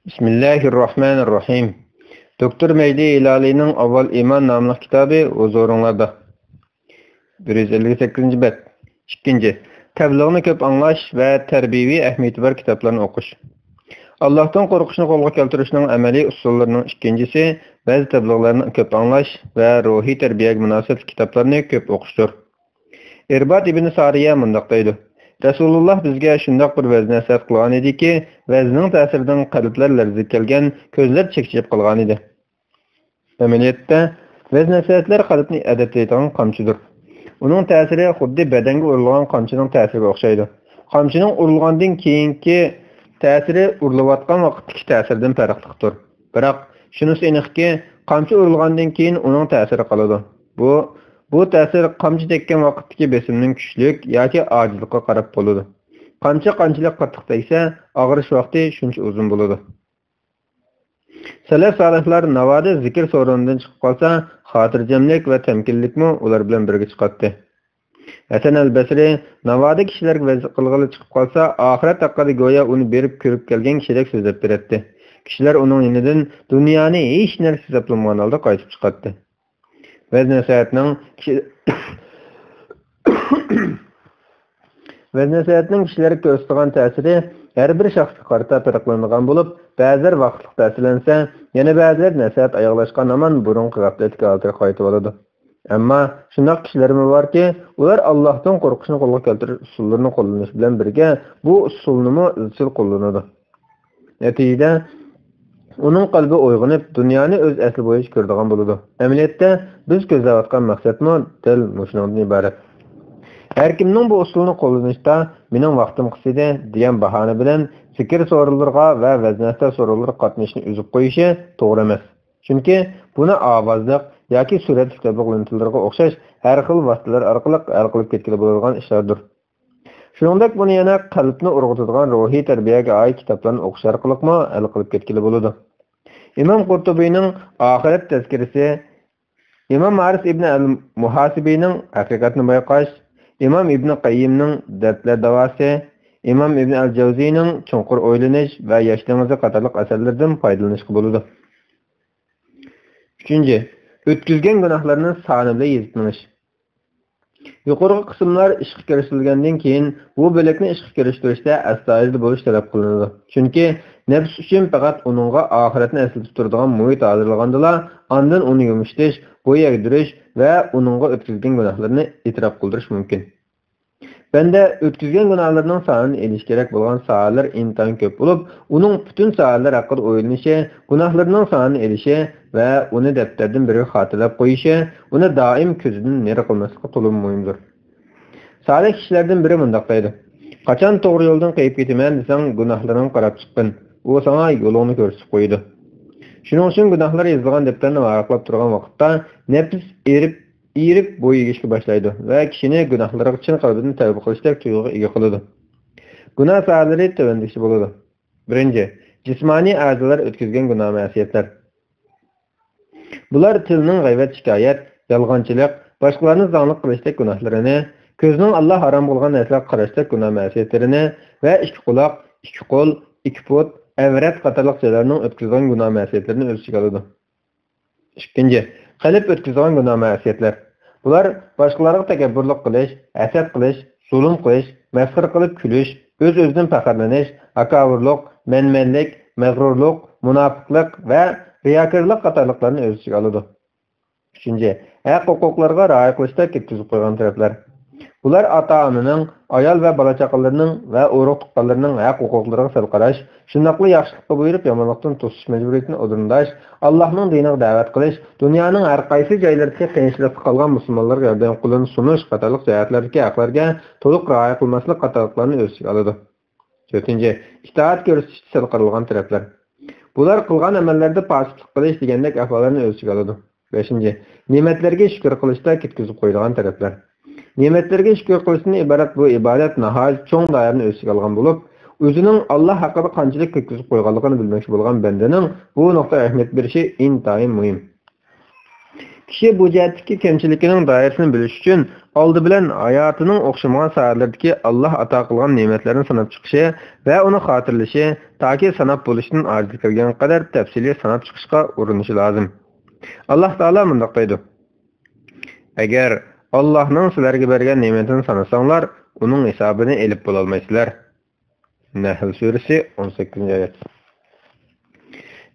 Bismillahirrahmanirrahim. Doktor Mehdi İlali'nin Avval İman namlı kitabı huzurunlarda. 158. bet. 2. Tebliğini köp anlaş ve terbiyevi ehmiyeti var kitaplarını okuş. Allah'tan korkuşunu kolga keltirişinin ameli usullarının ikincisi, bazı tebliğlerini köp anlaş ve ruhi terbiye münasebet kitaplarını köp okuştur. İrbat ibn Sariye mındaqdaydı. Rasulullah bizge şundaq bir vəz nəsihət qılğan idi ki, vəzinin təsirindən qalblər lərzib gəlgən, közlər çəkişib qalğan idi. Əməliyyətdə vəz nəsihətlər qalbni ədətləyən qamçıdır. Onun təsiri xuddi bədəngə urulğan qamçının təsirinə oxşaydı. Qamçının urulğandan keyinki təsiri urulayotgan vaqtdakı təsirdən fərqlidir. Biroq şunisi aniqki, qamçı urulğandan keyin onun təsiri qaladı. Bu təsir qamçı tekkan vaqtdagi besimning kuchlik yoki ojizlikqa qarab bo'ladi. Qanchalik qattiq tegsa, og'rish vaqti shuncha uzun bo'ladi. Salaf solihlar navoda zikr so'rinidan chiqib qolsa, xotirjamlik va tamkinlikmi ular bilan birga chiqadi. Hasan al-Basri navoda kishilarga vazir qilg'ili chiqib qolsa, oxirat haqida go'yo uni berib ko'rib kelgan kishidek so'zlab beradi. Kishilar uning yonidan dunyoni hech narsa hisoblamagan holda qaytib chiqadi. Vəz nəsihətinin kişilərə göstərən təsiri hər bir şəxsə qarata fərqlənən olub, bəzilər vaqtlıq təsirlənsə, yana bəzilər nəsihət ayaqlaşqan aman burunqı qəflətə altına qayıtıb aladı. Amma şundaq kişilərimiz var ki, ular Allah'tan qorxuşunu qolga keltiriş usullarını qo'llanish bilan birga bu usulni izchil qo'llanadi. Nəticədə onun qalbi uyg'onib, dunyoni o'z asli bo'yicha ko'radigan bo'ladi. Amaliyotda biz ko'zlayotgan maqsadmi dil mushundan iborat. Har kimning bu usulni qo'llanishda mening vaqtim qisida degan bahona bilan zikr so'rovlarga va vaznasta so'rovlarga qatnashishni uzib qo'yishi to'g'ri emas. Chunki buni ovozliq yoki surat kitoblarga o'xshash har xil vositalar orqali hal qilib ketgan bo'ladigan ishlardir. Shuningdek, buni yana qalbni urg'utadigan ruhiy tarbiyaga oid kitoblarni o'qish orqali hal qilib ketgan bo'ladi. İmam Qurtubiyning Oxirat tazkirasi, İmam Maris ibn al-Muhasibiyning Haqiqatni bayqash, İmam ibn Qayyimning Dardlar davosi, İmam ibn al-Jawziyning Chunqur o'ylanish va Yoshligimiz qatorliq asarlardan foydalanishga bo'ladi. 3. O'tkazgan gunohlarning soni bilan yezitmanish. Yuqorqi qismlar ishga kirishilgandan keyin bu bo'lakni ishga kirishtirishda astoydil bo'lish talab qilinadi. Chunki nafs uchun faqat uningga oxiratni eslatib turadigan muhit hozirlagandala, ondan uni yumishtish, bo'yagdirish va uningga o'tkazgan gunohlarni e'tirof qildirish mumkin. Banda o'tkazgan gunohlarning sonini elish kerak bo'lgan soatlar intayin ko'p bo'lib, uning butun soatlar haqida o'ylanishi, gunohlarning sonini elishi va uni daftardan biriga xotirlab qo'yishi, uni doim ko'zidan nari qilmaslikka to'liq muhimdir. Salih kishilardan biri mundaq deydi: "Qachon to'g'ri yo'ldan qaytib ketaman desang, gunohlaringni qarab chiqqin. U sana yo'lingni ko'rsatib qo'ydi." Shuning uchun gunohlar yozilgan daftarni varaqlab turgan vaqtda nafs erib bo'y egishga boshlaydi va kishini gunohlariga chin qalbidan tavba qilishga tuyg'uga ega qiladi. Gunoh soatlari tavandikchi bo'ladi. 1. Jismoniy a'zolar o'tkazgan gunoh ma'siyatlar. Bular tilning g'aybat shikoyat, yolg'onchilik, boshqalarni zonglik qilishda gunohlarini, ko'zning Alloh harom bo'lgan narsalarga qarashda gunoh ma'siyatlarini va ikki quloq, ikki qo'l, ikki put, avrat qatorliq joylarning o'tkazgan gunoh ma'siyatlarini o'z ichiga oladi. 2. Qalb o'tkazgan gunoh ma'siyatlar. Bular boshqalarga takabburlik qilish, hasad qilish, zulm qilish, masxara qilib kulish, o'z-o'zidan faxrlanish, haqavurlik, menmenlik, mag'rurlik, munofiqlik va riyokorlik qatorliqlarni o'z ichiga oladi. 3. Haq-huquqlarga rioya qilishda ketkizib qo'ygan taraflar. Bular ota-onaning, ayol va bola-chaqalarining va urug' tuqqanlarning haq-huquqlariga sal qarash, shundaqli yaxshilikqa buyurib yomonlikdan to'sish majburiyatini o'rindash, Allohning diniga da'vat qilish, dunyoning har qaysi joylaridagi qiyinchilikda qolgan musulmonlarga yordam qo'lini sunish qatorliq jihatlardagi haqlarga to'liq rioya qilmaslik qatorliqlarni o'z ichiga oladi. 4. Itoat ko'rsatish sal qarilgan taraflar. Bular qilgan amallarda pasiflik qilish degandek ahvollarni o'z ichiga oladi. 5. Ne'matlarga shukr qilishda ketkizib qo'yilgan taraflar. Ne'matlarga shukr qilishdan iborat bu ibodat nihoyat cho'ng doirani o'z ichiga olgan bo'lib, o'zining Alloh haqida qanchalik ketkizib qo'yganligini bilmoqchi bo'lgan bandaning bu nuqta ahamiyat berishi intayin muhim. Kishi bu jihatdagi kamchiligining doirasini bilish uchun oldi bilan hayotining o'xshamagan sohalardagi Alloh ato qilgan ne'matlarni sanab chiqishi va uni xotirlashi, toki sanab bo'lishdan ojiz kelgan qadar tafsiliy sanab chiqishga urinishi lozim. Alloh taolo bunday deydi: Agar Allohning sizlarga bergan ne'matini sanasanglar, uning hisobini elib bo'la olmaysizlar. Nahl surasi 18-oyat.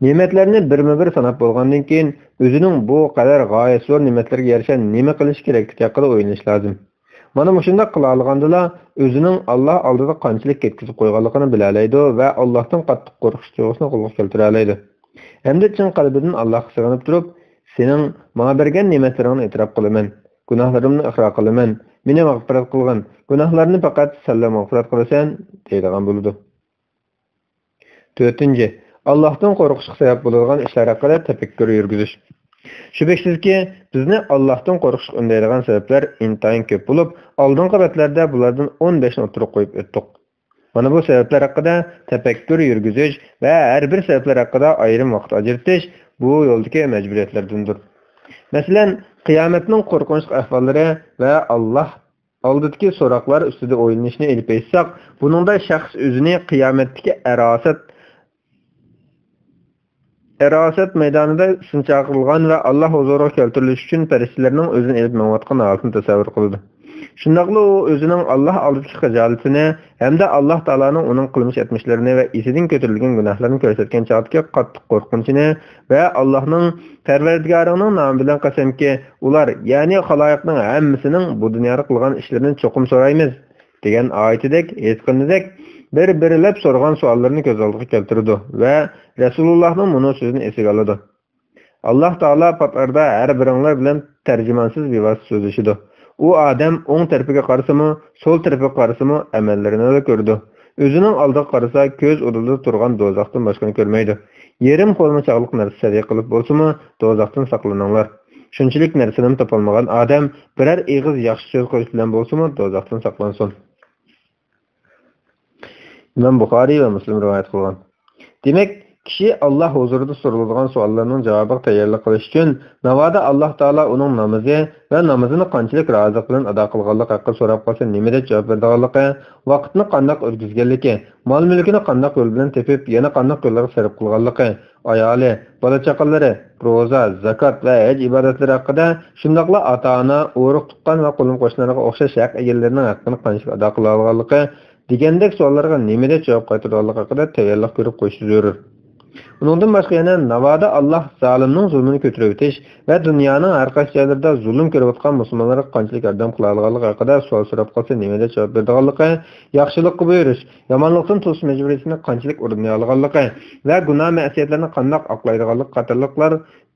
Ne'matlarni birma-bir sanab bo'lgandan keyin o'zining bu qadar g'oyat zo'r ne'matlarga yarasha nima qilish kerakligi haqida o'ylash lozim. Mana shunday qila olgandala o'zining Alloh oldida qanchalik ketkizib qo'yganligini bila oladi va Allohdan qattiq qo'rqish tuyg'usini qo'lga keltira oladi. Hamda chin qalbidan Allohga sig'inib turib, sening menga bergan ne'matlaringni e'tirof qilaman, gunohlarimni iqror qilaman, meni mag'firat qilgin, gunohlarni faqat sen mag'firat qilasan deydigan bo'ladi. 4. Allohdan qo'rqishga sabab bo'ladigan ishlar haqida tafakkur yurgizish. Shubhasizki, bizni Allohdan qo'rqishga undaydigan sabablar intayin ko'p bo'lib, oldingi batlarda bulardan 15 ni o'tirib qo'yib o'tdik. Mana bu sabablar haqida tafakkur yurgizish va har bir sabablar haqida ayrim vaqt ajratish bu yo'ldagi majburiyatlardandir. Masalan, qiyomatning qo'rqinch ahvollari va Alloh oldidagi so'roqlar ustida o'ylanishni elib aytsak, buningda shaxs o'zini qiyomatdagi Erasat maydonida sinchaqilgan va Alloh huzuriga keltirilish uchun farishtalarning o'zini elib menayotgan holatini tasavvur qildi. Shundaqla u o'zining Alloh oldidagi xijolatini hamda Alloh taolaning uning qilmish etmishlarini va isidan ko'tarilgan gunohlarini ko'rsatgan chog'dagi qattiq qo'rqinchini va Allohning Parvardigorining nomi bilan qasamki, ular, ya'ni xaloyiqning hammasining bu dunyoda qilgan ishlarini cho'qim so'raymiz degan oyatidek, aytganidek bir-birlab so'rgan savollarni ko'z oldiga keltirdi va Rasulullohning buni so'zini esiga oldi. Alloh taolo patlarda har biringlar bilan tarjimonsiz bevosita so'zlashdi. U odam o'ng tarafiga qarasimi, so'l tarafiga qarasimi, amallarini ko'rdi. O'zining oldiga qarasa, ko'z o'rnida turgan do'zaxdan boshqani ko'rmaydi. Yerim qo'lmachaqliq narsa sadiq qilib bo'lsa-mu, do'zaxdan saqlaninglar. Shunchalik narsani topolmagan odam biror eg'iz yaxshi so'z qo'yish bilan bo'lsa-mu, do'zaxdan saqlansin. İmam Buxoriy va Muslim rivoyat qilgan. Demak, kishi Alloh huzurida so'raladigan savollarning javobiga tayyorlik qilish uchun navoda Alloh taolo uning namozi va namozini qanchalik rozilik bilan ado qilganligi haqida so'rab qolsa, nima deb javob berganligi, vaqtni qanday o'tkazganligi, mol-mulkini qanday yo'l bilan tepib, yana qanday yo'llarga sarf qilganligi, ayoli, bola-chaqalari, roza, zakot va haj ibodatlari haqida, shundaqla ota-ona, o'riq tuqqan va qo'lim qo'shnilarga o'xshash haq egalarining haqqini qanchalik ado qila olganligi degandek savollarga nima deb javob qaytarganligi haqida tayyorlik ko'rib qo'yish zarur. Undan boshqa yana navoda Alloh zolimning zulmini ko'tarib o'tish va dunyoning har qaysi joylarida zulm ko'rayotgan musulmonlarga qanchalik yordam qila olganligi haqida savol so'rab qolsa, nima deb javob berganligi, yaxshilikqa buyurish, yomonlikdan to'sish majburiyatini qanchalik o'rnay olganligi va gunoh ma'siyatlarni qanday oqlaydiganligi qatorliqlar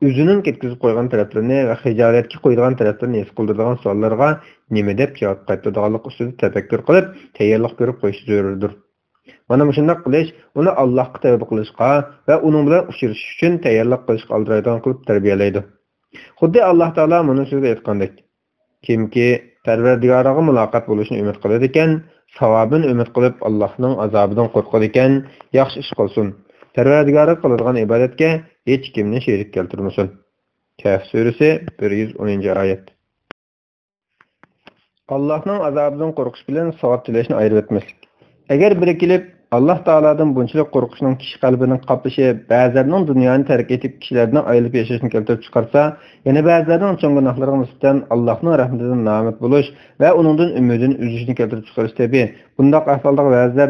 o'zining ketkizib qo'ygan taraflarini va hijolatga qo'ygan taraflarini his qildirgan savollarga nima deb javob qaytarganligi ustida tafakkur qilib, tayyorlik ko'rib qo'yish zarurdir. Mana shunday qilish uni Allohga tavba qilishga va uning bilan uchrashish uchun tayyorlik qilishga aldiraydigan qilib tarbiyalaydi. Xuddi Alloh taolo buni so'zda aytgandek, kimki Parvardigoriga muloqot bo'lishni umid qiladi ekan, savobini umid qilib Allohning azobidan qo'rqadi ekan, yaxshi ish qilsin. Parvardigori qiladigan ibodatga hech kimni sherik keltirmasin. Kahf surasi 110-oyat. Allohning azobidan qo'rqish bilan savob tilashni ayirib etmaslik. Agar biri kelib Alloh taoladan bunchalik qo'rqishning kishi qalbining qaplishi, ba'zilarning dunyoni tark etib kishilardan ayrilib yashashni keltirib chiqarsa, yana ba'zilarning cho'ng gunohlariga nisbatan Allohning rahmatidan noumid bo'lish va uningdan umidini uzishni keltirib chiqarish tabiiy. Bunday ahvolda ba'zilar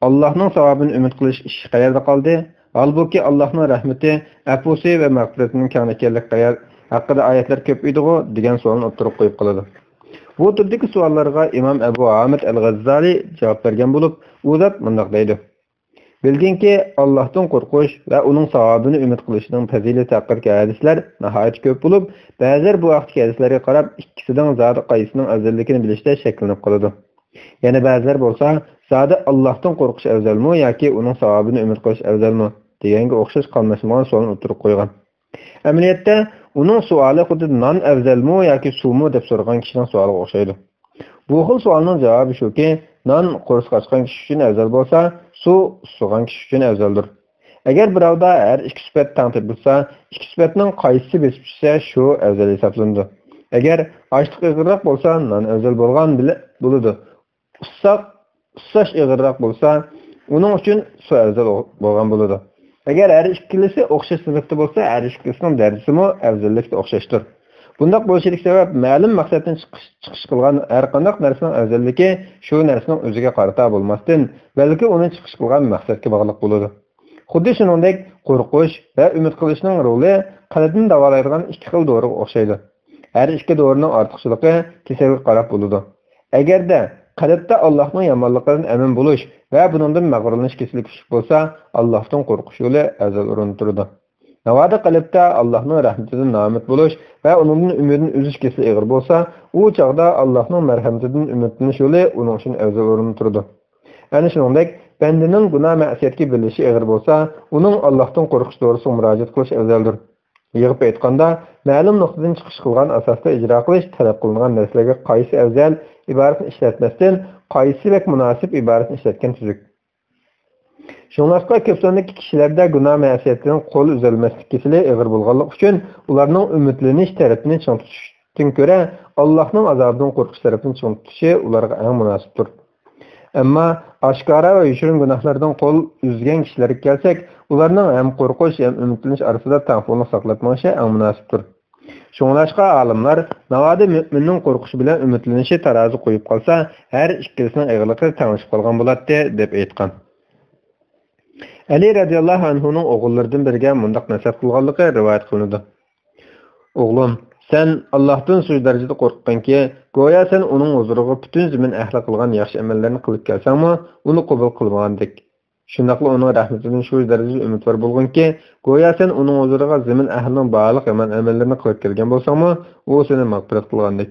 Allohning savobini umid qilish ishi qayerda qoldi? Halbuki Allohning rahmati, afusi va mag'firatining keng ekanligi haqida oyatlar ko'p edi-ku degan savolni o'tirib qo'yib qoladi. Bu turdagi savollarga Imom Abu Hamid al-G'azzali javob bergan bo'lib, u zot bunday deydi: Bilginki, Allohdan qo'rqish va uning savobini umid qilishning fazilati haqidagi hadislar nihoyat ko'p bo'lib, ba'zilar bu vaqtdagi hadislarga qarab ikkisidan zodi qaysining afzalligini bilishda shaklanib qoladi. Yana ba'zilar bo'lsa, zodi Allohdan qo'rqish afzalmi yoki uning savobini umid qilish afzalmi deganga o'xshash qolmashmagan savolni o'tirib qo'ygan. Amaliyotda uning savoli xuddi non afzalmi yoki suvmi deb so'ragan kishining savoliga o'xshaydi. Bu xil savolning javobi shuki, non qo'rs qochgan kishi uchun afzal bo'lsa, suv sugan kishi uchun afzaldir. Agar birovda har ikki sifat taqdir bo'lsa, ikki sifatning qaysi besib tushsa, shu afzal hisoblanadi. Agar ochliq ig'irroq bo'lsa, non afzal bo'lgan bo'ladi. Ussash ig'irroq bo'lsa, uning uchun su afzal bo'lgan bo'ladi. Agar har ikkilisi o'xshash sifatda bo'lsa, har ikkilisining darajasi afzallikda o'xshashdir. Bundaq bo'lishilik sabab ma'lum maqsaddan chiqish qilgan har qanday narsaning afzalligi shu narsaning o'ziga qarata bo'lmasdan, balki uni chiqish qilgan maqsadga bog'liq bo'ladi. Xuddi shuningdek, qo'rqish va umid qilishning roli qalbni davolaydigan ikki xil doriga o'xshaydi. Har ikki dorining ortiqchiligi kasalga qarab bo'ladi. Agarda qalbda Allohning yomonligidan amin bo'lish va buningdan mag'rurlanish kesalik kuchli bo'lsa, Allohdan qo'rqish yo'li afzal o'rinda turadi. Navoda qalbda Allohning rahmatidan noumid bo'lish va uningdan umidni uzish kesali ig'ir bo'lsa, u chaqda Allohning marhamatidan umidlanish yo'li uning uchun afzal o'rinda turadi. Ana shuningdek, bandaning gunoh ma'siyatga bilishi ig'ir bo'lsa, uning Allohdan qo'rqish to'g'risida murojaat qilish afzaldir. Yig'ib aytganda, ma'lum nuqtadan chiqish qilgan asosda ijro qilish talab qilingan narsalarga qaysi afzal iboratni ishlatmasdan, qaysi vaqt munosib iboratni ishlatgan tuzuk. Shuningdek, ko'p sonli kishilarda gunoh ma'siyatidan qo'l uzilmaslik kesali ig'ir bo'lganligi uchun ularning umidlanish tarafini ching tutishdan ko'ra Allohning azobidan qo'rqish tarafini ching tutishi ularga eng munosibdir. Ammo oshkora va yashirin gunohlardan qo'l uzgan kishilarga kelsak, ularning ham qo'rqish ham umidlanish orasida tanglikni saqlab qolishi eng munosibdir. Shuningdek, olimlar navoda mo'minning qo'rqishi bilan umidlanishi tarozi qo'yib qolsa, har ikkisining ig'irligi tanglashib qolgan bo'ladi deb aytgan. Ali radhiyallohu anhuning o'g'illaridan biriga mundaq nasihat qilganligi rivoyat qilinadi. O'g'lim, sen Allohdan shu darajada qo'rqqanki, go'yo sen uning huzuriga butun zamin ahli qilgan yaxshi amallarni qilib kelsangmi, uni qabul qilmagandek. Shundaqla uning rahmatidan shu darajada umidvor bo'lganki, go'yo sen uning huzuriga zamin ahlining barliq yomon amallarini qilib kelgan bo'lsangmi, u seni mag'firat qilgandek.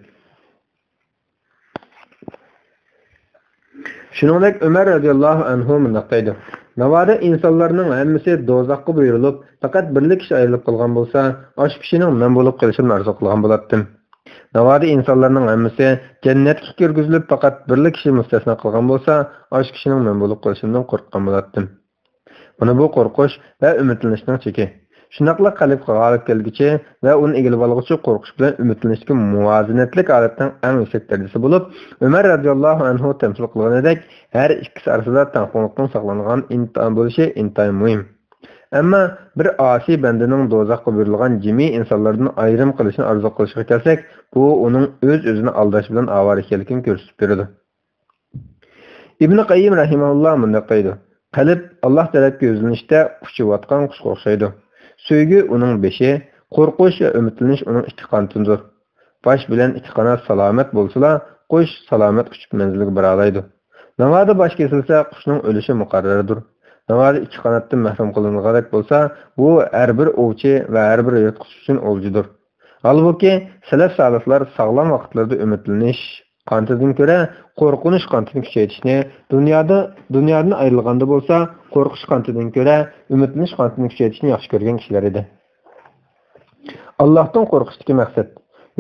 Shuningdek, Umar radhiyallohu anhu mundaq deydi: Navoda insonlarning hammasi do'zaxga buyurilib, faqat birlik kishi ayrilib qolgan bo'lsa, osh kishining men bo'lib qolishini orzu qilgan bo'lardim. Navoda insonlarning hammasi jannatga kirgizilib, faqat birlik kishi mustasno qilgan bo'lsa, osh kishining men bo'lib qolishidan qo'rqgan bo'lardim. Buni bu qo'rqish va umidlanishning cheki. Shunaqla qalbga g'olib kelgichi va uni egilib olg'ichi qo'rqish bilan umidlanishga muvozanatlik holatning eng yuksak darajasi bo'lib, Umar radhiyallohu anhu tamsil qilganidek, har ikkisi orasida tanglikning saqlangan imtihon bo'lishi intayin muhim. Ammo bir osiy bandaning do'zaxga buyurilgan jimi insonlardan ayrim qilishni orzu qilishiga kelsak, bu uning o'z-o'zini aldash bilan avor ekanligini ko'rsatib beradi. Ibn Qayyim rahimahulloh mundaq deydi: Qalb Alloh tarafga yo'zlanishda uchayotgan qushga o'xshaydi. Sevgi uning beshi, qo'rqish va umidlanish uning ikki qanotidir. Bosh bilan ikki qanot salomat bo'lsa, qush salomat uchib manzilga boralaydi. Navoda bosh kesilsa, qushning o'lishi muqarrardir. Navoda ikki qanotdan mahrum qilinganlik bo'lsa, bu har bir ovchi va har bir yirtqich uchun o'ljidir. Halbuki, salaf solihlar sog'lom vaqtlarda umidlanish qantidan ko'ra qo'rqinish qantini kuchaytirishni, dunyodan ayrilganda bo'lsa, qo'rqish qantidan ko'ra umidlanish qantini kuchaytirishni yaxshi ko'rgan kishilar edi. Allohdan qo'rqishdagi maqsad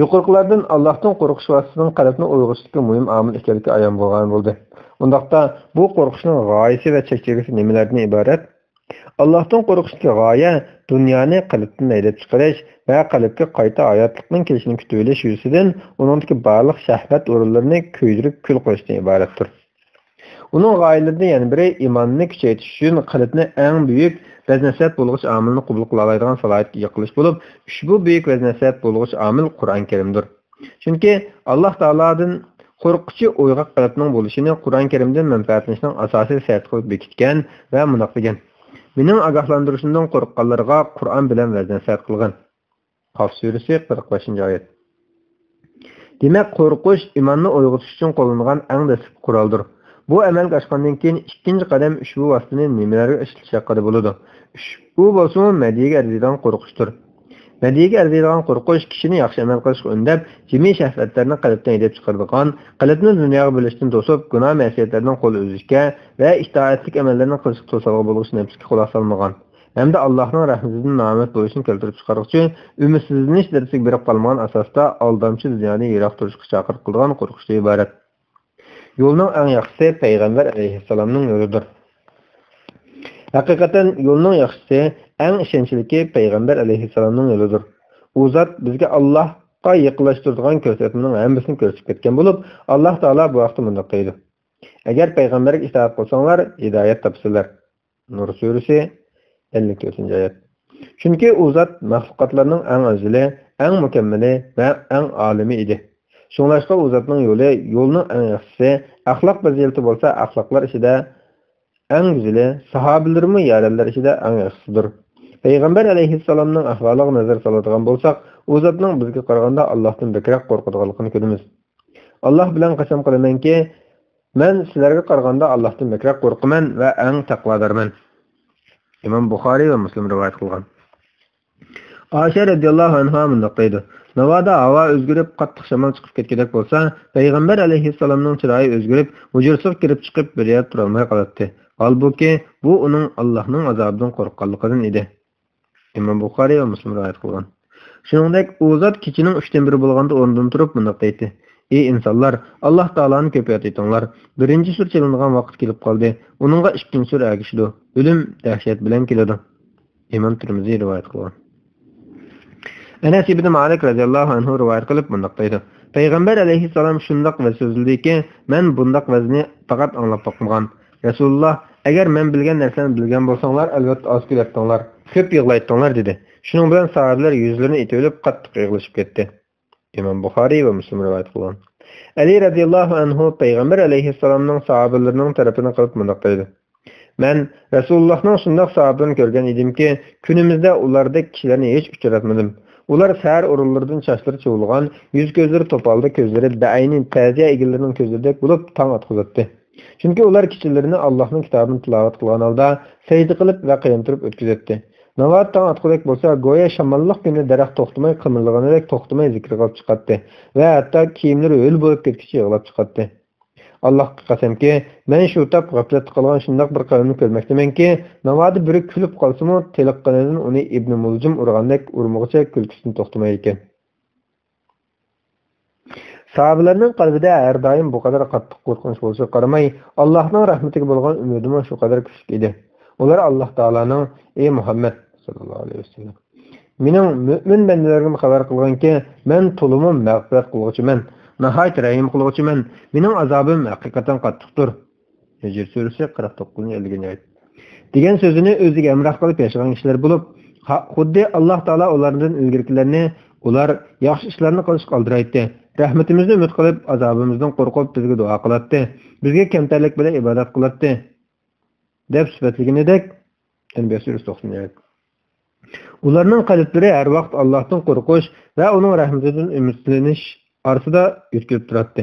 yuqoriqilardan Allohdan qo'rqish vositasidan qalbni uyg'otishdagi muhim omil ekanligi ayon bo'lgan bo'ldi. Undaqda bu qo'rqishning g'oyasi va chekchigisi nimalardan iborat? Allohdan qo'rqishdagi g'oya dunyoni qalbdan haydab chiqarish va qalbga qayta hayotlikning kelishini kutib olish yuzidan uningdagi barliq shahvat o'rinlarini kuydirib kul qilishdan iboratdir. Uning g'oyalaridan yana biri iymonni kuchaytirish uchun qalbni eng buyuk vaznasiyat bo'lg'ich omilni qabul qila oladigan salohiyatga ega qilish bo'lib, ushbu buyuk vaznasiyat bo'lg'ich omil Qur'on Karimdir. Chunki Alloh taolodan qo'rquvchi o'yg'oq qalbning bo'lishini Qur'on Karimdan manfaatlanishning asosiy shart qilib bekitgan va munaqlagan. Mening ogohlantirishimdan qo'rqqanlarga Qur'on bilan vaznasiyat qilgan. Qaf surasi 45-oyat. Demak, qo'rqish iymonni uyg'otish uchun qo'llanilgan eng dastlabki quroldir. Bu amalga oshgandan keyin ikkinchi qadam ushbu vositani nimalarga ishlatish haqida bo'ladi. Bu bo'lsa madiyaga arziydigan qo'rqishdir. Madiyaga arziydigan qo'rqish kishini yaxshi amal qilishga undab, jimiy shahvatlarni qalbdan haydab chiqaradigan, qalbni dunyoga bo'lishdan to'sib, gunoh ma'siyatlardan qo'l uzishga va itoatlik amallarni qilishga to'sqinlik bo'lishni nafsga quloq solmagan. Hamda Allohning rahmatidan nomat bo'lishini keltirib chiqaruvchi, umidsizlanish darajasiga berib qolmagan asosda aldamchi dunyoni yiroq turishga chaqirib qilgan qo'rqishdan iborat. Yo'lning eng yaxshisi payg'ambar alayhissalomning yo'lidir. Haqiqatan yo'lning yaxshisi, eng ishonchliki payg'ambar alayhissalomning yo'lidir. U zot bizga Allohga yaqinlashtiradigan ko'rsatmaning hammasini ko'rsatib ketgan bo'lib, Alloh taolo bu vaqtda bunday deydi: Agar payg'ambarga itoat qilsanglar, hidoyat topsizlar. Nur surasi 54-oyat. Chunki u zot maxluqotlarning eng afzali, eng mukammali va eng olimi edi. Shunlashqa u zotning yo'lning eng yaxshisi, axloq fazilati bo'lsa, axloqlar ichida eng güzeli, sahabelerimi yarenler içinde en yaxşıdır. Peygamber aleyhisselamның ahvaliga nazar soladigan bo'lsak, u zotning bizga qaraganda Allohdan bekroq qo'rqadiganligini ko'ramiz. Alloh bilan qasam qilamanki, men sizlarga qaraganda Allohdan bekroq qo'rqaman va eng taqvodorman. Imom Buxoriy va Muslim rivoyat qilgan. Aisha radhiyallohu anha bunday deydi: Navoda havo o'zgarib, qattiq shamol chiqib ketgandek bo'lsa, payg'ambar alayhissalomning chiroyi o'zgarib, hujursiz kirib chiqib bir yer tura olmay qoladi. Halbuki bu uning Allohning azobidan qo'rqqanligidan edi. Imom Buxoriy va Muslim rivoyat qilgan. Shuningdek, u zot kechining 3dan 1 bo'lganda o'rnidan turib bunday deydi: Ey insonlar, Alloh taoloni ko'payat etinglar. Birinchi sur chelinadigan vaqt kelib qoldi. Uningga ikkinchi sur agishdi. O'lim dahshat bilan keladi. Imom Tirmiziy rivoyat qilgan. Anas ibn Malik radhiyallohu anhu rivoyat qilib bunday deydi: Payg'ambar alayhissalom shundoq va so'zladiki, men bundoq vazni faqat anglab boqmagan. Rasululloh: Agar men bilgan narsani bilgan bo'lsanglar, albatta oz kulaytinglar, ko'p yig'laytinglar dedi. Shuning bilan sahobalar yuzlarini ito'lib qattiq yig'lashib ketdi. Imom Buxoriy va Muslim rivoyat qilgan. Ali radhiyallohu anhu payg'ambar alayhissalomning sahobalarining tarafini qilib bunday dedi: Men Rasulullohning shundoq sahobalarni ko'rgan edimki, kunimizda ulardek kishilarni hech uchratmadim. Ular sahar o'rinlaridan sochlari cho'g'ilgan, yuz ko'zlari topaldi, ko'zlari da'ayni ta'ziya egilarining ko'zlaridek bo'lib tong otqizatdi. Chunki ular kishilarini Allohning kitobini tilovat qilgan holda sajda qilib va qiyontib o'tkazatdi. Navoat tong otqizak bo'lsa, go'yo shamolliq kuni daraxt to'xtamay qimirlaganidek to'xtamay zikr qilib chiqatdi va hatto kiyimlari o'l bo'lib ketkicha yig'lab chiqatdi. Allohga qasamki, men shu tab g'aflat qilgan shundoq bir qavmni ko'rmoqdamanki, navoati biri kulib qolsa-mu, teliqqanidan uni Ibn Muljim urgandek urmoqcha kulkisini to'xtamay ekan. Sahabelarning qalbida har doim bu qadar qattiq qo'rqinch bo'lsa qaramay, Allohning rahmatiga bo'lgan umidimi shu qadar kuchli edi. Ular Alloh taolaning: "Ey Muhammad sallallohu alayhi vasallam, mening mu'min bandalarimga xabar qilganki, men to'liq mag'firat qiluvchiman, nihoyat rahim qiluvchiman. Mening azobim haqiqatan qattiqdir." Hijr surasi 49-50-oyat. degan so'zini o'ziga amroq qilib yashagan kishilar bo'lib, xuddi Alloh taolo ulardan ilgirkilarni ular yaxshi ishlarni qilishga qoldiraydi. Rahmatimizni umid qilib, azobimizdan qo'rqib bizga duo qiladi. Bizga kamtarlik bilan ibodat qiladi deb sifatlaganidek Anbiyo surasi 90-oyat. Ularning qalblari har vaqt Allohdan qo'rqish va uning rahmatidan umidlanish orasida yo'tkilib turadi.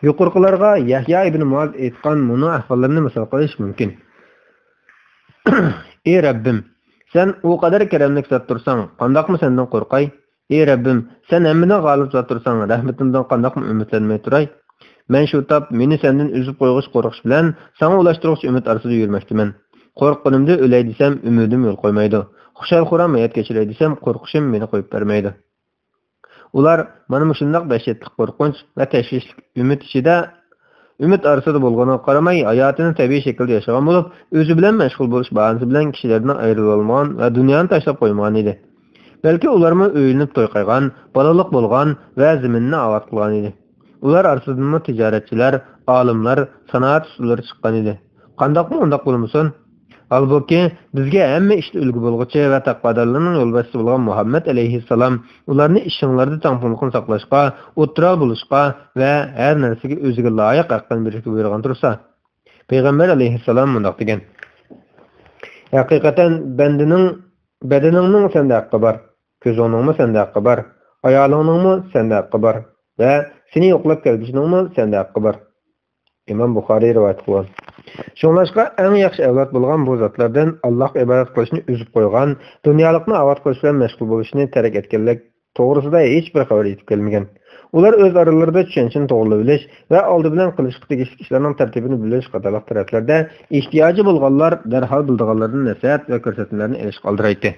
Yuqorqilarga Yahya ibn Muaz aytgan buni ahvollarini misol qilish mumkin. Ey Rabbim, sen u qadar karamli zot tursang, qandoqmi sendan qo'rqay? Ey Rabbim, sen hammadan g'olib zot tursang, rahmatimdan qandoqmi umidlanmay turay? Men shu tab meni sendan uzib qo'ygish qo'rqish bilan sana ulashtiruvchi umid orasida yurmoqdaman. Qo'rqqanimda o'lay desam, umidim yo'l qo'ymaydi. Xushal-xuram hayot kechiray desam, qo'rqishim meni qo'yib bermaydi. Ular mana shundoq dahshatli qo'rqinch va tashvishli umid ichida umid orasida bo'lganiga qaramay, hayotini tabiiy shaklda yashagan bo'lib, o'zi bilan mashg'ul bo'lish bahonasi bilan kishilardan ayrilib olmagan va dunyoni tashlab qo'ymagan edi. Balki ularmi o'yinib to'y qaygan, balaliq bo'lgan va zaminni obod qilgan edi. Ular orasidan tijoratchilar, olimlar, sanoat ustalari chiqqan edi. Qandoqmi undaq bo'lmasin? Halbuki bizga hamma ishda ulgu bo'lguchi va taqvodorlarning yo'lboshchisi bo'lgan Muhammad alayhissalom ularni ishinglarda tangpunliqni saqlashga, o'ttiral bo'lishga va har narsaga o'ziga loyiq haqqini berishga buyurgan tursa, payg'ambar alayhissalom bundoq degan: Haqiqatan bandining badaningning senda haqqi bor, ko'zingning senda haqqi bor, ayolingning senda haqqi bor va seni yo'qlab kelgishingning senda haqqi bor. Imom Buxoriy rivoyat qilgan. Shunlashqa eng yaxshi avlod bo'lgan bu zotlardan Allohga ibodat qilishni uzib qo'ygan, dunyolikni obod qilish bilan mashg'ul bo'lishni tark etganlar to'g'risida hech bir xabar yetib kelmagan. Ular o'z oralarida tushunchani to'g'ri bilish va oldi bilan qilishga tegishli ishlarning tartibini bilish qatorliq taraflarda ehtiyoji bo'lganlar darhol bildiganlardan nasihat va ko'rsatmalarni elish qoldiraydi.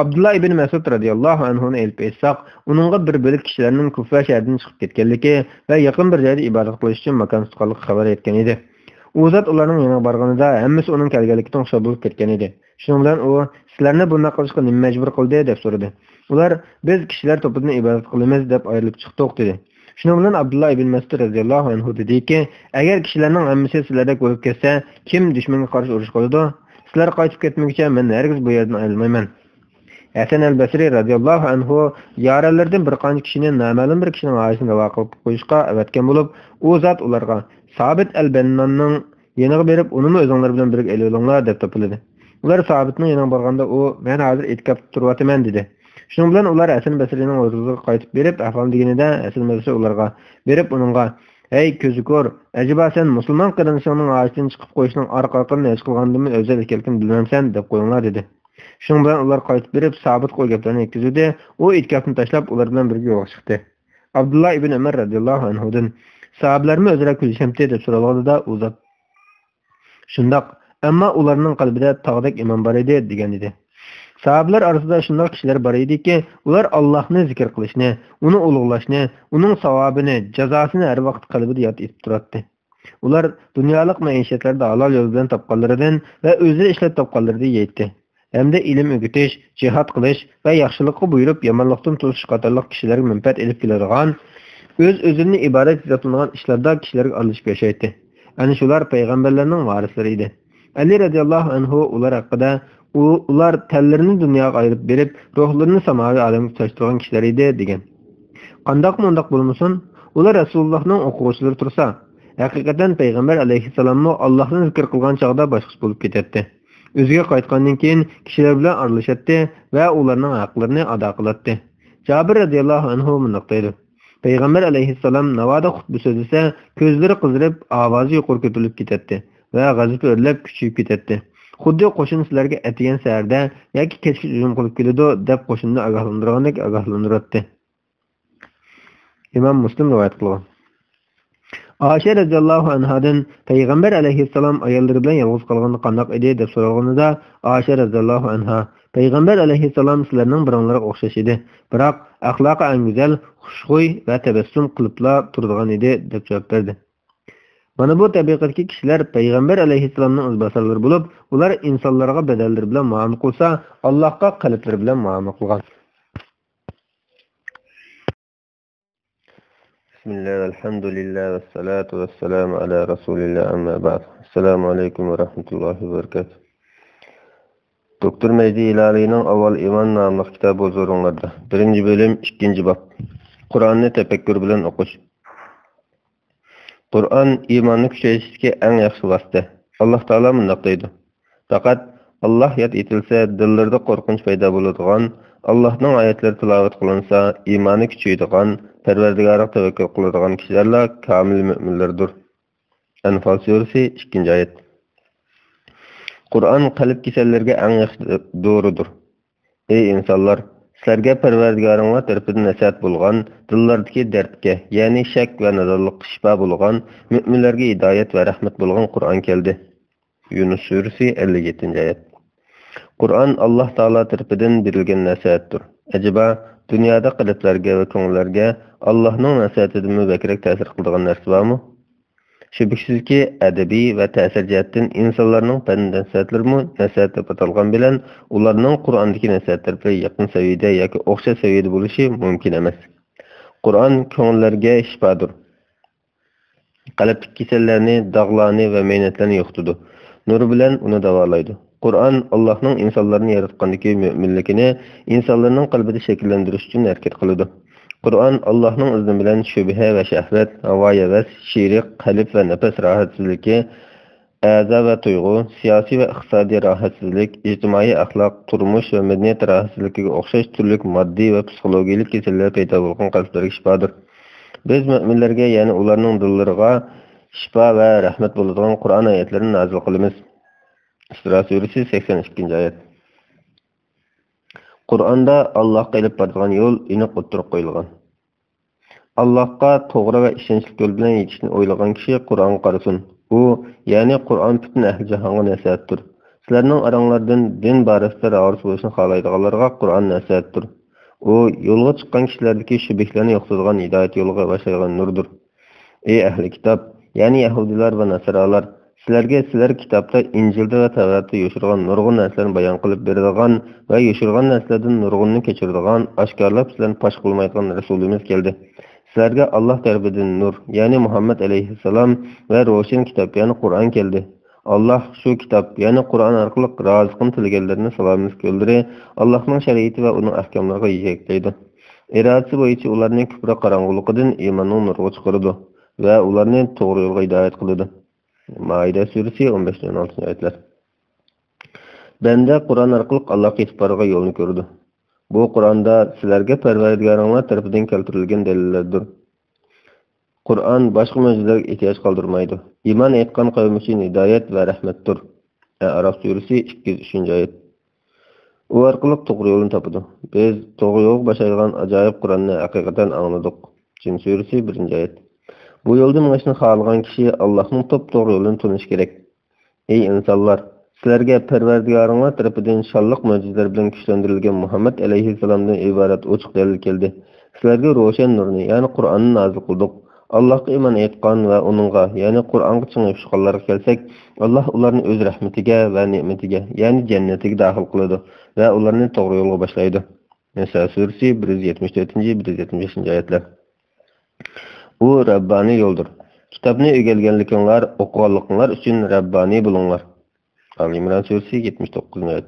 Abdullah ibn Mas'ud radhiyallohu anhuni elib aytsak, uningga bir bo'lik kishilarning Kufa shahridan chiqib ketganligi va yaqin bir joyda ibodat qilish uchun makon tutganligi xabar etgan edi. U zot ularning yanına borganida hammasi uning kelganligidan xursand bo'lib ketgan edi. Shuning bilan u sizlarni bunday qilishga nima majbur qildi deb so'radi. Ular biz kishilar to'pidan ibodat qilamiz deb ayrilib chiqdik dedi. Shuning bilan Abdullah ibn Mas'ud radhiyallohu anhu dediki, agar kishilarning hammasi sizlardek bo'lib ketsa, kim dushmanga qarshi urush qiladi? Sizlar qaytib ketmaguncha men hargiz bu yerdan ayrilmayman. Hasan al-Basri radhiyallohu anhu yaranlardan bir qancha kishini noma'lum bir kishining oilasiga ravo qilib qo'yishga avatgan bo'lib, u zot ularga Sabit al-Bannonning yeniga berib, unimi o'zinglar bilan birga elinglar deb topildi. Ular Sabitning yeniga borganda u men hozir etkab turyapman dedi. Shuning bilan ular Hasan al-Basrining o'ziga qaytib berib, ahvol deganida Hasan al-Basri ularga berib uningga "Ey ko'zi ko'r, ajiba sen musulmon qirinishingning oilasidan chiqib qo'yishning orqa-orqadan hech qilgandimi o'zal ekanligin bilmaysan" deb qo'yinglar dedi. Shuning bilan ular qaytib berib, Sabit qo'y gaplarni yetkazdi. U etkabni tashlab ular bilan birga yo'q chiqdi. Abdullah ibn Umar radhiyallohu anhudan sahabalarmi o'zaro kulishamdi deb so'raganda u zot shundoq, ammo ularning qalbida tog'dek iymon bor edi degan edi. Sahabalar orasida shunday kishilar bor ediki, ular Allohni zikr qilishni, uni ulug'lashni, uning savobini, jazosini har vaqt qalbida yod etib turardi. Ular dunyolik maishatlarda halol yo'l bilan topganlaridan va o'zlari ishlab topganlaridan yeydi. Hamda ilm o'rgatish, jihad qilish va yaxshilikqa buyurib, yomonlikdan to'sish qatorliq kishilarga manfaat elib keladigan, o'z-o'zini ibodat etilgan ishlarda kishilarga aralashib yashaydi. Ana shular payg'ambarlarning varislari edi. Ali radhiyallohu anhu ular haqida ular tanlarini dunyoga ayirib berib, ruhlarini samoviy olamga tashtirgan kishilar edi degan. Qandoqmi undaq bo'lmasin, ular Rasulullohning o'quvchilari tursa, haqiqatan payg'ambar alayhissalomni Allohning zikr qilgan chog'da boshqacha bo'lib ketadi. O'ziga qaytgandan keyin kishilar bilan aralashadi va ularning haqlarini ado qiladi. Jabir radhiyallohu anhu bunday deydi. Payg'ambar alayhissalom navoda xutba so'zlasa, ko'zlari qizarib, ovozi yuqori ko'tarilib ketadi va g'azabi o'rlab kuchayib ketadi. Xuddi qo'shin sizlarga atigan saharda yoki kechki hujum qilib keladi deb qo'shinni ogohlantirgandek ogohlantiradi. Imom Muslim rivoyat qilgan. Aisha radhiyallohu anhadan payg'ambar alayhissalom ayollari bilan yolg'iz qolganda qandoq edi deb so'ralganida Aisha radhiyallohu anha payg'ambar alayhissalom sizlarning biringlarga o'xshash edi, biroq axloqi eng go'zal, xushxuy va tabassum qilibla turadigan edi deb javob berdi. Mana bu tabiatdagi kishilar payg'ambar alayhissalomning o'zbasarlari bo'lib, ular insonlarga badallar bilan muomala qilsa, Allohga qalblari bilan muomala qilgan. Bismillah, alhamdulillah, vassalatu vassalamu ala rasulillah, amma ba'd. Assalomu alaykum va rahmatullohi va barakatuh. Doktor Mehdi Ilali'nin Avval İman namlı kitabı huzurunlarda. 1. bölüm 2. bab. Kur'an'ı tefekkür bilen okuş. Kur'an imanı küçeyişki en yaxşı vasıta. Allah Teala mındaq deydi. Fakat Allah yad etilse, dillarda korkunç payda buladigan, Allah'ның ayetleri tilavet kılınsa, imanı küçeydigan, Perverdigar'a tevekkül kıladigan kişilerle kamil müminlerdir. Enfal suresi 2. ayet. Kur'an kalp kisellerge en yaxşı doğrudur. Ey insanlar, sizlerge Perverdigar'ın tarafından nasihat bulgan, dillardaki dertke, yani şek ve nazarlık şifa bulgan, müminlerge hidayet ve rahmet bulgan Kur'an geldi. Yunus suresi 57. ayet. Kur'an Allah Teala tarafından verilgen nasihattir. Acaba dünyada kalplerge ve konularga Allah'ның nasihatidimi bekerek tesir kıldıgan narsa varmı? Şübhesiz ki edebi ve tesir cihetten insanların fen nasihatlarımı nasihat dep atalgan bilen ularning Kur'an'daki nasihatlarga yakın seviyede yoki o'xshash seviyede bo'lishi mumkin emas. Kur'an ko'ngillarga shifodir. Qalbdagi kasallarni, dog'larni va mehnatlarni yo'qitadi. Nur bilan uni davolaydi. Kur'an Allah'ның insanlarni yaratgandagi mo'minligini insonlarning qalbida shakllantirish uchun harakat qiladi. Kur'an Allah'ның izni bilan shubha va shahvat, havoyavat, shirik, qalb va nafas rohatsizligi, a'zo va tuyg'u, siyosiy va iqtisodiy rohatsizlik, ijtimoiy axloq, turmush va madaniyat rohatsizligiga o'xshash turli moddiy va psixologik kasalliklar paydo bo'lgan qalblarga shifodir. Biz mo'minlarga, ya'ni ularning dillariga shifo va rahmat bo'ladigan Qur'on oyatlarini nozil qilamiz. Isro suresi 82. ayet. Qur'onda Allohga ilib boradigan yo'l aniq o'tirib qo'yilgan. Allohga to'g'ri va ishonchli yo'l bilan yetishni o'ylagan kishi Qur'on qarasin. U, ya'ni Qur'on butun ahli jahonga nasihatdir. Sizlarning oranglardan din borasida rozi bo'lishni xohlaydiganlarga Qur'on nasihatdir. U, yo'lga chiqqan kishilardagi shubhalarni yo'qotadigan hidoyat yo'liga boshlaydigan nurdir. Ey ahli kitob, ya'ni yahudilar va nasaralar, Sizlarga sizlar kitobda, Injilda va Tavratda yoshirgan nurg'un narsalarni bayon qilib beradigan va yoshirgan narsalardan nurg'unni kechiradigan, oshkorlab sizlarni fosh qilmaydigan rasulimiz keldi. Sizlarga Alloh tarafidan nur, ya'ni Muhammad alayhissalom va ro'shan kitob, ya'ni Qur'on keldi. Allah shu kitob, ya'ni Qur'on orqali roziqni tilaganlarni salomimiz yo'llari, Allohning shariati va uning ahkomlariga yetaklaydi. Irodasi bo'yicha ularni kufr qorong'uligidan iymonning nuriga chiqaradi va ularni to'g'ri yo'lga hidoyat qiladi. Maida surasi 15-16 oyatlar. Banda Qur'on orqali Allohga yetib borgan yo'lni ko'rdi. Bu Qur'onda sizlarga Parvardigoringlar tarafidan keltirilgan dalillardir. Qur'on boshqa mo'jizalarga ehtiyoj qoldirmaydi. Iymon etgan qavm uchun hidoyat va rahmatdir. Araf surasi 2-3-oyat. U orqali to'g'ri yo'lni topadi. Biz to'g'ri yo'lga boshlaydigan ajoyib Qur'onni haqiqatan angladik. Jin surasi 1-oyat. Bu yo'lda mashni xohlagan kishi Allohning to'g'ri yo'lini tunishi kerak. Ey insonlar, sizlarga Parvardigoringlar tarafidan shonliq mo'jizalar bilan kuchlantirilgan Muhammad alayhissalomdan iborat ochiq dalil keldi. Sizlarga ro'shan nurni, ya'ni Qur'onni nozil qildik. Allohga iymon etgan va uningga, ya'ni Qur'onga chingishganlarga kelsak, Alloh ularni o'z rahmatiga va ne'matiga, ya'ni jannatiga daxil qiladi va ularni to'g'ri yo'lga boshlaydi. Nisa surasi 174-175-oyatlar. U Rabbani yo'ldir. Kitobni o'rganganlikinglar, o'qiganlikinglar uchun Rabbani bo'linglar. Al-Imron surasi 79-oyat.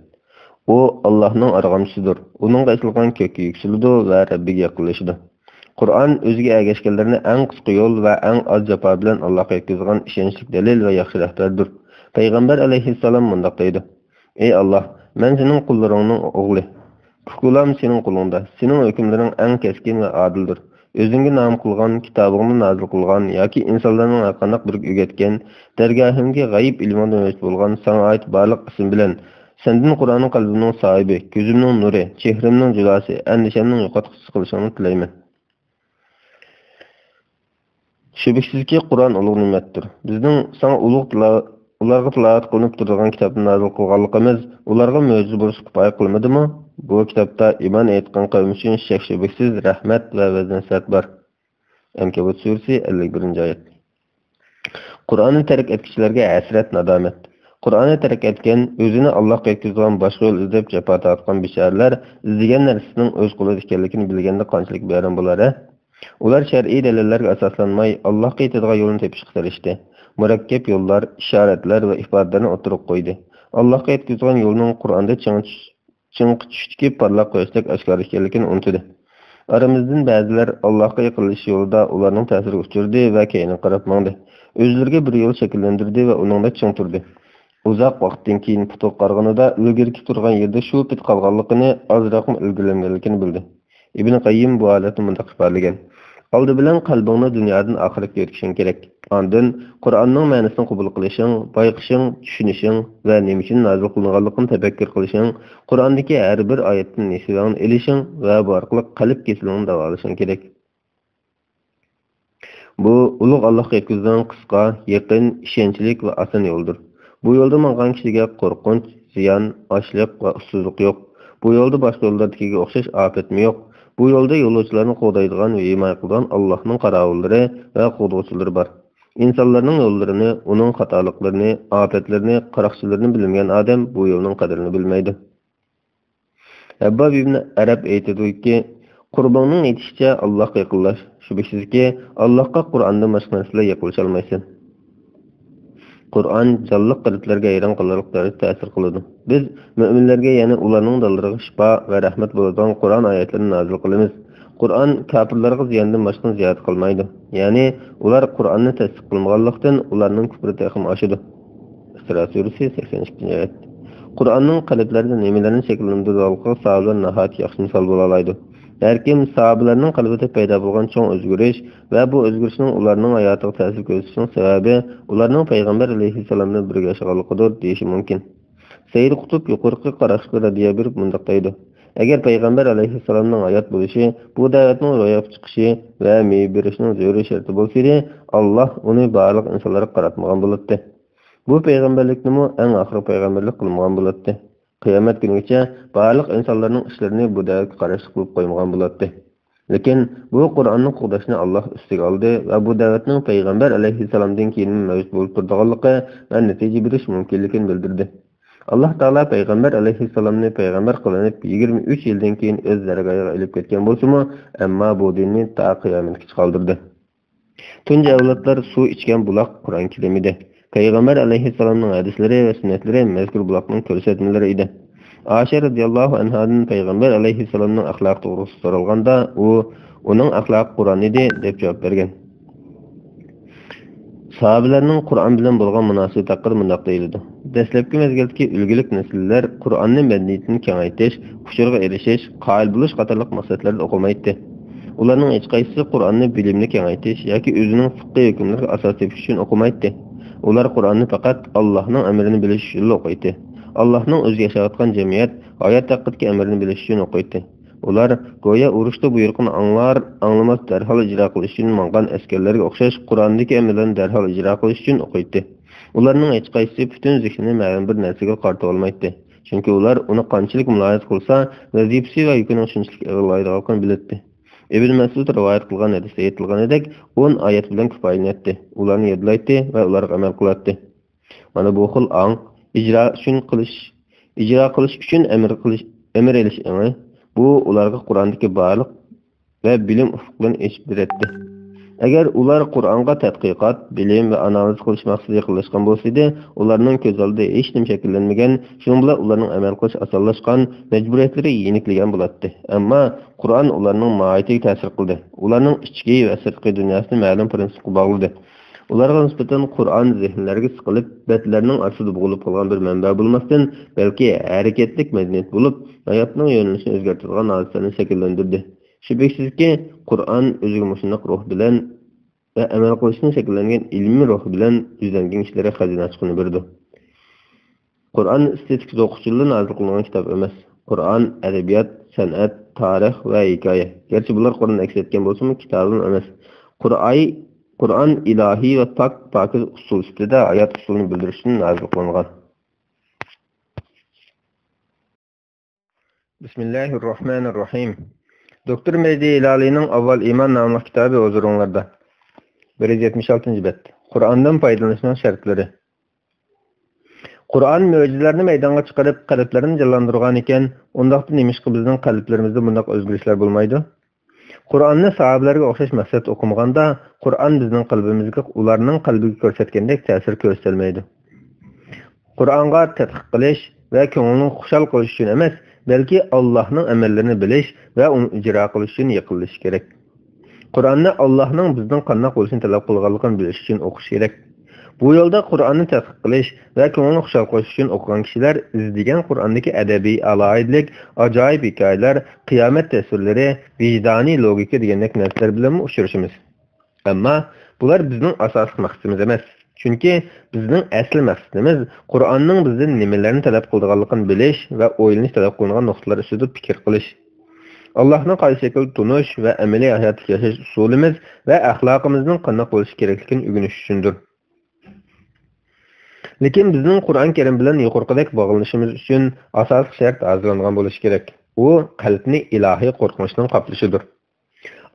U Allohning arg'amchisidir. Uning aytilgan ko'kka yuksiladi va Rabbiga yaqinlashadi. Qur'on o'ziga ergashganlarni eng qisqa yo'l va eng oz jafo bilan Allohga yetkazgan ishonchli dalil va yaxshi rahbardir. Payg'ambar alayhissalom mundaq deydi: Ey Alloh, men sening qullaringning o'g'li. Hukulam sening qo'lingda. Sening hukmlaring eng keskin va adildir. O'zingga nom qilgan, kitobingni nozil qilgan yoki insonlarning qanday bir o'rgatgan, dargohimga g'ayib ilmdan o'tib bo'lgan sana oid barliq ism bilan sendin Qur'onning qalbimning sohibi, ko'zimning nuri, chehrimning jilosi, andishamning yo'qotqisiz qilishingni tilayman. Shubhasizki Qur'on ulug' ne'matdir. Bizning sana ulug' ularga tilovat qilinib turgan kitobni nozil qilganligimiz ularga mo'jiza bo'lib kifoya qilmadimi? Bu kitobda iymon etgan qavm uchun shak shubhasiz rahmat va vazn-sat bor. Ankabut surasi 51-oyat. Qur'onni tark etuvchilarga hasrat nadomat. Qur'onni tark etgan, o'zini Allohga yetkazgan boshqa yo'l izlab jafo tortgan bicharlar izlagan narsasining o'z qo'lida ekanligini bilganda qanchalik bayram bo'lar. Ular shar'iy dalillarga asoslanmay Allohga yetadigan yo'lni topishga tirishdi. Murakkab yo'llar, ishoratlar va ifodalarni o'tirib qo'ydi. Allohga yetkazgan yo'lning Qur'onda chingqi tushdiki parlaq qo'yishlik oshkor ekanligini unutdi. Aramizdan ba'zilar Allohga yaqinlashish yo'lida ularning ta'siriga uchirdi va keyin qarab mangdi. O'zlariga bir yo'l shakllantirdi va uningda ching turdi. Uzoq vaqtdan keyin putuq qarg'anida ilgirki turgan yerda shu pit qolganligini ozroq ilgilanganligini bildi. Ibn Qayyim bu holatni mundaq ifodalagan: Oldi bilan qalbingni dunyodan oxiratga yetkazishing kerak. Ondan Qur'onning ma'nosini qabul qilishing, bayqishing, tushunishing va nima uchun nozil qilinganligini tafakkur qilishing, Qur'ondagi har bir oyatdan nasibaning elishing va bu orqali qalb kasalligini davolashing kerak. Bu ulug' Allohga yetkazgan qisqa, yaqin, ishonchlik va oson yo'ldir. Bu yo'lda mangan kishiga qo'rqinch, ziyon, ochlik va ussizlik yo'q. Bu yo'lda boshqa yo'llardagiga o'xshash ofatmi yo'q. Bu yo'lda yo'lovchilarni qo'daydigan va himoya qilgan Allohning qaravullari va qo'dg'uvchilari bor. İnsanlarning yo'llarini, uning xatoliklarini, ofatlarini, qaroqchilarini bilmagan odam bu yo'lning qadrini bilmaydi. Abbab ibn Arab aytadiki, Qurbonning aytishicha Allohga yaqinlash, shubhasizki Allohga Qur'onda boshqa narsalar yaqinlasha olmaysan. Qur'on jonliq qalblarga ayron qilariq ta'sir qiladi. Biz mu'minlarga, ya'ni ularning dillariga shifo va rahmat bo'ladigan Qur'on oyatlarini nozil qilamiz. Qur'on kafirlarga ziyondan boshqa ziyorat qilmaydi. Ya'ni ular Qur'onni tasdiq qilmaganlikdan ularning kufri texim oshadi. Isro surasi 82-oyat. Qur'onning qalblarida nimalarni shakllantirganligi sahobalar nihoyat yaxshi misol bo'la oladi. Har kim sahobalarning qalbida paydo bo'lgan cho'ng o'zgarish va bu o'zgarishning ularning hayotiga ta'sir ko'rsatishining sababi ularning payg'ambar alayhissalomdan birga yashaganligidir deyish mumkin. Sayyid Qutb yuqorqi qarashga radiya berib mundaq deydi: Agar payg'ambar alayhissalomning hayot bo'lishi, bu da'vatning ro'yobga chiqishi va meyil berishning zo'ri sharti bo'lsa, Alloh uni barliq insonlarga qaratmagan bo'ladi. Bu payg'ambarlikni eng oxirgi payg'ambarlik qilmagan bo'ladi. Qiyomat kunigacha barliq insonlarning ishlarini bu da'vatga qarashli qilib qo'ymagan bo'ladi. Lekin bu Qur'onni qo'llashni Alloh ustiga oldi va bu da'vatning payg'ambar alayhissalomdan keyin mavjud bo'lib turganligi va natija berish mumkinligini bildirdi. Alloh taolo payg'ambar alayhissalomni payg'ambar qilinib 23 yildan keyin o'z dargohiga ilib ketgan bo'lsa-mu, ammo bu dinni ta qiyomatgacha qoldirdi. Tunji avlodlar suv ichgan buloq Qur'on kalimidir. Payg'ambar alayhissalomning hadislari va sunnatlari mazkur buloqning ko'rsatmalari edi. Aisha radhiyallohu anhadan payg'ambar alayhissalomning axloqi to'g'risida so'ralganda, u uning axloqi Qur'on edi deb javob bergan. Sahabelarning Qur'on bilan bo'lgan munosabati haqida mundaq deyiladi. Dastlabki mezgildagi ulgulik nasllar Qur'onni madaniyatini kengaytirish, hushurga erishish, qoyil bo'lish qatorliq maqsadlarda o'qimaydi. Ularning hech qaysisi Qur'onni bilimni kengaytirish yoki o'zining fiqh hukmlariga asos tepish uchun o'qimaydi. Ular Qur'onni faqat Allohning amrini bilish uchun o'qiydi. Allohning o'zi yashayotgan jamiyat, hayot haqidagi amrini bilish uchun o'qiydi. Ular go'yo urushda buyruqni anglamas darhol ijro qilish uchun mangan askarlarga o'xshash Qur'ondagi amrlarni darhol ijro qilish uchun o'qiydi. Ularning hech qaysisi butun zihnini ma'lum bir narsaga qarta olmaydi. Chunki ular uni qanchalik mulohaza qilsa, vazifasi va yukini shunchalik ig'irlaydiganligini biladi. Ibn Mas'ud rivoyat qilgan hadisda aytilganidek, 10 oyat bilan kifoyalanadi. Ularni yodlaydi va ularga amal qiladi. Mana bu xil ijro qilish uchun amr elish bu ularga Qur'ondagi barliq va bilim ufuqini ochib beradi. Agar ular Qur'onga tadqiqot, bilim va analiz qilish maqsadida qilishgan bo'lsa-da, ularning ko'z oldida hech nima shakllanmagan, shuningdek bilan ularning amal qilish osonlashgan, majburiyatlari yeniklagan bo'ladi. Ammo Qur'on ularning mohiyatiga ta'sir qildi. Ularning ichki va sirtqi dunyosini ma'lum prinsipga bog'ladi. Ularga nisbatan Qur'on zihnlariga siqilib, batlarning ostida bo'g'ilib qolgan bir manba bo'lmasdan, balki harakatlik madaniyat bo'lib, hayotning yo'nalishini o'zgartirgan hodisalarni shakllantirdi. Shubhasizki, Qur'on o'ziga mushundoq ruh bilan va amal qilishni shakllangan ilmiy ruh bilan yuzlangan kishilarga xazina chiqini berdi. Qur'on estetik o'quvchilar nozil qilingan kitob emas. Qur'on adabiyot, san'at, tarix va hikoya. Garchi bular Qur'on aks etgan bo'lsa-mu, kitobim emas. Qur'on ilohiy va pokiz usul ustida hayot usulini bildirish uchun nozil qilingan. Bismillahirrohmanirrohim. Doktor Mehdi Ilalining Avval iman nomli kitobi huzuringlarda. 176-bet. Qur'ondan foydalanishning shartlari. Qur'on mo'jizalarni maydonga chiqarib, qalblarni jonlantirgan ekan, undaqda nimishqa bizning qalblarimizda bunday o'zgarishlar bo'lmaydi? Qur'onni sahobalarga o'xshash maqsad o'qimaganda, Qur'on bizning qalbimizga, ularning qalbiga ko'rsatgandek ta'sir ko'rsatilmaydi. Qur'onga tadqiq qilish va ko'ngilni xushal qilish uchun emas, balki Allohning amallarini bilish va uni ijro qilish uchun yiqilish kerak. Qur'onni Allohning bizning qanday bo'lishini talab qilganligini bilish uchun o'qish kerak. Bu yo'lda Qur'onni tadqiq qilish va ko'ngilni xushal qilish uchun o'qigan kishilar izlagan Qur'ondagi adabiy aloyidlik, ajoyib hikoyalar, qiyomat tasvirlari, vijdoniy logika degandek narsalar bilan uchrashamiz. Ammo bular bizning asosiy maqsadimiz emas. Chunki bizning asl maqsadimiz Qur'onning bizdan nimalarni talab qilganligini bilish va o'ylanish talab qilingan nuqtalar ustida fikr qilish. Allohning qaysi shaklda tunish va amaliy hayot yashash usulimiz va axloqimizning qanday bo'lishi kerakligini o'rganish uchundir. Lekin bizning Qur'on Karim bilan yuqoridek bog'lanishimiz uchun asosiy shart hozirlangan bo'lishi kerak. U qalbni ilohiy qo'rqinchdan qoplashidir.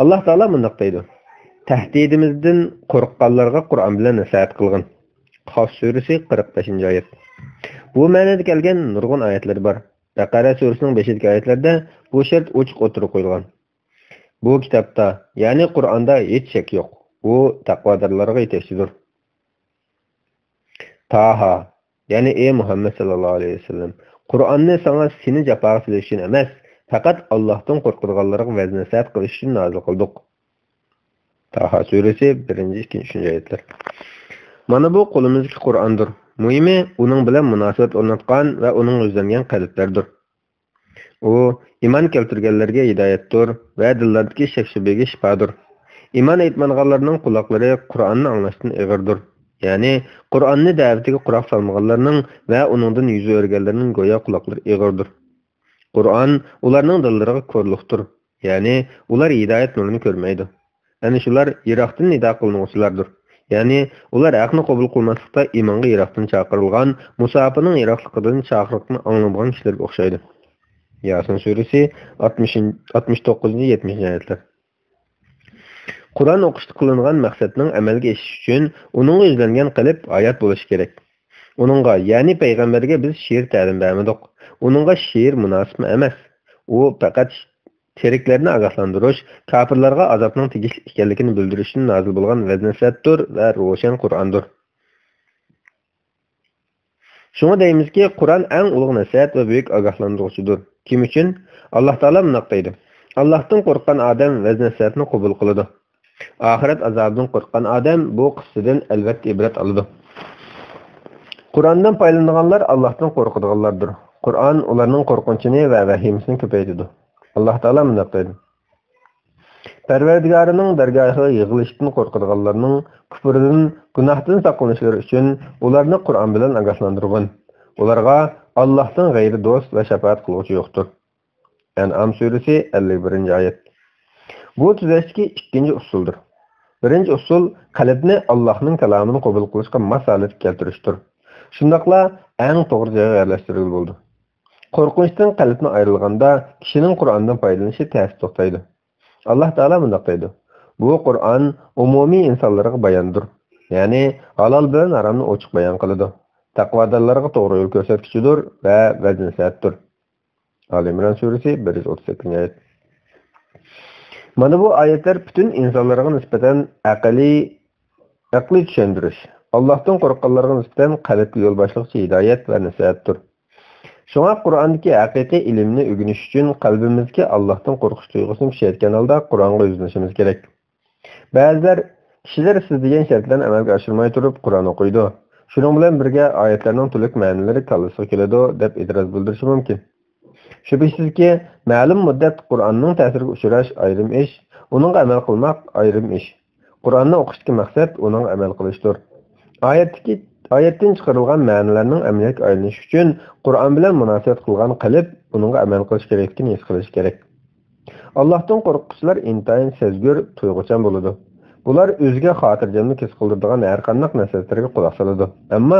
Alloh taolo bunday deydi: Tahdidimizdan qo'rqqanlarga Qur'on bilan nasihat qilgin. Qaf surasi 45-oyat. Bu ma'noda kelgan nurg'un oyatlar bor. Baqara surasining 5-oyatlarda bu shart ochiq o'tirib qo'yilgan. Bu kitobda, ya'ni Qur'onda hech shak yo'q. U taqvodorlarga yetakchidir. Taha, ya'ni ey Muhammad sallallohu alayhi vasallam, Qur'onni sana seni jafoga silish uchun emas, faqat Allohdan qo'rqadiganlarga va'z-nasihat qilish uchun nozil qildik. Taha surasi 1-2-oyatlar. Mana bu qo'limizdagi Qur'ondir. Muhimi uning bilan munosabat o'rnatgan va uning o'zlangan qalblardir. U iymon keltirganlarga hidoyatdir va dillardagi shak-shubaga shifodir. Iymon etmaganlarning quloqlari Qur'onni anglashdan ig'irdir. Ya'ni Qur'onni da'vatiga quloq solmaganlarning va uningdan yuz o'rganlarning go'yo quloqlari ig'irdir. Qur'on ularning dillariga ko'rlikdir. Ya'ni ular hidoyat nurini ko'rmaydi. Ya'ni shular yiroqdan nido qilinuvchilardir. Ya'ni ular haqni qabul qilmaslikda iymonga yiroqdan chaqirilgan, musofining yiroqligidan chaqiriqni anglamagan kishilarga o'xshaydi. Yasin surasi 69-70-oyatlar. Qur'on o'qishda qilingan maqsadning amalga oshishi uchun uningga yuzlangan qalb hayot bo'lishi kerak. Uningga, ya'ni payg'ambarga biz she'r ta'lim bermadik. Uningga she'r munosib emas. U faqat sheriklarni ogohlantirish, kofirlarga azobning tegishli ekanligini bildirish uchun nozil bo'lgan vaznasatdir va ro'shan Qur'ondir. Shunga deymizki, Qur'on eng ulug' nasihat va buyuk ogohlantiruvchidir. Kim uchun? Alloh taolo bunday deydi. Allohdan qo'rqqan odam vaznasatni qabul qiladi. Oxirat azobidan qo'rqqan odam bu qissadan albatta ibrat oladi. Qur'ondan foydalanganlar Allohdan qo'rqadiganlardir. Qur'on ularning qo'rqinchini va vahimasini ko'paytiradi. Alloh taolo bunday deydi. Parvardigorining dargohiga yig'ilishdan qo'rqadiganlarning kufridan, gunohdan saqlanishlari uchun ularni Qur'on bilan ogohlantirgan. Ularga Allohdan g'ayri do'st va shafaat qiluvchi yo'qdir. An'am surasi 51-oyat. Bu tuzashdagi ikkinchi usuldir. Birinchi usul qalbni Allohning kalomini qabul qilishga masolat keltirishdir. Shundaqla eng to'g'ri joyga yerlashtirilgan bo'ldi. Qo'rqinchdan qalbni ayrilganda kishining Qur'ondan foydalanishi ta'sir to'xtaydi. Alloh taolo bunday deydi. Bu Qur'on umumiy insonlarga bayondir. Ya'ni halol bilan haromni ochiq bayon qiladi. Taqvodorlarga to'g'ri yo'l ko'rsatkichidir va vaznasatdir. Al-Imron surasi 138-oyat. Mana bu oyatlar butun insonlarga nisbatan aqli tushuntirish. Allohdan qo'rqqanlarga nisbatan qalbga yo'l boshlovchi hidoyat va nasihatdir. Shunga Qur'ondagi haqiqiy ilmni o'rganish uchun qalbimizga Allohdan qo'rqish tuyg'usini kuchaytirgan holda Qur'onga yuzlanishimiz kerak. Ba'zilar kishilar siz degan shartlarni amalga oshirmay turib Qur'on o'qiydi. Shuning bilan birga oyatlarning to'liq ma'nolari kallasiga keladi deb e'tiroz bildirishi mumkin. Shubhasizki, ma'lum muddat Qur'onning ta'siriga uchrash ayrim ish, uning amal qilmoq ayrim ish. Qur'onni o'qishdagi maqsad uning amal qilishdir. Oyatdan chiqarilgan ma'nolarning amalga aylanishi uchun Qur'on bilan munosabat qilgan qalb uningga amal qilish kerakligini his qilish kerak. Allohdan qo'rquvchilar intayin sezgur, tuyg'uchan bo'ladi. Bular o'ziga xotirjamlik his qildiradigan har qanday nasihatlarga quloq soladi. Ammo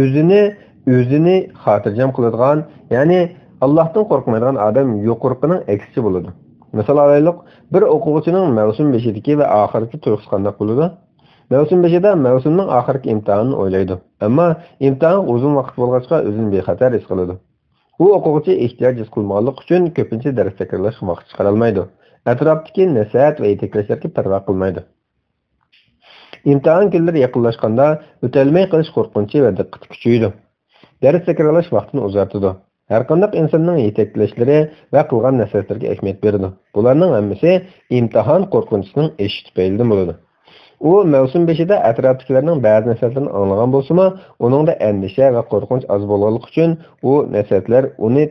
o'zini xotirjam qiladigan, ya'ni Allohdan qo'rqmaydigan odam yo'qurqining aksichi bo'ladi. Misol olaylik, bir o'quvchining mavsum beshidagi va oxirgi tuyg'usi qanday bo'ladi? Mavsum beshida mavsumning oxirgi imtihonini o'ylaydi. Ammo imtihon uzun vaqt bo'lg'achqa o'zini bexatar his qiladi. U o'quvchi ehtiyoj his qilmoqlik uchun ko'pincha dars takrorlashga vaqt chiqara olmaydi. Atrofdagi nasihat va yetaklashlarga parvo qilmaydi. Imtihon kunlari yaqinlashganda o'talmay qilish qo'rqinchi va diqqati kuchaydi. Dars takrorlash vaqtini uzartadi. Har qanday insonning yetaklashlari va qilgan nasihatlarga ahamiyat beradi. Bularning hammasi imtihon qo'rqinchining eshi tufaylidan bo'ladi. U mavsum beshida atrofdagilarning ba'zi nasihatlarini anglagan bo'lsa-mu, uningda andisha va qo'rqinch oz bo'lganligi uchun u nasihatlar uni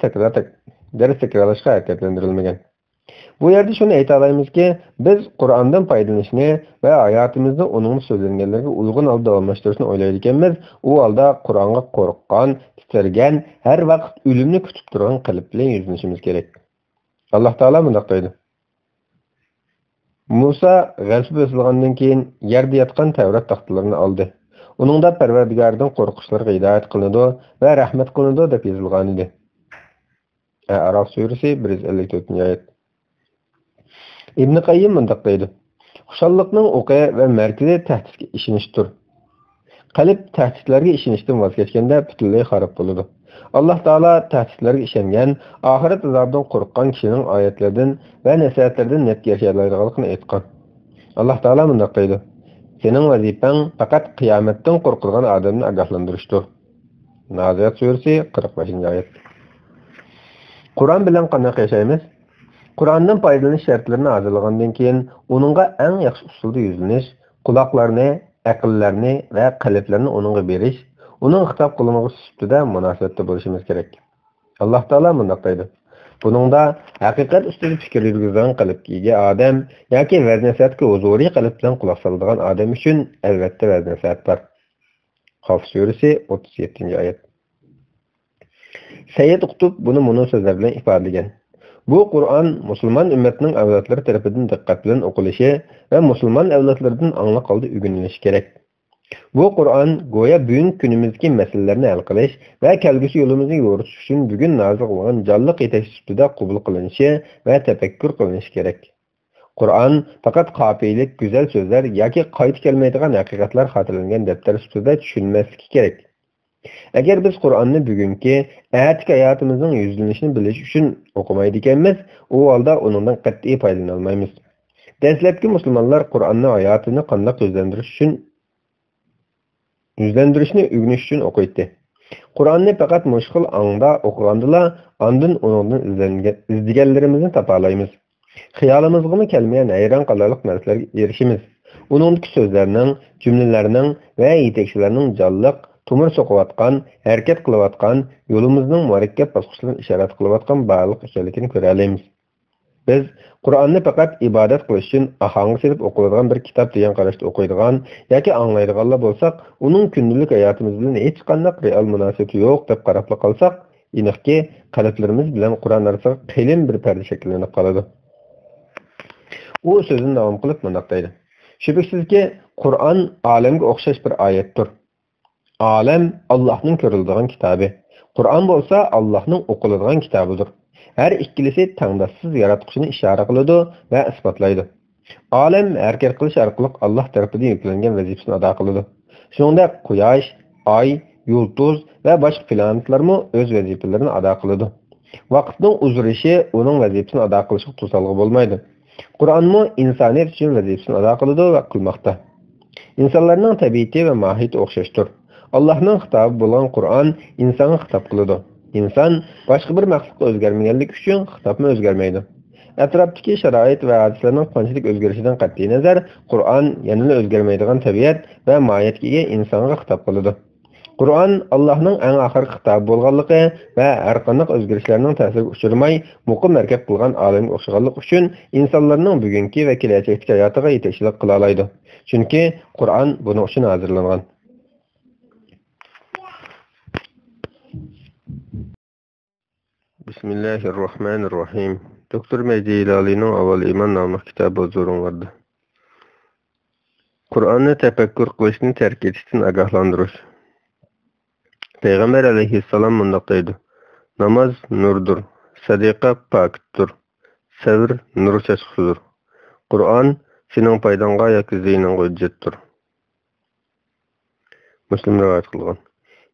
dars takrorlashga harakatlantirilmagan. Bu yerda shuni ayta olamizki, biz Qur'ondan foydalanishni va hayotimizni uning so'zlanganlarga uyg'un holda davomlashtirishni o'ylaydi ekanmiz. U holda Qur'onga qo'rqqan, titrgan, har vaqt o'limni kutib turgan qalb bilan yuzlanishimiz kerak. Alloh taolo bunday deydi. Musa g'asb etilgandan keyin yerda yotgan Tavrat taxtalarini oldi. Uningda Parvardigordan qo'rqishlarga hidoyat qilinadi va rahmat qilinadi deb yozilgan edi. A'rof surasi 154-oyat. Ibn Qayyim bunday deydi. Xushalliqning o'qi va markazi tahdidga ishonishdir. Qalb tahdidlarga ishonishdan voz kechganda butunlay xarob bo'ladi. Alloh taolo tahdidlarga ishongan, oxirat azobidan qo'rqqan kishining oyatlaridan va nasihatlardan net yashaydiganligini aytgan. Alloh taolo bunday deydi. Sening vazifang faqat qiyomatdan qo'rqilgan odamni ogohlantirishdir. Naziat surasi 45-oyat. Qur'on bilan qanday yashaymiz? Qur'ondan foydalanish shartlarini hozirlagandan keyin uningga eng yaxshi usulda yuzlanish, quloqlarni, aqllarni va qalblarni uningga berish, uning xitob qilingan sifatida munosabatda bo'lishimiz kerak. Alloh taolo bunday deydi. Buningda haqiqat ustida fikr yurgizgan qalbga ega odam yoki vaznasatga huzuriy qalb bilan quloq soladigan odam uchun albatta vaznasat bor. Qaf surasi 37-oyat. Sayyid Qutb buni so'zlar bilan ifodalagan. Bu Qur'on musulmon ummatining avlodlari tarafidan diqqat bilan o'qilishi va musulmon avlodlaridan anglab qoldi o'rganilishi kerak. Bu Qur'on go'yo bugungi kunimizdagi masalalarni hal qilish va kelgusi yo'limizni yo'ritish uchun bugun nozil bo'lgan jonliq yetakchi sifatida qabul qilinishi va tafakkur qilinishi kerak. Qur'on faqat qafiylik, go'zal so'zlar yoki qayta kelmaydigan haqiqatlar xotirlangan daftar ustida tushunmasligi kerak. Agar biz Qur'onni bugungi atiki hayotimizning yuzlanishini bilish uchun o'qimaydi ekanmiz, u holda uningdan qat'iy foydalana olmaymiz. Dastlabki musulmonlar Qur'onni hayotini qanday yuzlantirishni o'rganish uchun o'qiydi. Qur'onni faqat mushkil ongda o'qigandilar, ondan uningdan izlaganlarimizni topa olamiz. Xiyolimizga kelmagan hayron qolarlik narsalarga erishimiz. Uningdagi so'zlarning, jumlalarning va yetakchilarning jonliq, tumur so'qiyotgan, harakat qilayotgan, yo'limizning murakkab bosqichlarini ishorat qilayotgan barliq ekanligini ko'ra olamiz. Biz Qur'onni faqat ibodat qilish uchun ahanga silib o'qiladigan bir kitob degan qarashda o'qiydigan yoki anglaydiganlar bo'lsak, uning kundalik hayotimiz bilan hech qanday real munosabati yo'q deb qarab qolsak, aniqki qalblarimiz bilan Qur'on orasida qalin bir parda shakllanib qoladi. U so'zini davom qilib bunday deydi. Shubhasizki, Qur'on olamga o'xshash bir oyatdir. Olam Allohning ko'riladigan kitobi. Qur'on bo'lsa Allohning o'qiladigan kitobidir. Her ikkilisi tangdassiz yaratquchini ishora qiladi va isbotlaydi. Olam harakat qilish orqali Alloh tarafidan yuklangan vazifasini ado qiladi. Shuningdek, quyosh, oy, yulduz va boshqa planetlarmi o'z vazifalarini ado qiladi. Vaqtning uzilishi uning vazifasini ado qilishga to'salg'i bo'lmaydi. Qur'onmi insoniyat uchun vazifasini ado qiladi va qilmoqda. İnsanlarning tabiati va mohiyati o'xshashdir. Allohning xitobi bo'lgan Qur'on insonga xitob qiladi. İnsan boshqa bir maqsadga o'zgarmaganligi uchun xitobni o'zgarmaydi. Atrofdagi sharoit va hadislarning qanchalik o'zgarishidan qat'iy nazar, Qur'on yanada o'zgarmaydigan tabiat va mohiyatga ega insonga xitob qiladi. Qur'on Allohning eng oxirgi xitobi bo'lganligi va har qanday o'zgarishlarning ta'siriga uchramay, muqim harakat qilgan olamga o'xshaganligi uchun insonlarning bugungi va kelajakdagi hayotiga yetakchilik qila oladi. Chunki Qur'on buning uchun hozirlangan. Bismillahirrahmanirrahim. Doktor Mehdi İlali'nin Avval İman namlı kitabı huzurun vardı. Kur'an'ı tefekkür kılışını terk etişten agahlandırır. Peygamber aleyhisselam bundaktaydı. Namaz nurdur, sadika pakittir, sabr nur çaşkıdır. Kur'an senin paydanga yoki ziyninga hujjatdir. Müslim rivayet kılgan.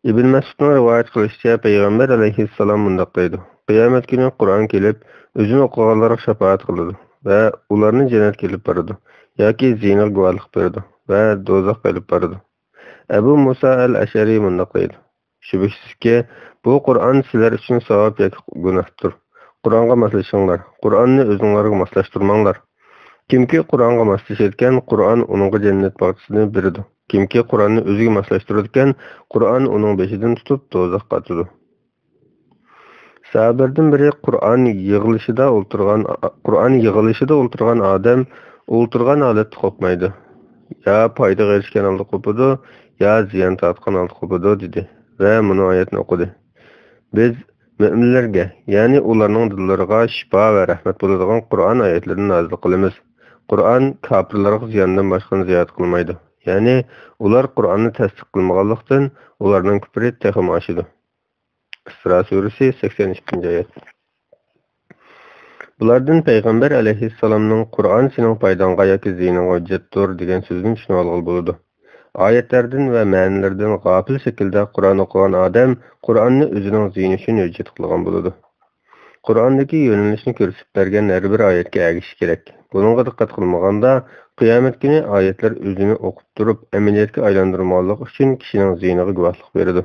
İbn Mesud'un rivayet kılışça Peygamber aleyhisselam bundaktaydı. Kıyamet günü Kur'an kelip, özünü okuganlara şefaat kıldı ve ularını cennet kelip barıdı. Yoki ziyinga guvohlik berdi ve do'zax kelip barıdı. Ebu Musa el-Ashari bundaktaydı. Şübhəsizki, bu Qur'an sizler için savab yoki günahdır. Qur'an'a maslashinglar. Qur'anni o'zinglarga maslashtirmanglar. Kimki Qur'an'a maslashayotgan, Qur'an uningga cennet bag'isini beradi. Kimki Qur'anni o'ziga maslashtirayotgan, Qur'an uning beshidan tutib do'zaxga atadi. Sahabelerden biri Qur'an yığılışıda o'ltirgan odam o'ltirgan holatda qo'pmaydi. Ya foyda erishgan holda qo'padi, ya ziyon tortgan holda qo'padi dedi ve bunu oyatni o'qidi. Biz müminlerge, ya'ni ularning dillariga shifo va rahmat bo'ladigan Qur'on oyatlarini nozil qilamiz. Qur'on kofirlarga ziyondan boshqani ziyod qilmaydi. Ya'ni ular Qur'onni tasdiq qilmaganlikdan ularning kufri texim oshidi. İsra suresi 82. ayet. Bulardan Peygamber aleyhisselamның Qur'an senin paydanga yoki ziyninga hujjatdir degan so'zini tushunib olgan bo'ladi. Oyatlardan va ma'nolardan g'afil shaklda Qur'on o'qigan odam Qur'onni o'zining ziyni uchun hujjat qilgan bo'ladi. Qur'ondagi yo'nalishni ko'rsatib bergan har bir oyatga ergashish kerak. Bunga diqqat qilmaganda qiyomat kuni oyatlar o'zini o'qib turib amaliyotga aylantirmoqlik uchun kishining ziyniga guvohlik beradi.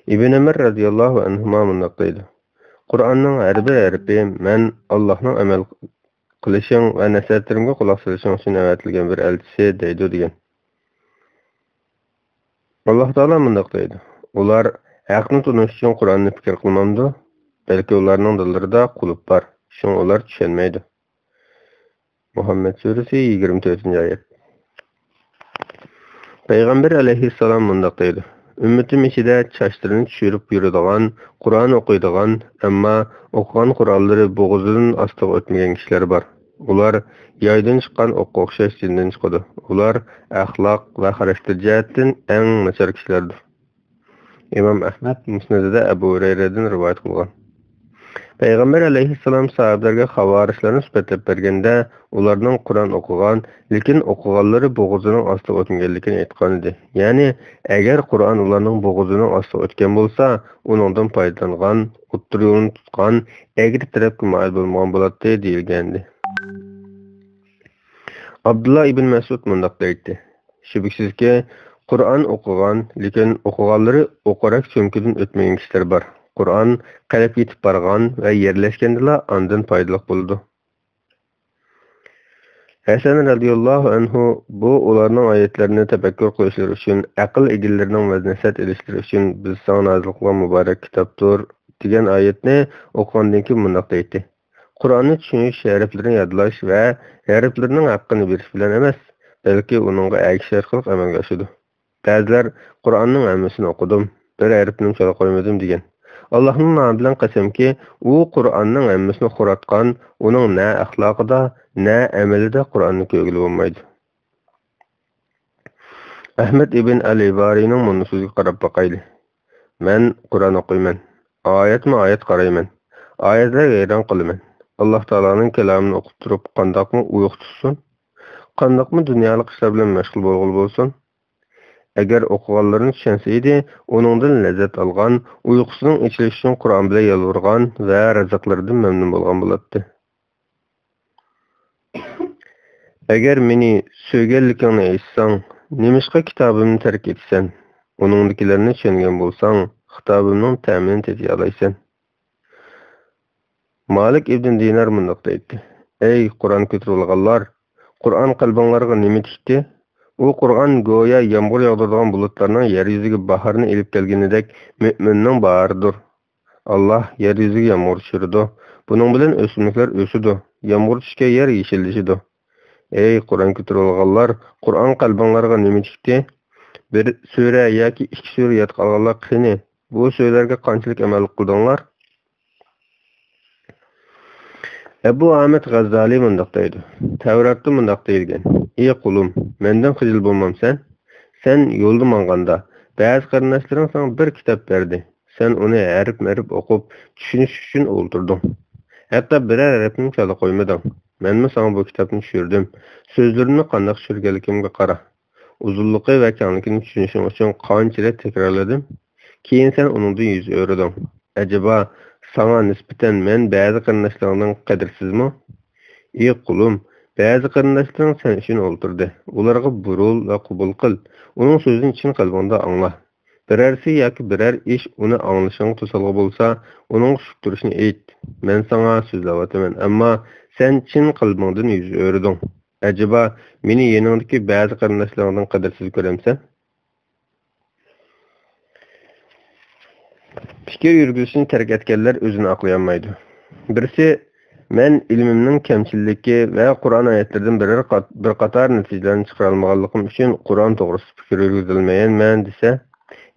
İbn Ömer radıyallahu anhuma bundaktaydı. Qur'onning har bir harfi men Allohning amal qilishing va nasihatlarimga quloq solishing uchun avatilgan bir elchisi deydi degan. Alloh taolo bundaktaydi. Ular haqni tunish uchun Qur'onni fikr qilmamdi, balki ularning dillarida qulub bor. Shun ular tushunmaydi. Muhammed suresi 24. ayet. Peygamber aleyhisselam bundaktaydı. Ümmetim içinde çaşlarını düşürüp yürüdüğün, Kur'an okuyduğun, ama okuyan Kur'anları boğazının astığı ötmeyen kişiler var. Ular yaydan çıkan oku okşaş cinden çıkıdı. Ular ahlak ve karakter cihetten en nasır kişilerdir. İmam Ahmet Musned'de Ebu Hureyre'den rivayet kılgan. Peygamber aleyhisselam sahabelerge havarişlerini süpetlep bergende, ularning Qur'on o'qigan, lekin o'qiganlari bo'g'izining ostiga o'tganligini aytgan edi. Ya'ni, agar Qur'on ularning bo'g'izining ostiga o'tgan bo'lsa, uningdan foydalangan, o'ttir yo'lni tutgan, egri tarafga moyil bo'lmagan bo'ladi deyilgandi. Abdullah ibn Mas'ud mundaq deydi: Shubhasizki, Qur'on o'qigan, lekin o'qiganlari o'qarak cho'mkidan o'tmagan kishilar bor. Qur'on qalb yetib bargan va yerlashgandala ondan foydali bo'ldi. Hasan radhiyallohu anhu bu ularning oyatlarini tafakkur qilishlari uchun, aql egillarining vaznasat elishlari uchun biz sana nozil qilgan muborak kitobdir degan oyatni o'qigandan keyin mundaq deydi: Qur'onni tushunish, harflarini yodlash va harflarning haqqini berish bilan emas, balki uningga agish orqali amalga oshadi. Ba'zilar Qur'onning hammasini o'qidim, bir harfini chala qo'ymadim degan. Allohning nomi bilan qasamki, u Qur'onning hammasini xuratgan, uning na axloqida, na amalida Qur'onni ko'gili bo'lmaydi. Ahmad ibn al-Ibarining bunday so'ziga qarab boqayli. Men Qur'on o'qiyman, oyatma-oyat qarayman, oyatlarga hayron qolaman. Alloh taolaning kalomini o'qib turib, qandoqmi uyqu tutsin, qandoqmi dunyolik ishlar bilan mashg'ul bo'lsin. Agar o'qiganlarini tushunsa edi, uningdan lazzat olgan, uyqusining ichilishi uchun Qur'on bilan yolvorgan va rizqlaridan mamnun bo'lgan bo'ladi. Agar meni so'yganligingni aytsang, nemishqa kitobimni tark etsan, uningdagilarni tushungan bo'lsang, kitobimning ta'minini tetiy olaysan. Malik ibn Dinar mundaq deydi: Ey Qur'on ko'tarilganlar, Qur'on qalbinglarga nima tikdi? U Qur'on go'yo yomg'ir yog'diradigan bulutlarning yer yuziga baharni elib kelganidek mo'minning bahoridir. Alloh yer yuziga yomg'ir tushirdi. Buning bilan o'simliklar o'sidi. Yomg'ir tushgan yer yeshillashidi. Ey Qur'on ko'tarilganlar, Qur'on qalbinglarga nima tikdi? Bir sura yoki ikki sura yod qolganlar qani, bu so'zlarga qanchalik amal qildinglar? Ebu Ahmed G'azzali mundaq deydi: Tavratda mundaq deyilgan: Ey qulim, mendan xijil bo'lmamsan? Sen yo'lda manganda, ba'zi qarindoshlaring sana bir kitob berdi. Sen uni harf-harf o'qib, tushunish uchun o'ltirding. Hatto biror harfni chala qo'ymading. Menmi sana bu kitobni tushirdim. So'zlarimni qanday tushirganligimga qara. Uzunligi va kengligini tushunishing uchun qanchalar takrorladim. Keyin sen uningdan yuz o'rading. Acaba sana nisbatan men ba'zi qarindoshlaringdan qadrsizmi? Ey qulim, ba'zi qarindoshlaring sen uchun o'ltirdi. Ularga burul va qabul qil. Uning so'zini chin qalbingda angla. Birarsi yoki biror ish uni anglashingga to'salg'i bo'lsa, uning shukturishini ayt. Men sana so'zlayapman, ammo sen chin qalbingdan yuz o'rading. Acaba meni yaningdagi ba'zi qarindoshlaringdan qadrsiz ko'ramsan? Fikir yurgizishini tark etganlar o'zini oqlayolmaydi. Birisi men ilmimning kamchilligi va Qur'on oyatlaridan bir qator natijalarni chiqara olmaganligim uchun Qur'on to'g'risida fikr yurgizolmayman desa,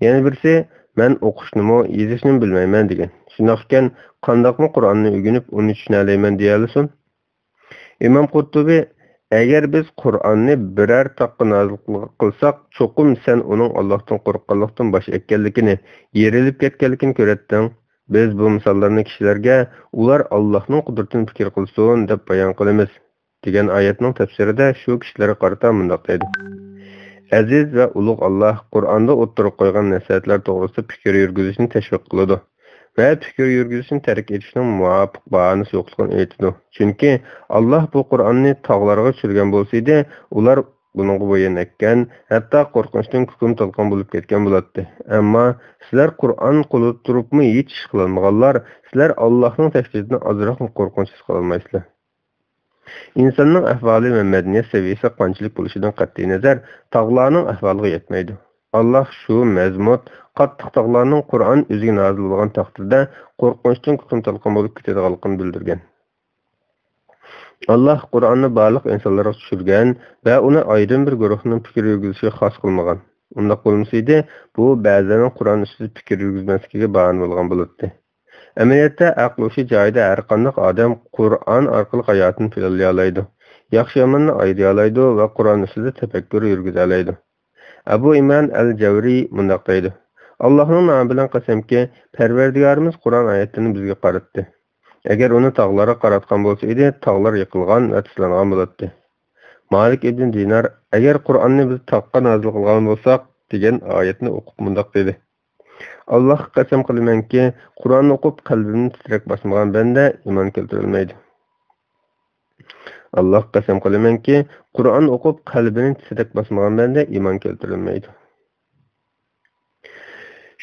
yana birisi men o'qishnimi, yozishni bilmayman degan. Shunday ekan, qandoqmi Qur'onni o'rganib, uni tushuna olmayman deya olasan? Imom Qurtubi: agar biz Qur'onni biror taqqa nozil qilsak, cho'qim sen uning Allohdan qo'rqqanlikdan bosh ekkanligini, yerilib ketganligini ko'ratding. Biz bu misollarni kishilarga ular Allohning qudratini fikr qilsin deb bayon qilamiz degan oyatning tafsirida shu kishilarga qarata mundaq deydi: Aziz va ulug' Alloh Qur'onda o'ttirib qo'ygan nasihatlar to'g'risida fikr yurgizishni tashviq qiladi va fikr yurgizishni tark etishning muvofiq bahonasi yo'qligini aytadi. Chunki Alloh bu Qur'onni tog'larga tushirgan bo'lsa edi, ular buningga bo'yin ekkan, hatto qo'rqinchdan hukm talqon bo'lib ketgan bo'ladi. Ammo sizlar Qur'on qo'lida turibmi hech ish qilolmaganlar, sizlar Allohning tashrifidan ozroq qo'rqinch his qilolmaysizlar. İnsanın ahvali ve medeniyet seviyesi qanchalik bo'lishidan qat'iy nazar tog'larning ahvoliga yetmaydi. Allah shu mazmut qattiq tog'larning Qur'on o'ziga nozil bo'lgan taqdirda qo'rqinchdan hukm talqon bo'lib ketadiganligini bildirgan. Allah Qur'onni barliq insonlarga tushirgan va uni aydın bir guruhning fikr yurgizishiga xos qilmagan. Undaq bo'lmasa edi, bu ba'zan Qur'on ustida fikr yurgizmasligiga bahona bo'lgan bo'ladi. Amaliyotda aql joyida har qanday odam Qur'on orqali hayotini planlay oladi. Yaxshi yomonni ayday oladi va Qur'on ustida tafakkur yurgiza oladi. Abu Imron al-Javriy mundaq deydi: Allohning nomi bilan qasamki, Parvardigorimiz Qur'on oyatlarini bizga qaratdi. Agar uni tog'larga qaratgan bo'lsa edi, tog'lar yiqilgan va tishlangan bo'lardi. Malik ibn Dinar agar Qur'onni biz taqqa nozil qilgan bo'lsak degan oyatni o'qib mundoq dedi. Allohga qasam qilamanki, Qur'onni o'qib qalbimni titrak basmagan banda iymon keltirilmaydi. Allohga qasam qilamanki, Qur'on o'qib qalbini titrak basmagan banda iymon keltirilmaydi.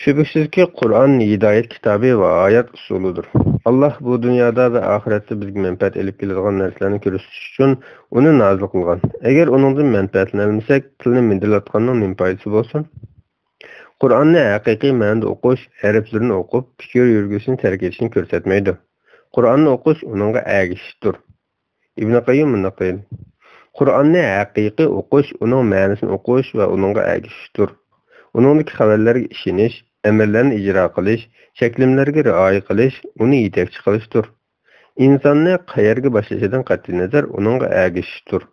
Şübhəsizki Qur'on hidoyat kitobi va oyat usulidir. Alloh bu dunyoda va oxiratda bizga manfaat elib keladigan narsalarni ko'rsatish uchun uni nozil qilgan. Agar uningdan manfaatlanmasak, tilni mindilatganning nima foydasi bo'lsin? Qur'onni haqiqiy ma'noda o'qish, harflarini o'qib, fikr yurgishini tark etishni ko'rsatmaydi. Qur'onni o'qish uningga ergishishdir. Ibn Qayyim bunday deydi. Qur'onni haqiqiy o'qish, uning ma'nosini o'qish va uningga ergishishdir. Uningdagi xabarlarga ishonish, amallarni ijro qilish, shaklimlarga rioya qilish, uni yetakchi qilishdir. Insonni qayerga boshlashidan qat'iy nazar uningga ergishishdir.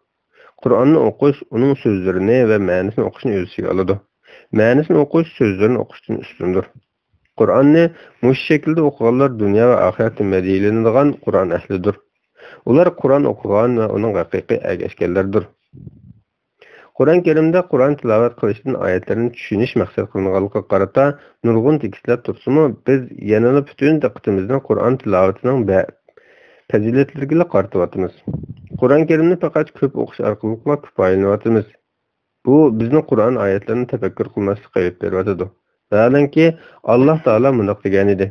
Qur'onni o'qish, uning so'zlarini va ma'nosini o'qishni o'z ichiga oladi. Ma'nosini o'qish so'zlarini o'qishdan ustundir. Qur'onni mush shaklda o'qiganlar dunyo va oxiratda madiylanadigan Qur'on ahlidir. Ular Qur'on o'qigan va uning haqiqiy ergashganlardir. Qur'on Karimda Qur'on tilovat qilishdan oyatlarni tushunish maqsad qilinganligiga qarata nurg'un tekislab tursimi, biz yanada butun diqqatimizni Qur'on tilovatining fazilatlariga qaratyapmiz. Qur'on Karimni faqat ko'p o'qish orqali kifoyalanyapmiz. Bu bizni Qur'on oyatlarini tafakkur qilmaslikka olib beryapti. Vaholanki Alloh taolo bunday degan edi.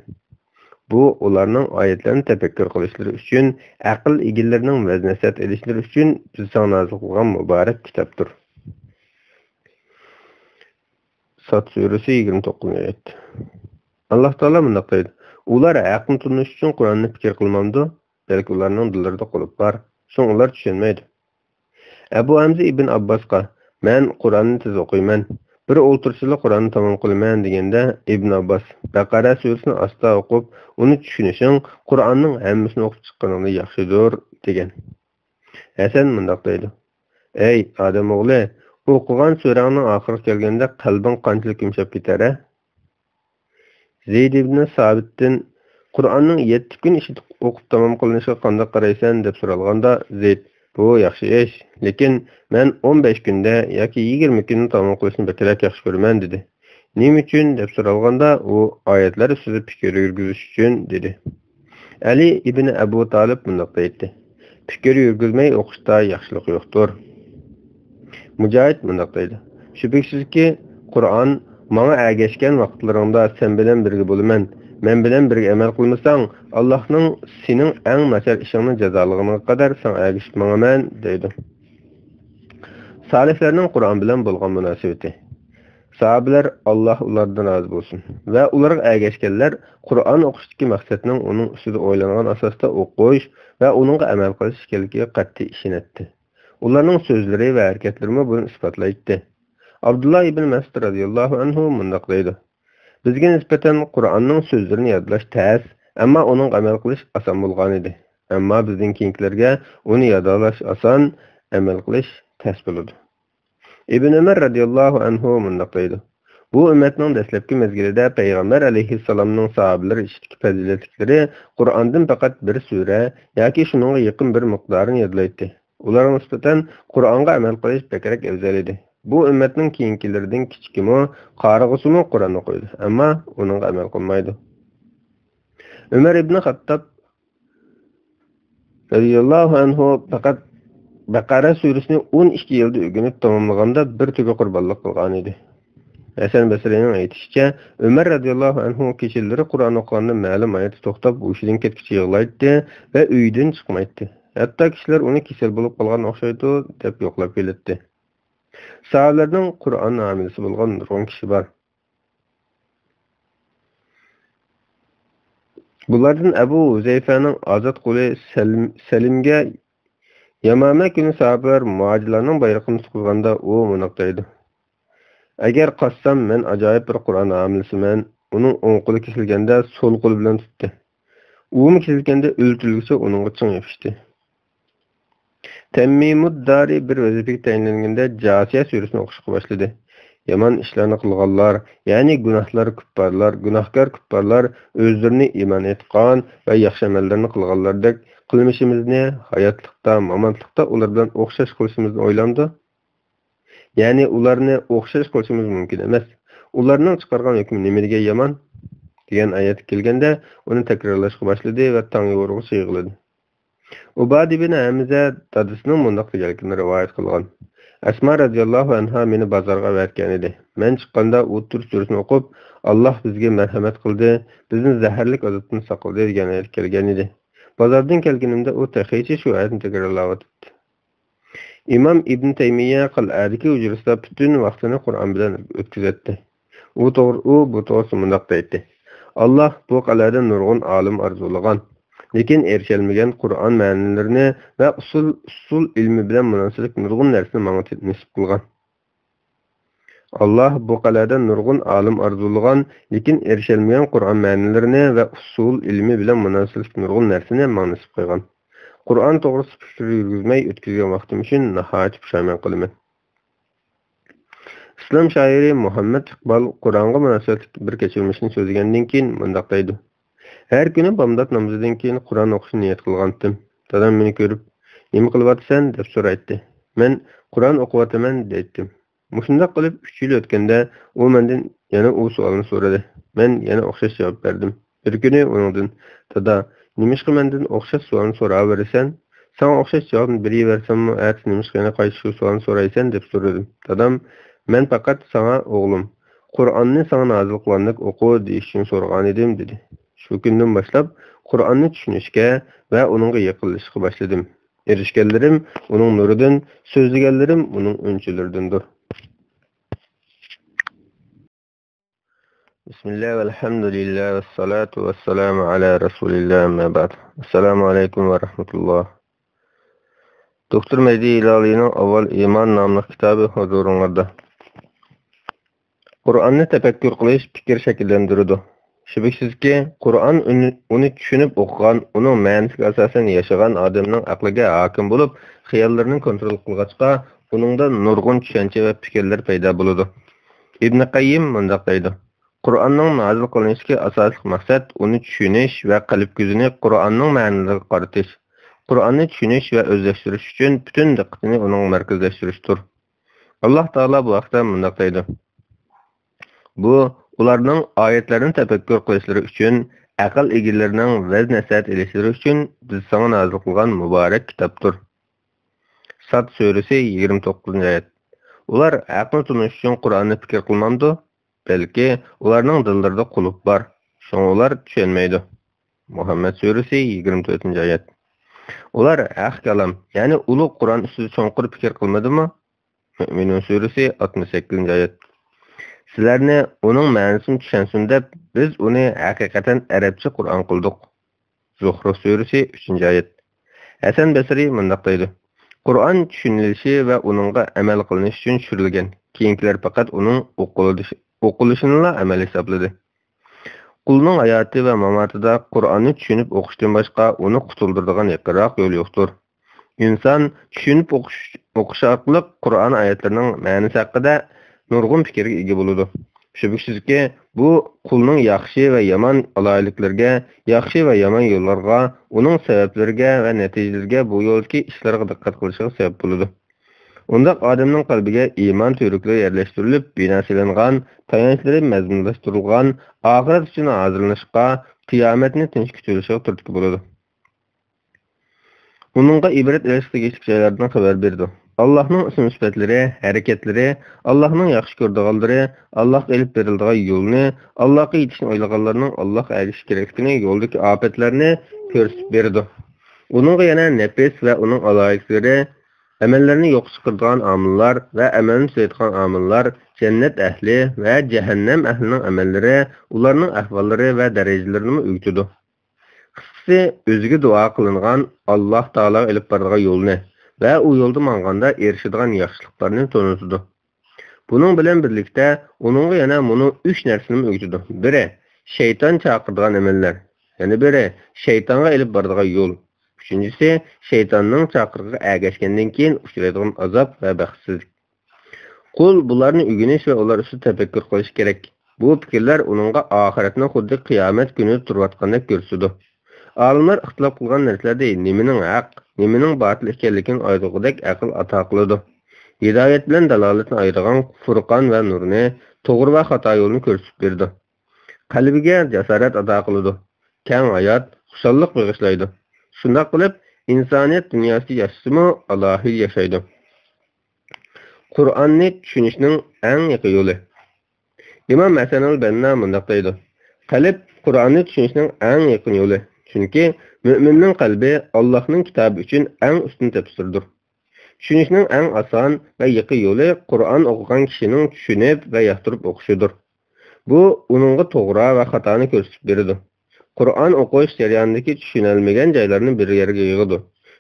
Bu ularning oyatlarini tafakkur qilishlari uchun, aql egallarining vaznasat elishlari uchun bizga nozil qilgan muborak kitobdir. Sat suresi 29-oyat. Alloh taolo bunday deydi. Ular aqlni tunish uchun Qur'onni fikr qilmamdi, balki ularning dillarida qolib bor. So'ng ular tushunmaydi. Abu Hamza ibn Abbasqa men Qur'onni tez o'qiyman. Bir o'ltirishda Qur'onni tamom qilaman deganda Ibn Abbas Baqara surasini asta o'qib, uni tushunishing Qur'onning hammasini o'qib chiqqaningdan yaxshidir degan. Hasan bunday deydi. Ey odam o'g'li, o'qigan surangning oxiriga kelganda qalbing qanchalik yumshab ketar? Zeyd ibn Sabitdan Qur'onning 7 kun ichida o'qib tamom qilinishiga qanday qaraysan deb so'ralganda Zeyd bu yaxshi ish, lekin men 15 kunda yoki 20 kunda tamom qilishni betaraf yaxshi ko'raman dedi. Nima uchun deb so'ralganda u oyatlar ustida fikr yurgizish uchun dedi. Ali ibn Abu Talib bunday deydi. Fikr yurgizmay o'qishda yaxshilik yo'qdir. Mujohid bunday deydi. Shubhasizki Qur'on menga ergashgan vaqtlaringda sen bilan birga bo'laman. Men bilan birga amal qilmasang, Allohning sening eng nachar ishingni jazolig'iga qadar sen ergashmaman deydi. Salihlarning Qur'on bilan bo'lgan munosabati. Sahabelar Alloh ulardan rozi bo'lsin va ularga ergashganlar Qur'on o'qishdagi maqsadning uning ustida o'ylangan asosda o'qish va uningga amal qilish ekanligiga qat'iy ishonadi. Ularning so'zlari va harakatlari buni isbotlaydi. Abdullah ibn Mas'ud radhiyallohu anhu bunday deydi. Bizga nisbatan Qur'onning so'zlarini yodlash tez, ammo uning amal qilish oson bo'lgan edi. Ammo bizning keyingilarga uni yodlash oson, amal qilish tez bo'ladi. Ibn Umar radhiyallohu anhu bunday deydi. Bu ummatning dastlabki mezgilida payg'ambar alayhissalomning sahobalari ichidagi fazilatliklari Qur'ondan faqat bir sura yoki shuningga yaqin bir miqdorini yodlaydi. Ularga nisbatan Qur'onga amal qilish bekrak afzal edi. Bu ummatning keyingilaridan kichkimi, qarig'isimi Qur'onni qo'ydi, ammo uning amal qilmaydi. Umar ibn Xattob radhiyallohu anhu faqat Baqara surasini 12 yilda o'rganib tamomlaganda bir tuga qurbonlik qilgan edi. Hasan Basrining aytishicha, Umar radhiyallohu anhu kechalari Qur'on o'qiganda ma'lum oyatda to'xtab, o'shidan ketkicha yig'laydi va uydan chiqmaydi. Hatto kishilar uni kasal bo'lib qolgan o'xshaydi deb yo'qlab keladi. Sahabelarning Qur'on amilisi bo'lgan nurg'un kishi bor. Bulardan Abu Uzayfaning ozod quli Salimga Yamama kuni sahabelar muhojirlarning bayrog'ini tutganda u munaq deydi. Agar qassam men ajoyib bir Qur'on amilisiman, uning o'ng qo'li kesilganda so'l qo'li bilan tutdi. U'mi kesilganda o'ltirilgisi uning uchun yapishdi. Tammimud Dari bir vazifaga tayinlanganda Jasiya surasini o'qishga boshladi. Yaman ishlarni qilganlar, ya'ni gunohkor kupparlar o'zlarini iymon etgan va yaxshi amallarni qilganlardek qilmishimizni hayotlikda, mamotlikda ular bilan o'xshash qilishimizni o'ylamdi. Ya'ni ularni o'xshash qilishimiz mumkin emas. Ularning chiqargan hukmi nimaga yomon degan oyat kelganda uni takrorlashga boshladi va tong yorug'i yig'iladi. Ubad ibn Hamza dadasining bundoq deganligini rivoyat qilgan. Asma radhiyallohu anha meni bozorga bergan edi. Men chiqqanda u tur surasini o'qib, Alloh bizga marhamat qildi, bizni zaharlik azobdan saqladi degan oyat kelgan edi. Bozordan kelganimda u taxichi shu oyatni takrorlayotdi. İmam İbn Taymiye qal'adagi hujrasida butun vaqtini Qur'on bilan o'tkazdi. U bu to'g'risida mundaq deydi. Allah bu qal'ada nurg'un olim arzulagan, lekin erishalmagan Qur'on ma'nilarini va usul ilmi bilan munosabat nurg'un narsani menga nasib qilgan. Allah bu qal'ada nurg'un olim arzulagan, lekin erishalmagan Qur'on ma'nilarini va usul ilmi bilan munosabat nurg'un narsani menga nasib qilgan. Qur'on to'g'risida fikr yurgizmay o'tkazgan vaqtim uchun nihoyat pushaymon qilaman. İslam shoiri Muhammad Iqbal Qur'onga munosabatli bir kechirmishni so'zlagandan keyin mundaq deydi. Har kuni bomdod namozidan keyin Qur'on o'qishni niyat qilgandim. Dadam meni ko'rib, "Nima qilyapsan?" deb so'raydi. Men Qur'on o'qiyapman dedim. Mushundaq qilib 3 yil o'tganda u mendan yana u savolni so'radi. Men yana o'xshash javob berdim. Bir kuni uningdan, "Dada, nimishqa mendan o'xshash savolni so'raversan? Sana o'xshash javobni beraversammi, at nimishqa yana qayta shu savolni so'raysan?" deb so'radim. Dadam, "Men faqat sana o'g'lim, Qur'onni sana nozil qilganlik o'qi deyish uchun so'ragan edim" dedi. Shu kundan boshlab Qur'onni tushunishga va uningga yaqinlashishga boshladim. Erishganlarim uning nuridan, so'zlaganlarim uning unchilaridandir. Bismillah va alhamdulillah va salatu va salamu ala rasulillah amma ba'd. Assalomu alaykum va rahmatulloh. Doktor Mehdi Ilalining avval iymon nomli kitobi huzuringizda. Qur'onni tafakkur qilish fikr shakllantiradi. Shubhasizki, Qur'on uni tushunib o'qigan, uning ma'nosiga asosan yashagan odamning aqliga hokim bo'lib, xayollarini kontrol qilgachqa, uningda nurg'un tushuncha va fikrlar paydo bo'ladi. Ibn Qayyim mundaq deydi: Qur'onning nozil qilinishiga asosiy maqsad uni tushunish va qalb ko'zini Qur'onning ma'nosiga qaratish. Qur'onni tushunish va o'zlashtirish uchun butun diqqatini uning markazlashtirishdir. Alloh taolo bu vaqtda mundaq deydi: Bu ularning oyatlarini tafakkur qilishlari uchun, aql egalarining vaz nasihat elishlari uchun biz sana nozil qilgan muborak kitobdir. Sad surasi 29-oyat. Ular aql tunish uchun Qur'onni fikr qilmamdi, balki ularning dillarida qulub bor. Shunga ular tushunmaydi. Muhammad surasi 24-oyat. Ular haq kalam, ya'ni ulug' Qur'on ustida cho'nqur fikr qilmadimi? Mu'minun surasi 68-oyat. Sizlarni uning ma'nosini tushunsin deb biz uni haqiqatan arabcha Qur'on qildik. Zuhruf surasi 3-oyat. Hasan Basri mundaq deydi: Qur'on tushunilishi va uningga amal qilinishi uchun tushirilgan. Keyingilar faqat uning o'qilishini amal hisobladi. Qulning hayoti va mamotida Qur'onni tushunib o'qishdan boshqa uni qutuldiradigan yaqinroq yo'l yo'qdir. Inson tushunib o'qish orqali Qur'on oyatlarining ma'nosi haqida nurg'un fikrga ega bo'ladi. Shubhasizki, bu qulning yaxshi va yomon aloyliklarga, yaxshi va yomon yo'llarga, uning sabablariga va natijalariga bu yo'ldagi ishlarga diqqat qilishiga sabab bo'ladi. Undaq odamning qalbiga iymon tuyruklari yerlashtirilib, binolangan, tayanchlari mazmunlashtirilgan, oxirat uchun hozirlanishga, qiyomatni tinch kutilishiga turtki bo'ladi. Uningga ibrat ilish tegishli joylardan xabar berdi. Allohning ism sifatlari, harakatlari, Allohning yaxshi ko'rdiganlari, Allohga elib beriladigan yo'lni, Allohga yetishni o'ylaganlarning Allohga ergashish kerakligini, yo'ldagi ofatlarni ko'rsatib berdi. Uningga yana nafs va uning aloyiqlari, amallarni yo'q chiqaradigan omillar va amalni tuzaydigan omillar, jannat ahli va jahannam ahlining amallari, ularning ahvollari va darajalarini o'rgatadi. Qisqasi, o'ziga duo qilingan Alloh taolo elib boradigan yo'lni va u yo'lda manganda erishadigan yaxshiliklarni tanitadi. Buning bilan birlikda uningga yana buni 3 narsani o'rgatadi. Biri shayton chaqiradigan amallar, yana biri shaytonga elib boradigan yo'l. Üçüncüsü, şeytanның chaqirig'iga ergashgandan keyin uchraydigan azob va baxtsizlik. Qul bularni o'rganish va ular ustida tafakkur qilish kerak. Bu fikrlar uningga oxiratni xuddi qiyomat kuni turayotgandek ko'rsatadi. Olimlar ixtilof qilgan narsalarda nimaning haq, nimaning botil ekanligini aytgudek aql ato qiladi. Hidoyat bilan dalolatni ayirgan Furqon va Nurni, to'g'ri va xato yo'lni ko'rsatib berdi. Qalbiga jasorat ato qiladi. Keng hayot, xushallik bag'ishlaydi. Shunday qilib, insoniyat dunyosida yashasimi, Alloh yashaydi. Qur'onni tushunishning eng yaxshi yo'li. İmam Hasan al-Banna mundaq deydi. Qalb Qur'onni tushunishning eng yaqin yo'li. Chunki mu'minning qalbi Allohning kitobi uchun eng ustun tafsirdir. Tushunishning eng oson va yaqin yo'li Qur'on o'qigan kishining tushunib va yoqtirib o'qishidir. Bu uningga to'g'ri va xatoni ko'rsatib beradi. Qur'on o'qish jarayonidagi tushunilmagan joylarni bir yerga yig'adi.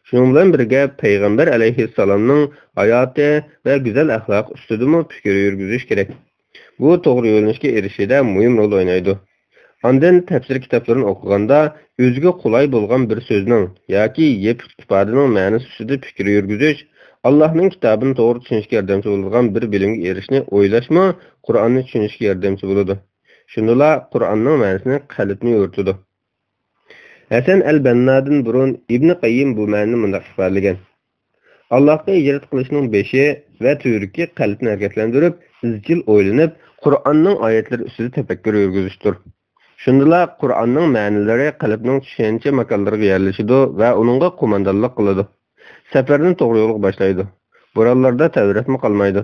Shuning bilan birga Payg'ambar alayhissalomning hayoti va go'zal axloq ustida fikr yurgizish kerak. Bu to'g'ri yo'nalishga erishishda muhim rol o'ynaydi. Ondan tafsir kitoblarini o'qiganda o'ziga qulay bo'lgan bir so'zning yoki yepiq ifodaning ma'nosi ustida fikr yurgizish, Allohning kitobini to'g'ri tushunishga yordamchi bo'lgan bir bilimga erishishni o'ylashmi, Qur'onni tushunishga yordamchi bo'ladi. Shundala Qur'onning ma'nosini qalbni yo'ritadi. Hasan al-Bannadan burun Ibn Qayyim bu ma'noni bunday ifodalagan. Allohga ijrat qilishning beshi va turki qalbni harakatlantirib, izchil o'ylanib, Qur'onning oyatlari ustida tafakkur yurgizishdir. Shundala Qur'onning ma'nolari qalbning tushuncha makonlariga yerlashadi va uningga qo'mondonlik qiladi. Safarni to'g'ri yo'lga boshlaydi. Bo'ronlarda tavratmi qolmaydi.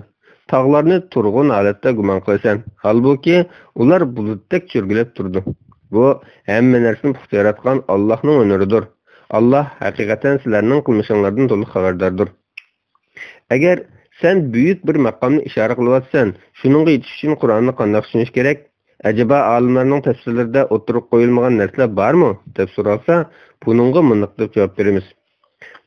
Tog'larni turg'un holatda gumon qilsan, holbuki ular bulutdek cho'rgilab turdi. Bu hamma narsani puxta yaratgan Allohning o'nuridir. Allah haqiqatan sizlarning qilmishinglardan to'liq xabardordir. Agar sen buyuk bir maqomni ishora qilyapsan, shuningga yetish uchun Qur'onni qanday tushunish kerak? Acaba olimlarning tafsirlarida o'tirib qo'yilmagan narsalar bormi? deb so'ralsa, buningga mundoq deb javob beramiz.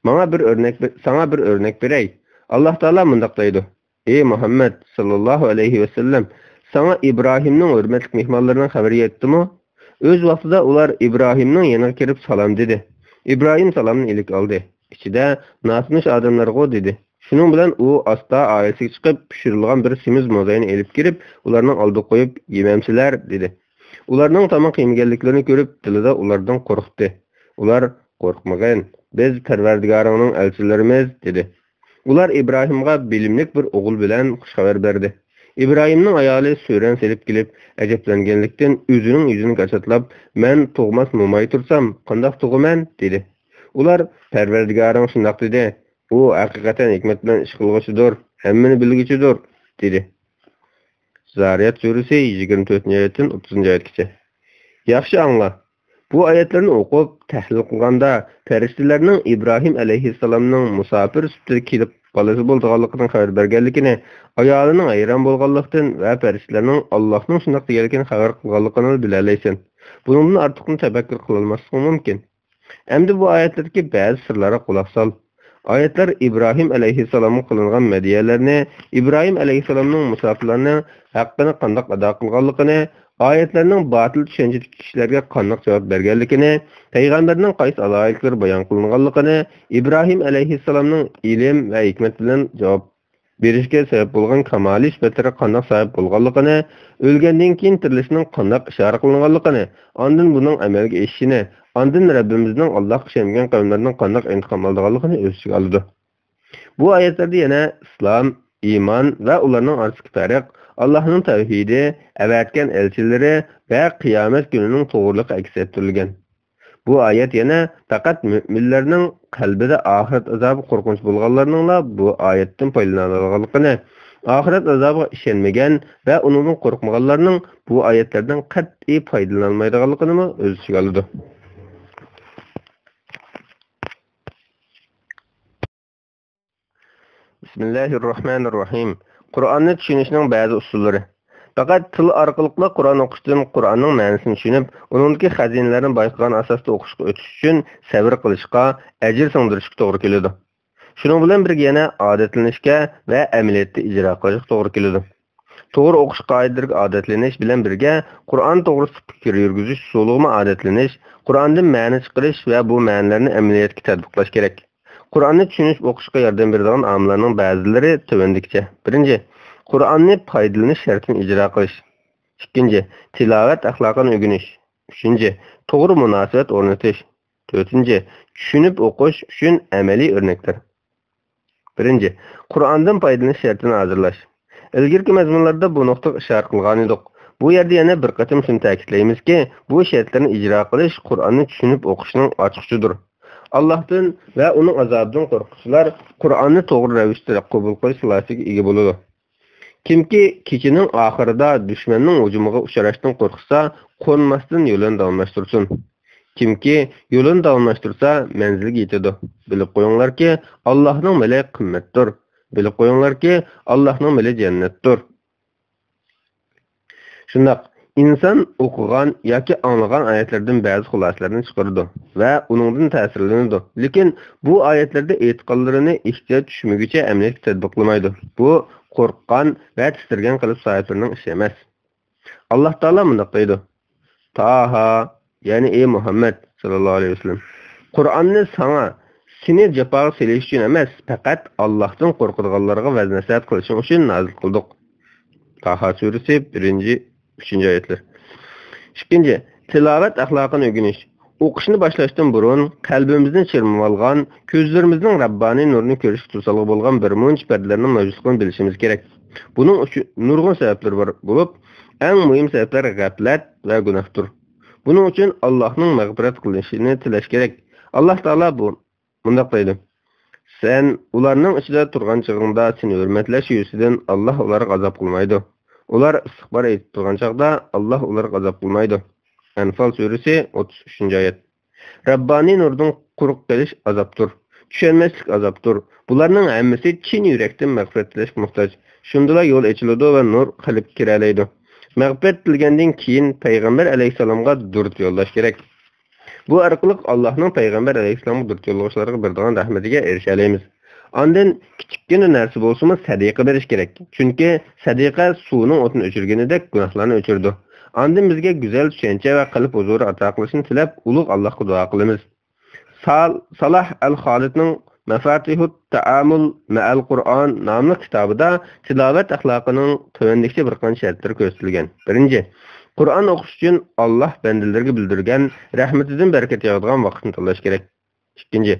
Sana bir örnek beray. Allah Taala mundoq deydi: "Ey Muhammad sallallohu alayhi va sallam, sana İbrahimning hurmatli mehmonlarining xabari yetdimi? O'z vaqtida ular İbrahimning yoniga kirib salom dedi. İbrahim salomni ilik oldi. İchida nasinish odamlarga dedi. Shuning bilan u asta oilasiga chiqib, pishirilgan bir semiz mo'zayni elib kirib, ularning oldiga qo'yib, "Yemamsizlar" dedi. Ularning tomoq yemaganliklarini ko'rib, tilida ulardan qo'rqdi. Ular qo'rqmagan, biz Parvardigoringning elchilarimiz dedi. Ular İbrahimga bilimlik bir o'g'il bilan xush xabar berdi. İbrahimning ayoli so'ran selib kelib, ajablanganlikdan o'zining yuzini qachatlab, "Men tug'mas mo'may tursam, qandoq tug'aman?" dedi. Ular Parvardigoring shundoq dedi. U haqiqatan hikmat bilan ish qilg'uchidir, hammani bilguchidir dedi. Zariyat surasi 24-oyatdan 30-oyatgacha. Yaxshi angla. Bu oyatlarni o'qib, tahlil qilganda farishtalarning İbrahim alayhissalomning musofir sifatida kelib bolasi bo'lganligidan xabar berganligini, ayolining hayron bo'lganligidan va farishtalarning Allohning shunday deganligini xabar qilganligini bilalaysan. Bundan ortiqni tafakkur qilolmaslik mumkin. Endi bu oyatlardagi ba'zi sirlarga quloq sol. Oyatlar İbrahim alayhissalomga qilingan madiyalarni, İbrahim alayhissalomning musofirlarni haqqini qanday ado qilganligini, oyatlarning botil tushunchadagi kishilarga qanday javob berganligini, payg'ambarning qaysi aloyiqlari bayon qilinganligini, İbrahim alayhissalomning ilm va hikmat bilan javob berishga sabab bo'lgan kamoliy sifatlari qanday sabab bo'lganligini, o'lgandan keyin tirilishning qanday ishora qilinganligini, ondan buning amalga oshishini, ondan Rabbimizning Allohga ishongan qavmlarning qanday intiqom olganligini o'z ichiga oladi. Bu oyatlarda yana islom, iymon va ularning orasidagi farq, Allohning tavhidi, avatgan elchilari va qiyomat kunining to'g'riliqi aks ettirilgan. Bu oyat yana faqat mu'minlarning qalbida oxirat azobi qo'rqinch bo'lganlarning bu oyatdan foydalanadiganligini, oxirat azobiga ishonmagan va undan qo'rqmaganlarning bu oyatlardan qat'iy foydalanolmaydiganligini o'z ichiga oladi. Bismillahirrohmanirrohim. Qur'onni tushunishning ba'zi usullari. Faqat til orqali Qur'on o'qishdan Qur'onning ma'nosini tushunib, uningdagi xazinalarni bayqagan asosda o'qishga o'tish uchun sabr qilishga, ajr singdirishga to'g'ri keladi. Shuning bilan birga yana odatlanishga va amaliyotda ijro qilishga to'g'ri keladi. To'g'ri o'qish qoidalariga odatlanish bilan birga Qur'on to'g'risida fikr yurgizish usuliga odatlanish, Qur'ondan ma'no chiqarish va bu ma'nolarni amaliyotga tatbiqlash kerak. Qur'onni tushunish o'qishga yordam beradigan omillarning ba'zilari tuvandikcha. Birinchi, Qur'onni foydalanish shartini ijro qilish. 2. Tilovat axloqini o'rganish. 3. To'g'ri munosabat o'rnatish. 4. Tushunib o'qish uchun amaliy o'rnaklar. 1. Qur'ondan foydalanish shartini hozirlash. Ilgirki mazmunlarda bu nuqtaga ishora qilgan edik. Bu yerda yana bir qatim shuni ta'kidlaymizki, bu shartlarni ijro qilish Qur'onni tushunib o'qishning ochiqchidir. Allohdan va uning azobidan qo'rquvchilar Qur'onni to'g'ri ravishda qabul qilish salohiyatiga ega bo'ladi. Kimki kechining oxirida dushmanning hujumiga uchrashdan qo'rqsa, qo'nmasdan yo'lini davomlashtirsin. Kimki yo'lini davomlashtirsa, manzilga yetadi. Bilib qo'yinglarki, Allohning mali qimmatdir. Bilib qo'yinglarki, Allohning mali jannatdir. Shundaq, inson o'qigan yoki anglagan oyatlardan ba'zi xulosalarni chiqaradi va uningdan ta'sirlanadi. Lekin bu oyatlarda aytganlarini ehtiyot tushmaguncha amaliyotga tatbiqlamaydi. Bu qo'rqqan va titirgan qilib sohiblarining ishi emas. Alloh taolo bunday deydi: Taha, ya'ni ey Muhammad sallallohu alayhi vasallam, Qur'onni sana seni jafoga selish uchun emas, faqat Allohdan qo'rqadiganlarga vaz-nasihat qilish uchun nozil qildik. Taha surasi 1-3 oyatlar. 2. Tilovat axloqini o'rganish. O'qishni boshlashdan burun qalbimizni chirmab olgan, ko'zlarimizning Rabboniy nurini ko'rishga to'sqinlik bo'lgan bir munch pardalarning mavjudligini bilishimiz kerak. Buning uchun nurg'un sabablar bor bo'lib, eng muhim sabablar g'aflat va gunohdir. Buning uchun Allohning mag'firat qilishini tilash kerak. Alloh taolo bunday deydi: Sen ularning ichida turgan chog'ingda seni hurmatlash yuzidan Alloh ularga azob qilmaydi. Ular istig'for etib turgan chaqda Alloh ularga azob qilmaydi. Anfal surasi 33-oyat. Rabboniy nurdan quruq qilish azobdir. Tushunmaslik azobdir. Bularning hammasi chin yurakdan mag'firat tilashga muhtoj. Shundala yo'l ochiladi va nur qilib kiralaydi. Mag'firat tilgandan keyin payg'ambar alayhisalomga durud yo'llash kerak. Bu orqali Allohning payg'ambar alayhisalomga durud yo'llashlariga beradigan rahmatiga erisha olamiz. Ondan kichikgina narsa bo'lsa-mu sadaqa berish kerak. Chunki sadaqa suvning o'tini o'chirganidek gunohlarni o'chirdi. Ondan bizga go'zal tushuncha va qalb huzuri ato qilishini tilab, ulug' Allohga duo qilamiz. Salah al-Xolidning Mafatihut Ta'amul Ma'al Qur'on nomli kitobida tilovat axloqining tuvandikcha bir qancha shartlar ko'rsatilgan. 1. Qur'on o'qish uchun Alloh bandalarga bildirgan rahmatidan barakat yog'adigan vaqtni tanlash kerak. 2.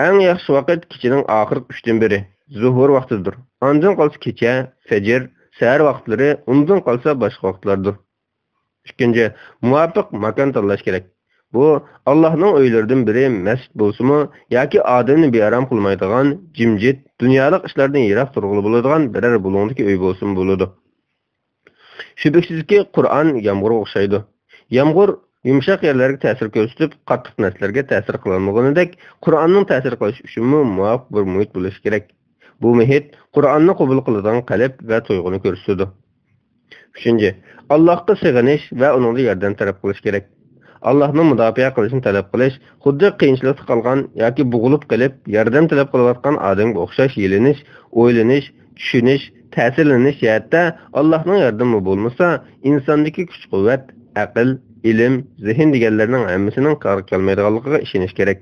Eng yaxshi vaqt kechining oxirgi 3dan biri, zuhur vaqtidir. Ondan qolsa kecha, fajr, sahar vaqtlari, undan qolsa boshqa vaqtlardir. 2. Muvofiq makon tanlash kerak. Bu Allohning uylaridan biri masjid bo'lsa-mu yoki odamni bearam qilmaydigan, jimjit, dunyolik ishlardan yiroq turg'ili bo'ladigan biror bulungdagi uy bo'lsin bo'ladi. Shubhasizki, Qur'on yomg'irga o'xshaydi. Yomg'ir yumshoq yerlarga ta'sir ko'rsatib, qattiq narsalarga ta'sir qilolmaganidek, Qur'onning ta'sir qilishi uchun muvofiq bir muhit bo'lishi kerak. Bu muhit Qur'onni qabul qiladigan qalb va tuyg'uni ko'rsatadi. 3. Allohga sig'inish va unga yordam talab qilish kerak. Allohning mudofaa qilishini talab qilish, xuddi qiyinchilikda qolgan yoki bug'ilib qilib, yordam talab qilayotgan odamga o'xshash yelinish, o'ylanish, tushunish, ta'sirlanish jihatda Allohning yordami bo'lmasa, insondagi kuch-quvvat, aql, ilm, zehn deganlarning hammasining qaror kelmaydiganligiga ishonish kerak.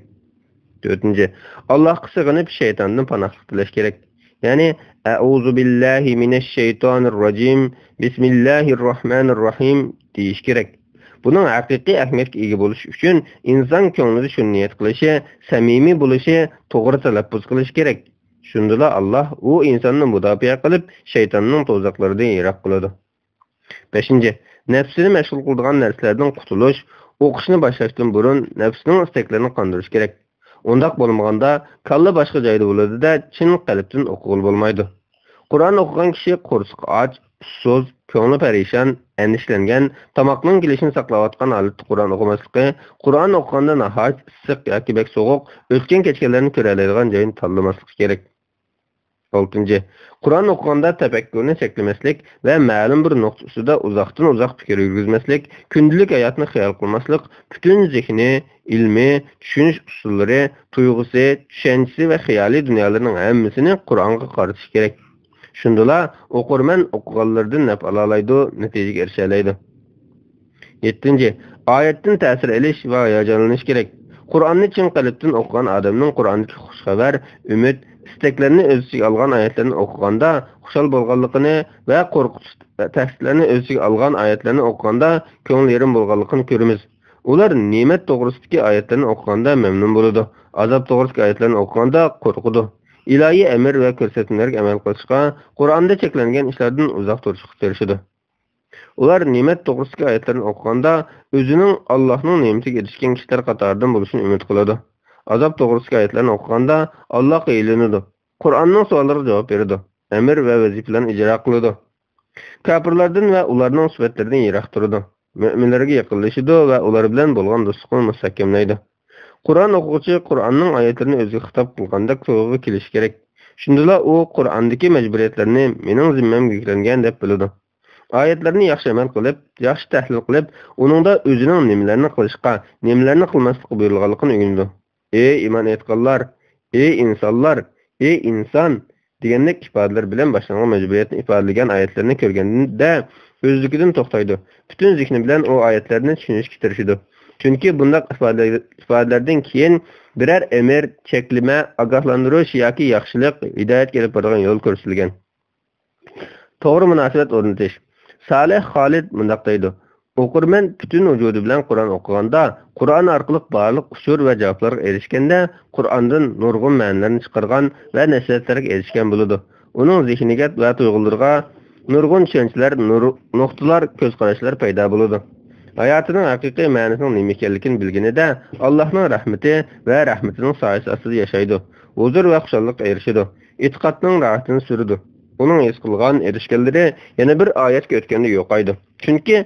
4. Allohga sig'inib shaytondan panohlik tilash kerak. Ya'ni a'udzu billahi minash shaytonir rojim, bismillahirrohmanirrohim deyish kerak. Buning haqiqiy ahamiyatga ega bo'lish uchun inson ko'nglida shuni niyat qilishi, samimiy bo'lishi, to'g'ri talaffuz qilish kerak. Shundala Alloh u insonni mudofaa qilib, shaytonning to'zoqlaridan yiroq qiladi. 5. Nafsini mashg'ul qiladigan narsalardan qutulish, o'qishni boshlashdan burun nafsning istaklarini qondirish kerak. Undaq bo'lmaganda, kalla boshqa joyda bo'ladi-da, chin qalbdan o'qig'il bo'lmaydi. Qur'on o'qigan kishi qo'rsiq och, so'z, ko'ngli parishon, andishlangan, tomoqning kelishini saqlayotgan holatda Qur'on o'qimasligi, Qur'on o'qiganda nihoyat issiq yoki bek sovuq, o'tgan kechgalarni ko'ra oladigan joyini tanlamaslik kerak. 6. Qur'on o'qiganda tafakkurni cheklamaslik va ma'lum bir nuqta ustida uzoqdan uzoq fikr yurgizmaslik, kundalik hayotni xayol qilmaslik, butun zehni, ilmi, tushunish usullari, tuyg'usi, tushunchasi va xiyoliy dunyolarning hammasini Qur'onga qaratish kerak. Shundala o'qirman o'qiganlardan naf olaydi, natijaga erisha oladi. 7. Oyatdan ta'sir olish va hayajonlanish kerak. Qur'onni chin qalbdan o'qigan odamning Qur'ondagi xushxabar, umid, istaklarni o'z ichiga olgan oyatlarni o'qiganda xushal bo'lganligini va qo'rqitish tahdidlarni o'z ichiga olgan oyatlarni o'qiganda ko'ngli yerim bo'lganligini ko'ramiz. Ular ne'mat to'g'risidagi oyatlarni o'qiganda mamnun bo'ladi, azob to'g'risidagi oyatlarni o'qiganda qo'rqadi. İlahi emir ve ko'rsatmalarga amal qilishga, Qur'onda cheklangan ishlardan uzoq turishga tirishadi. Ular ne'mat to'g'risidagi oyatlarni o'qiganda o'zining Allohning ne'matiga erishgan kishilar qatoridan bo'lishini umid qiladi. Azob to'g'risidagi oyatlarni o'qiganda Allohga ilinadi. Qur'onning savollariga javob beradi. Amr va vazifalarni ijro qiladi. Kafirlardan va ularning sifatlaridan yiroq turadi. Mu'minlarga yaqinlashadi va ular bilan bo'lgan do'stlikni mustahkamlaydi. Qur'on o'quvchi Qur'onning oyatlarini o'ziga xitob qilganda to'g'ri kelishi kerak. Shundala u Qur'ondagi majburiyatlarni mening zimmamga yuklangan deb biladi. Oyatlarni yaxshi amal qilib, yaxshi tahlil qilib, uningda o'zining nimalarni qilishga, nimalarni qilmaslikka buyurilganligini o'rganadi. Ey iymon etganlar, ey insonlar, ey inson degandek ifodalar bilan boshlangan majburiyatni ifodalagan oyatlarni ko'rganda o'zligidan to'xtaydi. Butun zihni bilan o oyatlarni tushunishga tirishadi. Chunki bunday ifodalardan keyin biror emir, cheklama, ogohlantirish yoki yaxshilik, hidoyat kelib boradigan yo'l ko'rsatilgan. To'g'ri munosabat o'rnatish. Salih Xolid mundaq deydi: O'qirman butun vujudi bilan Qur'on o'qiganda, Qur'on orqali barliq ushur va javoblarga erishganda, Qur'ondan nurg'un ma'nolarni chiqargan va nasihatlarga erishgan bo'ladi. Uning zehniga va tuyg'ulariga nurg'un tushunchalar, nuqtalar, ko'z qarashlar paydo bo'ladi. Hayotining haqiqiy ma'nosining nima ekanligini bilganida, Allohning rahmati va rahmatining soyasi ostida yashaydi. Huzur va xushallikqa erishadi. E'tiqodning rohatini suradi. Uning his qilgan erishganlari yana bir oyatga o'tganda yo'qaydi. Chunki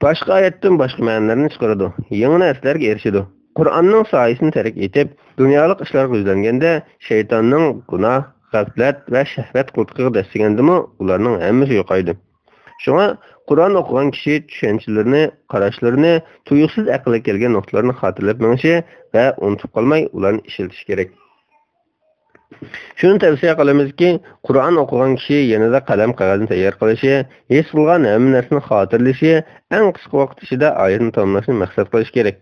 boshqa oyatdan boshqa ma'nolarni chiqaradi. Yangi narsalarga erishadi. Qur'onning soyasini tark etib, dunyolik ishlarga yuzlanganda shaytonning gunoh, g'aflat va shahvat qulqiga dastigandimi, ularning hammasi yo'qaydi. Shunga Qur'on o'qigan kishi tushunchalarini, qarashlarini, tuyuqsiz aqlga kelgan nuqtalarni xotirlab menishi va unutib qolmay ularni ishlatish kerak. Shuni tavsiya qilamizki, Qur'on o'qigan kishi yanada qalam qog'ozni tayyor qilishi, his qilgan hamma narsani xotirlashi, eng qisqa vaqt ichida oyatni tamomlashni maqsad qilish kerak.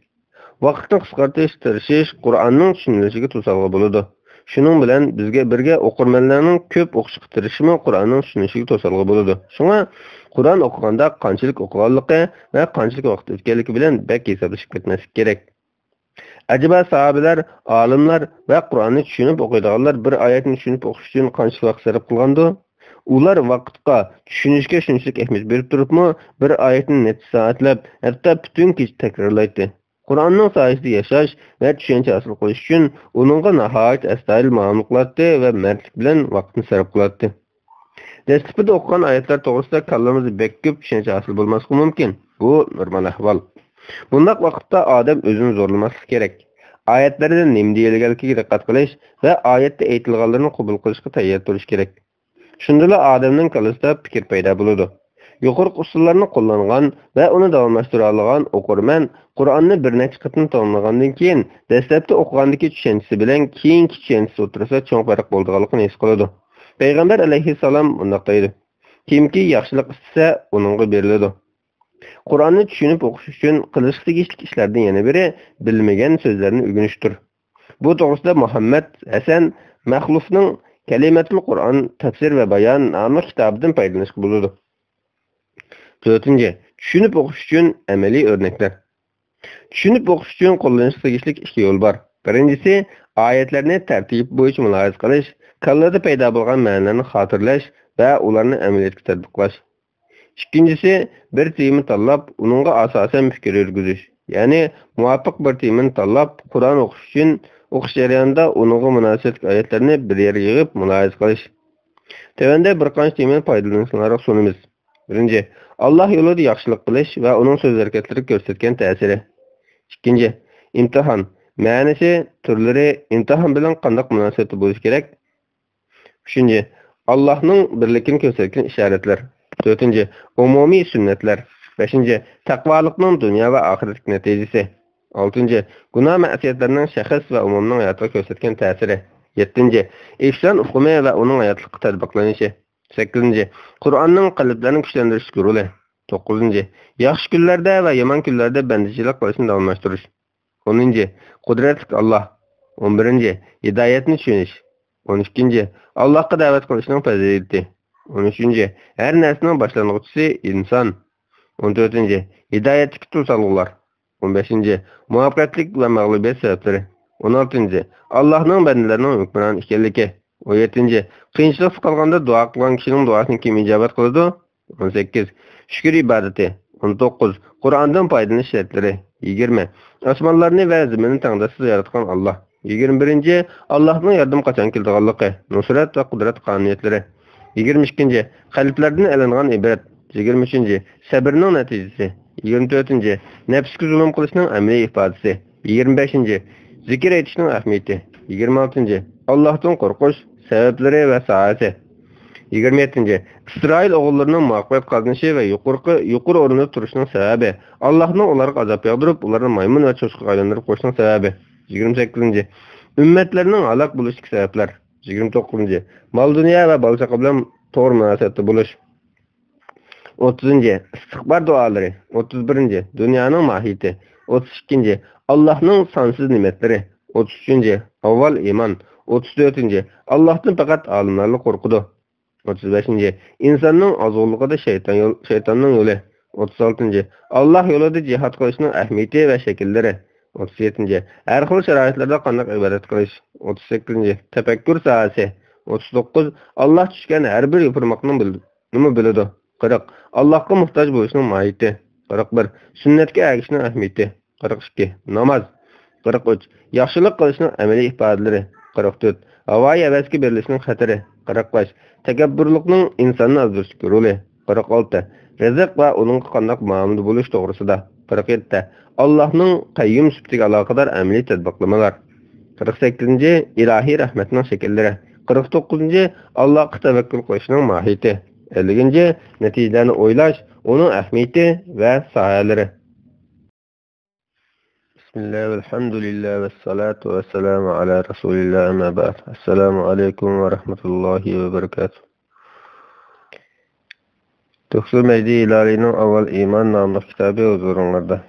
Vaqtni qisqartirish, tirishish Qur'onning tushunilishiga to'sqinlik bo'ladi. Shuning bilan bizga birga o'qirmanlarning ko'p o'qishga tirishimi Qur'onning tushunishiga to'sqinlik bo'ladi. Shunga Qur'on o'qiganda qanchalik o'qiganligi va qanchalik vaqt o'tganligi bilan bak hisoblashib ketmaslik kerak. Acaba sahabeler, alimlar ve Kur'an'ı düşünüp okuyduğanlar bir ayetini düşünüp okuş için qancha vaqt sarf qilgandi? Ular vaqtga, tushunishga shunchalik ahamiyat berib turibmi, bir oyatni necha soatlab, hatto butun kech takrorlaydi. Qur'onning soyasida yashash va tushuncha hosil qilish uchun uningga nihoyat astoydil muomala qiladi va mardlik bilan vaqtni sarf qiladi. Dastlabda o'qigan oyatlar to'g'risida kallamizda bekib tushuncha hosil bo'lmasligi mumkin. Bu normal ahvol. Bundaq vaqtda odam o'zini zo'rlamaslik kerak. Oyatlardan nima deyilganligiga diqqat qilish va oyatda aytilganlarni qabul qilishga tayyor turish kerak. Shundala odamning qalbida fikr paydo bo'ladi. Yuqori usullarni qo'llangan va uni davomlashtira olgan o'qirman Qur'onni bir necha qatim tamomlagandan keyin dastlabda o'qigandagi tushunchasi bilan keyingi tushunchasi o'tirsa cho'ng farq bo'lganligini his qiladi. Payg'ambar alayhissalom bunday deydi: Kimki yaxshilik istasa, uningga beriladi. Qur'onni tushunib o'qish uchun qilish tegishli ishlardan yana biri bilmagan so'zlarni o'rganishdir. Bu to'g'risida Muhammad Hasan Maxlufning Kalimatul Qur'on tafsir va bayon nomli kitobidan foydalanishga bo'ladi. 4. Tushunib o'qish uchun amaliy o'rnaklar. Tushunib o'qish uchun qo'llanishga tegishli ikki yo'l bor. Birinchisi, oyatlarni tartib bo'yicha mulohaza qilish, kallada paydo bo'lgan ma'nolarni xotirlash va ularni amaliyotga tatbiqlash. İkincisi, bir tema tanlab, uningga asosan fikr yurgizish. Ya'ni, muvofiq bir temani tanlab, Qur'on o'qish uchun o'qish jarayonida uningga munosib oyatlarni bir yerga yig'ib mulohaza qilish. Tevanda bir qancha temani foydalanishlarga sunamiz. Birinchi, Alloh yo'lida yaxshilik qilish va uning so'z harakatlariga ko'rsatgan ta'siri. Ikkinchi, imtihon. Ma'nosi, turlari, imtihon bilan qanday munosabatda bo'lish kerak? Uchinchi, Allohning birligini ko'rsatgan ishoratlar. 4. Umumiy sunnatlar. 5. Taqvolikning dunyo va oxiratdagi natijasi. 6. Gunoh ma'siyatlarning shaxs va umumning hayotiga ko'rsatgan ta'siri. 7. Ihson hukmi va uning hayotlikqa tatbiqlanishi. 8. Qur'onning qalblarni kuchlantirish yo'li. 9. Yaxshi kunlarda va yomon kunlarda bandichilik qilishni davomlashtirish. 10. Qudretlik Allah. 11. Hidayetni tushunish. 12. Allohga da'vat qilishning fazilati. 13. Her narsaning boshlang'ichi inson. 14. Hidayetlik tursalg'ular. 15. Muvaffaqiyatlik va mag'lubiyat sabablari. 16. Allohning bandalarining hukmron ekanligi. 17. Qiyinchilik qilganda duo qilgan kishining duosini kim ijobat qiladi? 18. Shukr ibodati. 19. Qur'ondan foydalanish shartlari. 20. Osmonlarni va zaminni tangdasiz yaratgan Allah. 21. Allohning yordam qachon keladiganligi, nusrat va qudrat qonuniyatlari. 22. Qalblardan olingan ibrat. 23. Sabrning natijasi. 24. Nafsga zulm qilishning amaliy ifodasi. 25. Zikr etishning ahamiyati. 26. Allohdan qo'rqish sabablari va saati. 27. İsrail oğullarının muvaffaqiyat qozonishi va yuqori o'rinda turishining sababi. Allohning ularga azob yog'dirib, ularni maymun va cho'chqa aylantirib qo'yishning sababi. 28. Ümmetlerinin halak buluşuk sebepler. 29. Mal dünya ve balçaqa bilan to'g'ri munosabatda bo'lish. 30. İstighbar duaları. 31. Dünyanın mahiyeti. 32. Allah'ın sansız nimetleri. 33. Avval iman. 34. Allah'tan fakat alimlarla korkudu. 35. İnsanın azgınlığı şeytanın yolu. 36. Allah yolunda cihat qilishning ahamiyati va shakllari. 37. Her xil sharoitlarda qanday ibodat qilish. 38. Tafakkur sohasi. 39. Allah tushgan har bir yopirmoqni nima biladi. 40. Allohga muhtoj bo'lishning mohiyati. 41. Sunnatga ergishishning ahamiyati. 42. Namoz. 43. Yaxshilik qilishning amaliy ifodalari. 44. Havoyi havasga berilishning xatari. 45. Takabburlikning insonni azdirish roli. 46. Rizq va uning qanday muomala bo'lish to'g'risida. 47. Allah'ның qayyum sübtiga aloqador amaliy tadbiqlamalar. 48. İlahi rahmetning şekilleri. 49. Allohga tavakkul qilishning mohiyati. 50. Natijalarni o'ylash, uning ahamiyati va sohalari. Bismillah, elhamdülillah ve salatu ve selamu ala Resulillah amma ba'd. Assalamu alaykum ve rahmetullahi ve berekatuh. Töksür Mehdi İlali'nin Avval İman namlı kitabı huzurunlarda.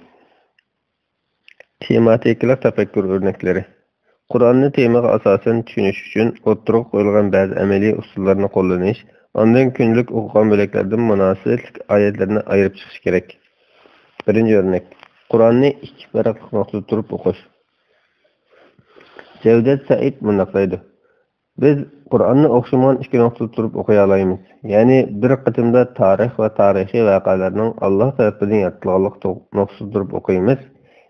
Tematikler tefekkür örnekleri. Kur'an'ın temaga asasen tushunish uchun o'ttirib qo'yilgan ba'zi amaliy usullarni qo'llanish, ondan kunlik o'qigan bo'laklardan munosib oyatlarni ayirib chiqish kerak. Birinchi o'rnak. Qur'onni ikki farqli nuqtada turib o'qish. Cevdet Said mundaqlaydi. Biz Qur'onni o'qishimon ikki nuqtada turib o'qiy olamiz. Ya'ni bir qatimda tarix va tarixiy voqealarning Alloh tarafidan yaratilganlik nuqtada turib o'qiymiz.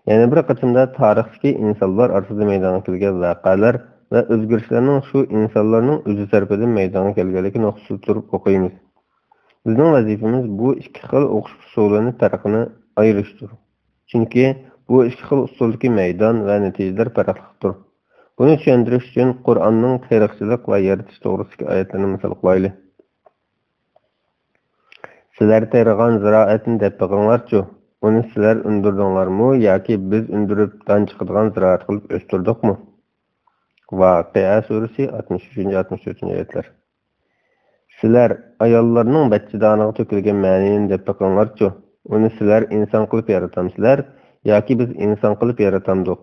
Yani bir qismda tarixdagi insonlar orasida meydonga kelgan voqealar va o'zgarishlarning shu insonlarning o'zi tarafidan meydonga kelganligi nuqtasida turib o'qiymiz. Bizning vazifamiz bu ikki xil o'qish usulini farqini ayirishdir. Chunki bu ikki xil usuldagi maydon va natijalar farqlidir. Buni tushuntirish uchun Qur'onning tarixchilik va yaratish to'g'risidagi oyatlarni misol qilaylik. Sizlar tayyorgan ziroatni deb biqinglarchu. Onu sizler undirdinglarmi yoki biz undirib dan chiqadigan ziroat qilib o'stirdikmi? Voqea surasi 63-64 oyatlar. Sizlar ayollarning bachchadoniga to'kilgan ma'nini deb biqinglarchu. Uni sizlar inson qilib yaratamsizlar yoki biz inson qilib yaratamdik?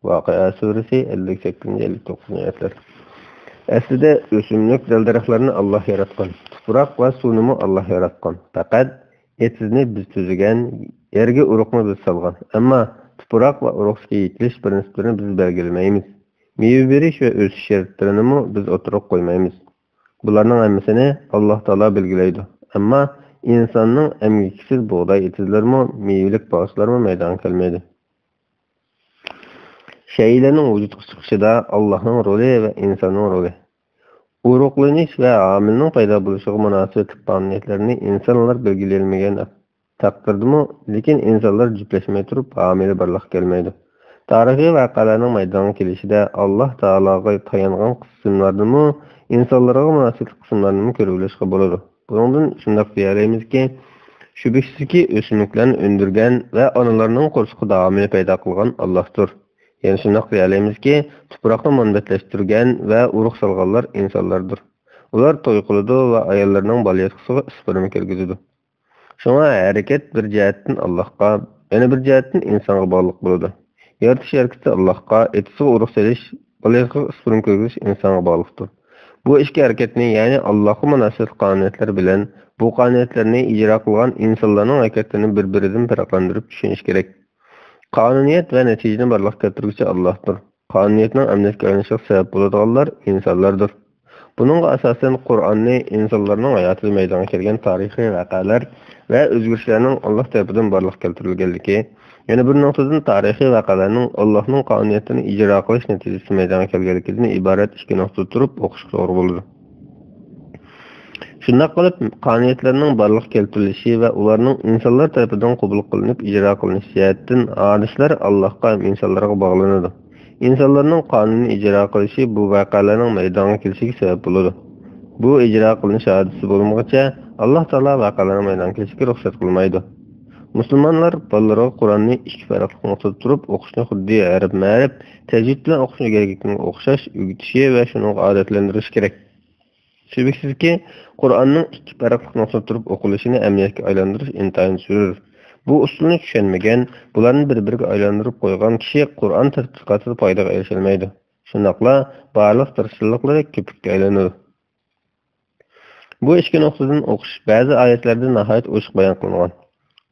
Voqea surasi 58-59 oyatlar. Aslida o'simlik daraxtlarni Alloh yaratgan. Tuproq va suvni Alloh yaratgan. Faqat etizni biz tuzgan, yerga urug'ni biz solgan. Ammo tuproq va urug'ga yetilish prinsipini biz belgilamaymiz. Meva berish va o'sish shartlarini biz o'tirib qo'ymaymiz. Bularning hammasini Alloh taolo belgilaydi. Ammo insonning emgiksiz bug'doy etizlarmi, mevalik bog'larmi maydonga kelmaydi. Shaylarning vujudga chiqishida Allohning roli va insonning roli. Urug'lanish va omilning paydo bo'lishiga munosib qonuniyatlarni insonlar belgilamagan taqdirdimi, lekin insonlar juplashmay turib omili birlik kelmaydi. Tarixiy voqealarning maydonga kelishida Alloh taologa tayangan qismlarni insonlarga munosib qismlarni ko'rib bo'ladi. Bundan shunday deyalamizki, shubhasizki o'simliklarni o'ndirgan va onalarning qo'rsqida omili paydo qilgan Allohdir. Yani şunday deyalamizki, tuproqni manbatlashtirgan va urug' solganlar insonlardir. Ular to'y qiladi va ayollarning bolayotqisiga sperm kirgizadi. Shunga harakat bir jihatdan Allohga, yana bir jihatdan insonga bog'liq bo'ladi. Yaratish harakati Allohga, etisiga urug' selish, balig'iga ustun ko'rish insonga bog'liqdir. Bu ikki harakatni, ya'ni Allohga munosib qonuniyatlar bilan bu qonuniyatlarni ijro qilgan insonlarning harakatini bir-biridan farqlantirib tushunish kerak. Qonuniyat va natijani barliqqa keltiruvchi Allohdir. Qonuniyatning amalga olinishiga sabab bo'ladiganlar insonlardir. Buningga asosan Qur'onni insonlarning hayotida maydonga kelgan tarixiy voqealar va o'zgarishlarning Alloh tomonidan barliqqa keltirilganligi, yana bir nuqtadan tarixiy voqealarning Allohning qonuniyatini ijro qilish natijasida maydonga kelganligidan iborat ikki nuqtada turib o'qish to'g'ri bo'ladi. Shunday qilib, qonuniyatlarning barliqqa keltirilishi va ularning insonlar tomonidan qabul qilinib ijro qilinishi jihatdan hadislar Allohga ham insonlarga bog'lanadi. İnsanlarning qonunni ijro qilishi bu voqealarning maydonga kelishiga sabab bo'ladi. Bu ijro qilinish hodisi bo'lmaguncha Alloh taolo voqealarning maydonga kelishiga ruxsat qilmaydi. Musulmonlar bolalarga Qur'onni ikki farqli nuqtada turib o'qishni xuddi arab-ma'rif, tajvid bilan o'qishni kerakligiga o'xshash o'rgatishi va shuni odatlantirish kerak. Shubhasizki, Qur'onning ikki farqli nuqtada turib o'qilishini amaliyotga aylantirish intayin zarur. Bu usulni tushunmagan, bularni bir-biriga aylantirib qo'ygan kishi Qur'on tadqiqotida foydaga erisha olmaydi. Shundaqla barliq tirishchiliklar ko'pikka aylanadi. Bu ikki nuqtadan o'qish ba'zi oyatlarda nihoyat ochiq bayon qilingan.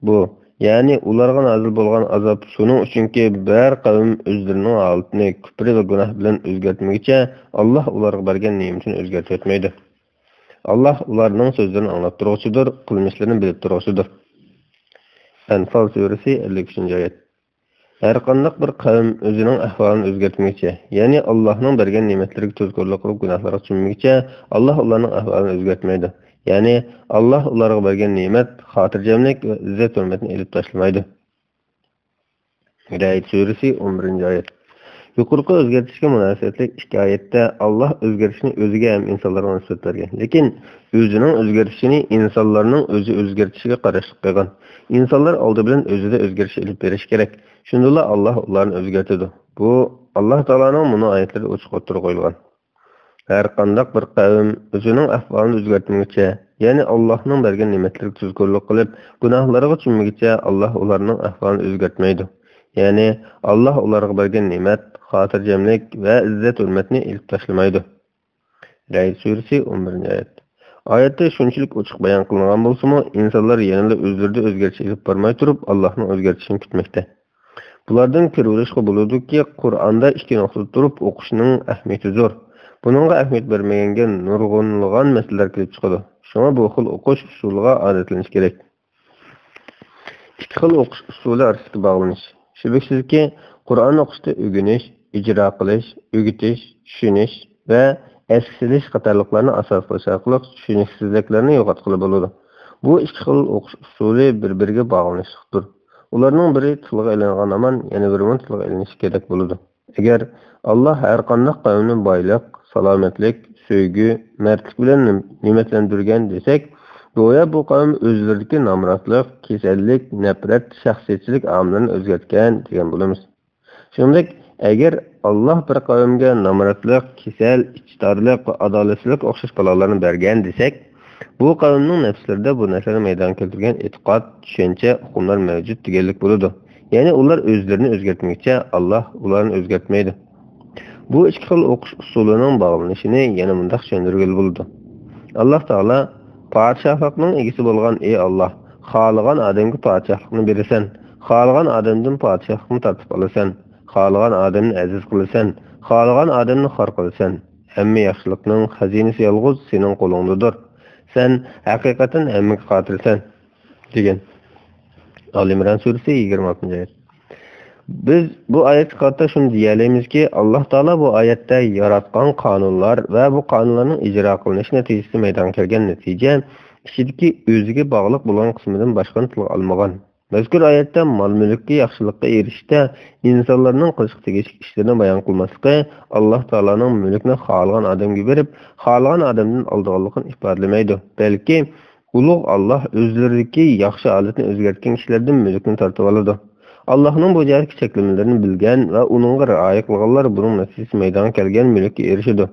Bu, ya'ni ularga nozil bo'lgan azob shuning uchunki bir qavm o'zlarining holatini kufr va gunoh bilan o'zgartmaguncha Alloh ularga bergan ne'matini o'zgartib o'tmaydi. Alloh ularning so'zlarini anglab turuvchidir, qilmishlarini bilib turuvchidir. Anfal suresi 53-oyat. Her qanday bir qavm o'zining ahvolini o'zgartmoqchi, ya'ni Allohning bergan ne'matlariga tuzkorlik qilib gunohlarga tushmoqchi, Alloh ularning ahvolini o'zgartmaydi. Ya'ni Alloh ularga bergan ne'mat, xotirjamlik va izzat hurmatni elib tashlamaydi. Hidayat suresi 11-oyat. Yuqorqi o'zgartishga munosabatli ikki oyatda Alloh o'zgarishni o'ziga ham insonlarga nisbat bergan. Lekin o'zining o'zgarishini insonlarning o'zi o'zgartishiga qarashli qilgan. İnsanlar oldi bilan o'zida o'zgarish olib berish kerak. Shunda Alloh ularni o'zgartirdi. Bu Alloh taolaning buni oyatlarida ochiq o'tirib qo'yilgan. Har qanday bir qavm o'zining ahvolini o'zgartirmoqchi, ya'ni Allohning bergan ne'matlariga tuzkorlik qilib, gunohlarga tushmaguncha Alloh ularning ahvolini o'zgartmaydi. Ya'ni Alloh ularga bergan ne'mat, xotirjamlik va izzat hurmatni elib tashlamaydi. Hidayat suresi 11-oyat. Oyatda shunchalik ochiq bayon qilingan bo'lsa-mu, insonlar yanada o'zlarida o'zgarish olib bormay turib, Allohning o'zgarishini kutmoqda. Bulardan ko'rilishga bo'ladiki, Qur'onda ikki nuqtada turib o'qishning ahamiyati zo'r. Buningga ahamiyat bermaganga nurg'unlagan masalalar kelib chiqadi. Shunga bu xil o'qish usuliga odatlanish kerak. Ikki xil o'qish usuli orasida bog'lanish. Shubhasizki, Qur'on o'qishda o'rganish, ijro qilish, o'rgatish, tushunish va eskilish qatorliqlarni asos qilish orqali tushunishsizliklarni yo'qotib bo'ladi. Bu ikki xil o'qish usuli bir-biriga bog'lanishlidir. Ularning biri tilga aylangan aman, yana biri tilga aylanishi kerak bo'ladi. Agar Alloh har qanday qavmni boylik, salomatlik, sevgi, mardlik bilan ne'matlantirgan desak, go'yo bu qavm o'zlaridagi nomrodlik, kasallik, nafrat, shaxsiyatchilik omilini o'zgartgan degan bo'lamiz. Shuningdek, agar Alloh bir qavmga nomrodlik, kasal, ichtorlik va adolatsizlik o'xshash balolarni bergan desak, bu qavmning nafslarida bu narsalarni maydonga keltirgan e'tiqod, tushuncha, hukmlar mavjud deganlik bo'ladi. Ya'ni ular o'zlarini o'zgartmoqcha, Alloh ularni o'zgartmaydi. Bu ikki xil o'qish usulining bog'lanishini yana bunday tushuntirgan bo'ladi. Alloh taolo podshohlikning egasi bo'lgan ey Alloh, xohlagan odamga podshohlikni berasan, xohlagan odamdan podshohlikni tortib olasan, xohlagan odamni aziz qilasan, xohlagan odamni xor qilasan. Hamma yaxshilikning xazinasi yolg'iz sening qo'lingdadir. Sen haqiqatan hammaga qodirsan degan. Al-Imron surasi 26-oyat. Biz bu oyatga qarata shuni deyalamizki, Alloh taolo bu oyatda yaratgan qonunlar va bu qonunlarning ijro qilinishi natijasida maydonga kelgan natija ichidagi o'ziga bog'liq bo'lgan qismidan boshqani tilga olmagan. Mazkur oyatda mol-mulkka yaxshilikka erishishda insonlarning qilishga tegishli ishlarini bayon qilmasligi Alloh taolaning mulkni xohlagan odamga berib, xohlagan odamdan oldiganligini ifodalamaydi. Balki ulug' Alloh o'zlaridagi yaxshi holatni o'zgartgan kishilardan mulkni tortib oladi. Allohning bu jarki cheklamalarini bilgan va uningga rioya qilganlar buning natijasida maydonga kelgan mulkka erishadi.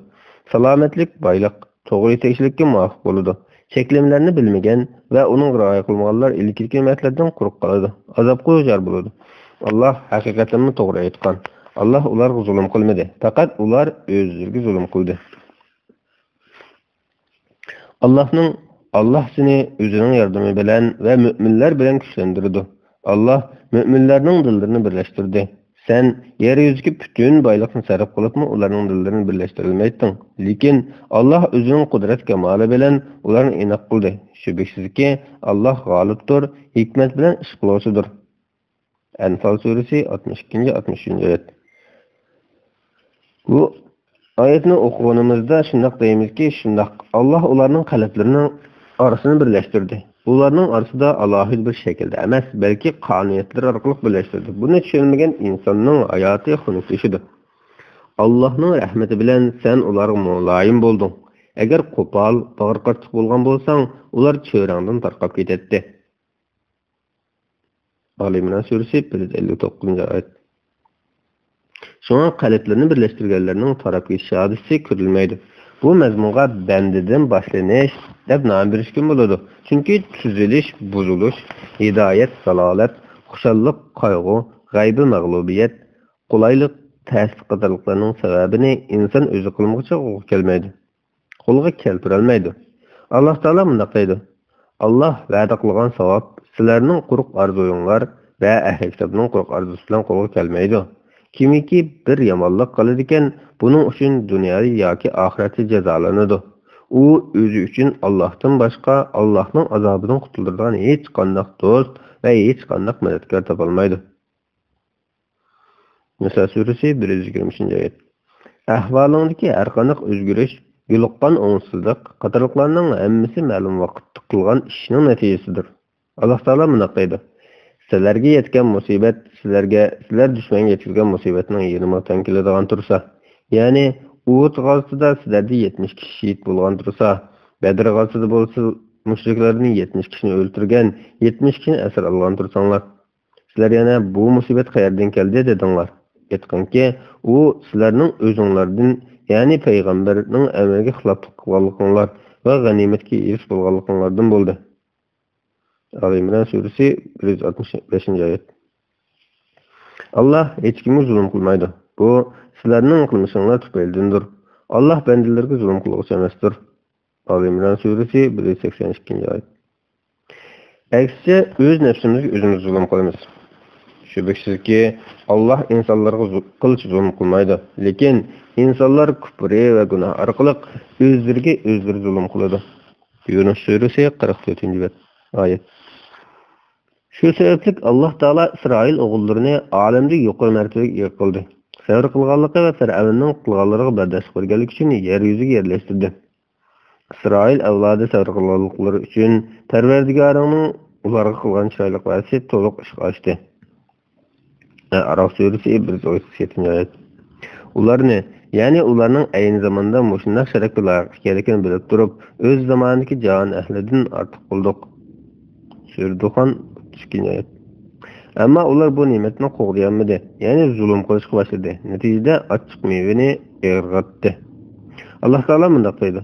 Salomatlik, boylik, to'g'ri yetakchilikka muvofiq bo'ladi. Cheklamalarini bilmagan va uning rioya qilmaganlar ilk ne'matlardan quruq qoladi. Azobga o'jar bo'ladi. Allah haqiqatını to'g'ri aytgan. Allah ularga zulm qilmadi. Faqat ular o'zlariga zulm qildi. Allah seni o'zining yordami bilan va mu'minlar bilan kuchlantirdi. Allah mu'minlarning dillarini birlashtirdi. Sen yer yuzidagi bütün boylikni sarf qilibmi, ularning dillarini birlashtirolmayding. Lekin Allah o'zining qudrat kamoli bilan ularni inoq qildi. Shubhasizki, Allah g'olibdir, hikmat bilan ish qiluvchidir. Anfal surasi 62-63 oyat. Bu oyatni o'qiganimizda shunday deymizki, shunday Allah ularning qalblarining orasini birlashtirdi. Ularning orasida alohid bir shaklda emas, balki qonuniyatlar orqali birlashtirdi. Buni tushunmagan insonning hayoti xunuklashidir. Allohning rahmati bilan sen ularga muloyim bo'lding. Agar qo'pol, bag'irqarchiq bo'lgan bo'lsang, ular cho'rangdan tarqab ketadi. Ali İmran surasi 159-oyat. Şuna qalblarini birleştirganlarning taraf ketishi hadisi ko'rilmaydi. Bu mazmunga bandidan boshlanish deb nom berishga bo'ladi. Chunki tuzilish, buzilish, hidoyat, zalolat, xushallik, qayg'u, g'aybi mag'lubiyat, qulaylik, ta'sir qatorliqlarning sababini inson o'zi qilmoqchi kelmaydi. Qo'lga keltira olmaydi. Alloh taolo bunday deydi: Allah va'da qilgan savob sizlarning quruq orzuyinglar va ahli kitobning quruq orzusi bilan qo'lga kelmaydi. Kimiki bir yomonlik qiladi ekan, buning uchun dunyoda yoki oxiratda jazolanadi. U o'zi uchun Allohdan boshqa Allohning azobidan qutuladigan hech qanday do'st va hech qanday madadkor topolmaydi. Nisa surasi 120-oyat. Ahvolingdagi har qanday o'zgarish, yo'liqqan o'ngsizlik qatorliqlarning hammasi ma'lum vaqtda qilgan ishning natijasidir. Alloh taolo buni deydi: Sizlarga yetgan musibat sizlar dushmanga yetkazgan musibatning 20 tan keladigan tursa, ya'ni Uhud g'azotida sizlarda 70 kishi shahid bo'lgan tursa, Badr g'azotida bo'lsa mushriklarning 70 kishini o'ldirgan, 70 kishini asir olgan tursanglar, sizlar yana bu musibat qayerdan keldi dedinglar. Aytganki, u sizlarning o'zinglardan, ya'ni payg'ambarning amriga xiloflik qilganliginglar va g'animatga erishib bo'lganliginglardan bo'ldi. Ali İmran surasi 165-oyat. Allah hech kimga zulm qilmaydi. Bu sizlarning qilmishinglar tufaylidandir. Allah bandalarga zulm qiluvchi emasdir. Ali İmran surasi 182-oyat. Aksicha o'z nafsimizga o'zimiz zulm qilamiz. Shubhasizki, Allah insonlarga qilch zulm qilmaydi. Lekin insonlar kufri va gunoh orqali o'zlariga o'zlari zulm qiladi. Yunus surasi 44-oyat. Şu sebepli Allah Teala İsrail oğullarını alemde yukarı mertebeye yıkıldı. Sevr kılganlığı ve Firavun'un kılganlığı berdaş ko'rganlik için yeryüzüge yerleştirdi. İsrail evladı sevr kılganlıkları için Perverdigarının ularga kılgan çaylık versi toluk ışık açtı. Araf suresi 137-oyat. Ularını, yani ularının aynı zamanda muşundak şerekli layık gerekeni bilip durup, öz zamanındaki can ehlidin artık bulduk. Sürduhan 2-oyat. Ama ular bu nimetni qo'g'dayanmadi, ya'ni zulm qilishga boshladi. Natijada ochiq mevani erg'atdi. Alloh taolo bunday deydi: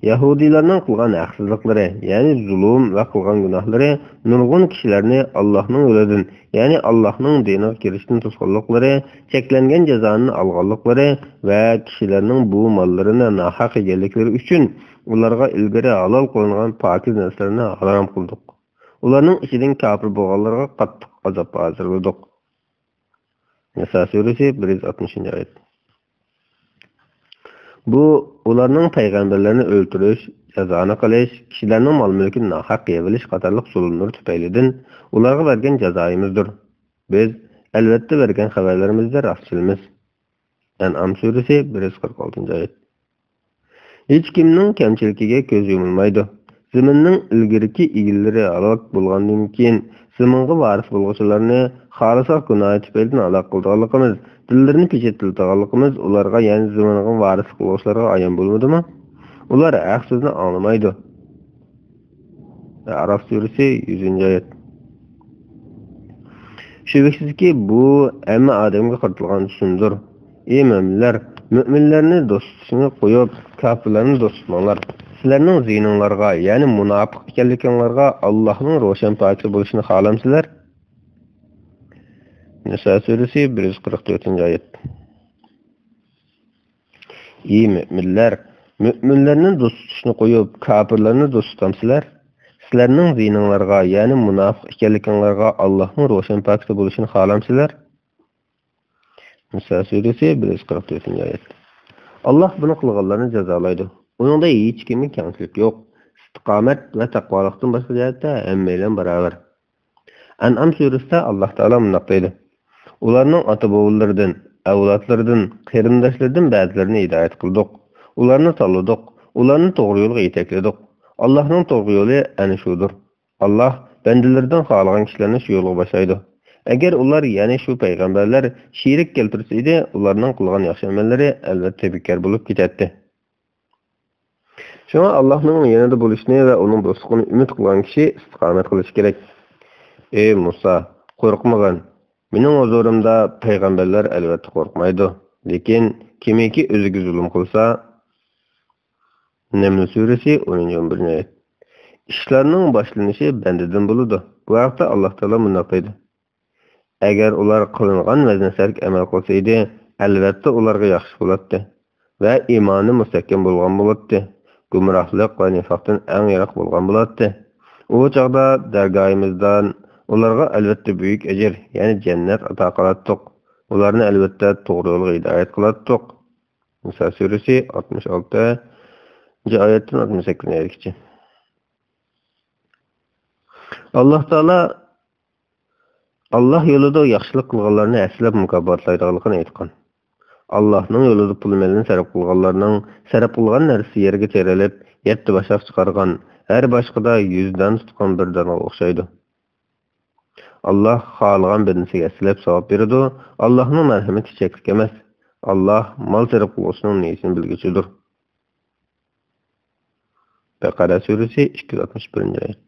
Yahudilarning qilgan haqsizliklari, ya'ni zulm va qilgan gunohlari nurg'un kishilarni Allohning yo'lidan, ya'ni Allohning diniga kirishdan to'sqanliklari, cheklangan jazoni olganliklari va kishilarning bu mollarini nohaq egalliklari uchun ularga ilgari halol qilingan pokiz narsalarni harom qildik. Ularning ichidan kafir bo'lganlarga qattiq azob hozirladik. Nisa surasi 160-oyat. Bu ularning payg'ambarlarni o'ldirish, jazoni qilish, kishilarning mol-mulkini nohaq yeyilish qatorliq zulmlar tufaylidan ularga bergan jazoimizdir. Biz albatta bergan xabarlarimizda rostchilmiz. An'am surasi 146-oyat. Hech kimning kamchiligiga ko'z yumilmaydi. Zaminning ilgirki egillari halok bo'lgandan keyin zaminga varis bo'lg'uvchilarni xolisa gunoh tufaylidan halok qilganligimiz, dillarini pechettirganligimiz ularga, ya'ni zaminga varis bo'lg'uvchilarga ayon bo'lmadimi? Ular haq so'zni anglamaydi. Araf surasi 100-oyat. Shubhasizki, bu hamma odamga qaratilgan tushundir. Ey mo'minlar, mu'minlarni do'st tutishni qo'yib, kofirlarni do'st tutmanglar. Sizlarning ziyninglarga, ya'ni munofiq ekanliginglarga Allohning ro'shan pokiz bo'lishini xohlamsizlar? Nisa suresi 144. ayet. İyi müminler, müminlerinin dost tutuşunu koyup kafirlerini dost tutamsizlar. Sizlerning zininglarga, ya'ni munofiq ekanliklaringlarga Allohning ro'shan pokisi bo'lishini xohlamsizlar? Nisa suresi 144. ayet. Allah bunu qilganlarni jazolaydi. Uningda hech kimning kamchilik yo'q. Istiqomat va taqvolikdan boshqa jihatda hammalar barobar. An'am suresida Alloh taolo bunday deydi: Ularning ota-bobolaridan, avlodlaridan, qarindoshlaridan ba'zilarini hidoyat qildik. Ularni tanladik, ularni to'g'ri yo'lga yetakladik. Allohning to'g'ri yo'li ana shudir. Alloh bandalaridan xohlagan kishilarni shu yo'lga boshlaydi. Agar ular, ya'ni shu payg'ambarlar shirik keltirsa edi, ularning qilgan yaxshi amallari albatta bekor bo'lib ketadi. Shunga Allohning yanida bo'lishini va uning do'stligini umid qilgan kishi istiqomat qilishi kerak. Ey Musa, qo'rqmagin. Mening huzurimda payg'ambarlar albatta qo'rqmaydi. Lekin kimiki o'ziga zulm qilsa, Naml suresi 10-11. İşlarning boshlanishi bandadan bo'ladi. Bu vaqtda Alloh taolo bunday deydi: Agar ular qilingan vaznasark amal qilsa edi, albatta ularga yaxshi bo'ladi va iymoni mustahkam bo'lgan bo'ladi. Gumrohlik va nifoqdan eng yiroq bo'lgan bo'ladi. U chaqda dargohimizdan ularga albatta buyuk ajr, ya'ni jannat ato qiladiq. Ularni albatta to'g'ri yo'lga hidoyat qiladiq. Musa suresi 66 oyatdan 68 oyatgacha. Alloh taolo Allah yo'lida yaxshilik qilganlarni aslab mukofotlaydiganligini aytgan. Allohning yo'lida pul melini sarf qilganlarning sarf qilgan narsasi yerga terilib, yetti bashaq chiqargan, har boshqada 100 dan tutgan bir dana o'xshaydi. Allah xohlagan birinsiga aslab savob beradi. Allohning marhamati cheklik emas. Allah mal sarf qilishning niyatini bilguchidir. Baqara suresi 261. oyat.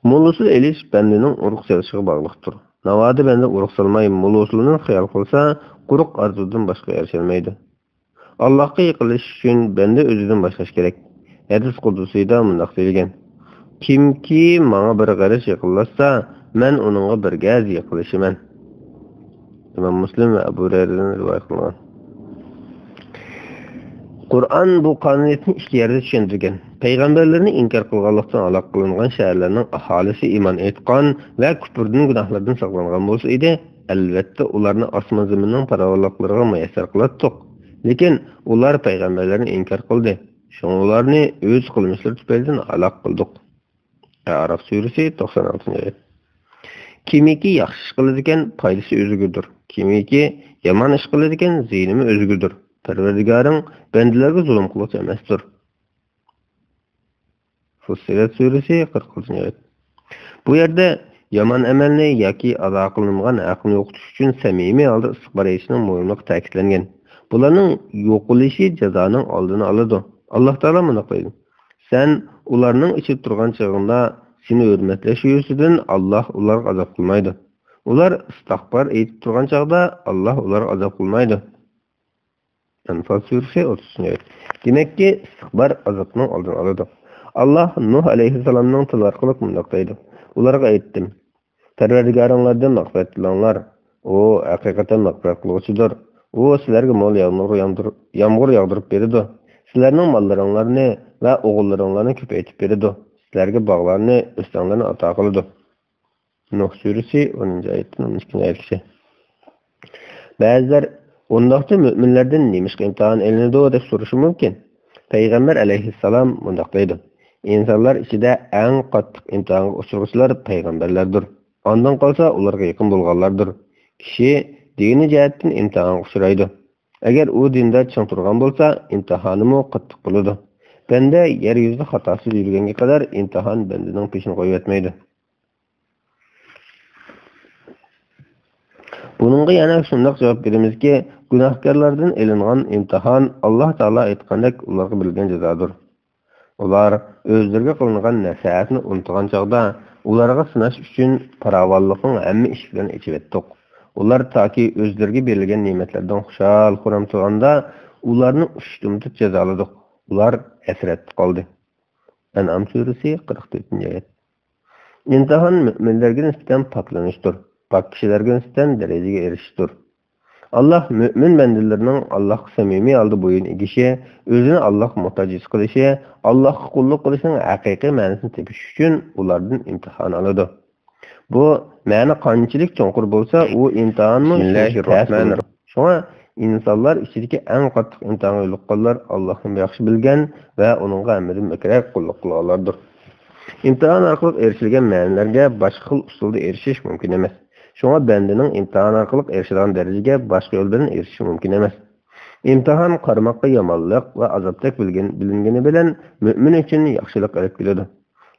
Mullusul elish bandining urug' selishiga bog'liqdir. Navoda banda urug' solmay mullusulni xiyol qilsa, quruq arzudan boshqa erisholmaydi. Allohga yiqilish uchun banda o'zidan boshlash kerak. Hadis qudusida bunday deyilgan: Kimki menga bir qarich yiqilsa, men uningga bir gaz yiqilishiman. Imom Muslim va Abu Hurayradan rivoyat qilingan. Qur'on bu qonuniyatni ikki yerda tushuntirgan. Payg'ambarlarni inkor qilganlikdan aloq qilingan shaharlarning aholisi iymon etgan va kufrdan gunohlardan saqlangan bo'lsa edi, albatta ularni osmon zaminning farovonliklariga muyassar qiladiq. Lekin ular payg'ambarlarni inkor qildi. Shunga ularni o'z qilmishlari tufaylidan aloq qildik. Araf surasi 96-oyat. Kimiki yaxshi ish qiladigan foydasi o'zigadir. Kimiki yomon ish qiladigan ziynimi o'zigadir. Parvardigoring bandalarga zulm qiluvchi emasdir. Fussilat surasi 40-oyat. Bu yerda yomon amalni yoki ado qilingan haqni yo'qotish uchun samimiy holda istig'for etishning muhimligi ta'kidlangan. Bularning yo'qolishi jazoning oldini oladi. Alloh taolo buni qo'ydi. Sen ularning ichib turgan chog'ingda seni hurmatlash yo'sidan Alloh ularga azob qilmaydi. Ular istig'for etib turgan chog'da Alloh ularga azob qilmaydi. Anfal suresi 30-oyat. Demakki, istig'for azobning oldini oladi. Allah Nuh alayhissalomning tili orqali bunday deydi: Ularga aytdim: Parvardigoringlardan mag'firat qilinglar. O haqiqatan mag'firat qiluvchidir. O sizlarga mol yomg'ir yog'dirib beradi. Sizlarning mollaringlarni va o'g'illaringlarni ko'paytirib beradi. Sizlarga bog'larni, o'stamlarni ato qiladi. Nuh surasi 10-oyatdan 12-oyatgacha. Ba'zilar undaqda müminlerden neymiş imtihan elinadi deb so'rashi mumkin. Payg'ambar alayhissalom bunday deydi: İnsanlar içinde en qattiq imtihanga uchrag'uvchilar payg'ambarlardir. Ondan qolsa ularga yaqin bo'lganlardir. Kishi dini jihatdan imtihanga uchraydi. Agar u dinda ching turgan bo'lsa, imtihonimi qattiq bo'ladi. Banda yer yuzida xatosiz yurganga qadar imtihon bandaning peshini qo'yib yetmaydi. Bununla yana shunday javob beramizki, gunohkorlardan elingan imtihon Alloh taolo aytgandek ularga bilgan jazodir. Ular o'zlariga qilingan nasihatni unutgan chog'da ularga sinash uchun farovonlikning hamma eshiklarini ochib etdik. Ular toki o'zlariga berilgan ne'matlardan xushal xuram turganda ularni ushtumtib jazoladik. Ular hasratda qoldi. An'am surasi 44-oyat. İmtihan müminlerge nisbeten paklanıştır. bak kişilerge nisbeten derecege eriştir. Allah mümin bendilerinin Allah'a samimi aldı boyun egişi, özünü Allah muhtaç kılışı, Allah'a kulluk kılışının haqiqiy ma'nosini tepish üçün ulardan imtihan aladı. Bu ma'no qanchalik cho'nqur bo'lsa, u imtihonning Bismillahirrohmanirrohim. Şuna insanlar içindeki en qattiq imtihonga yo'liqqanlar Allohni yaxshi bilgan va uningga hammadan makrak qulluk qilganlardir. İmtihan orqali erishilgan ma'nolarga boshqa xil usulda erishish mumkin emas. Şuna bendining imtihon orqali erishilgan darajaga boshqa yo'l bilan erishish mumkin emas. İmtihan qarmoqqa yomonlik va azobdek bilingani bilan mu'min uchun yaxshilik olib keladi.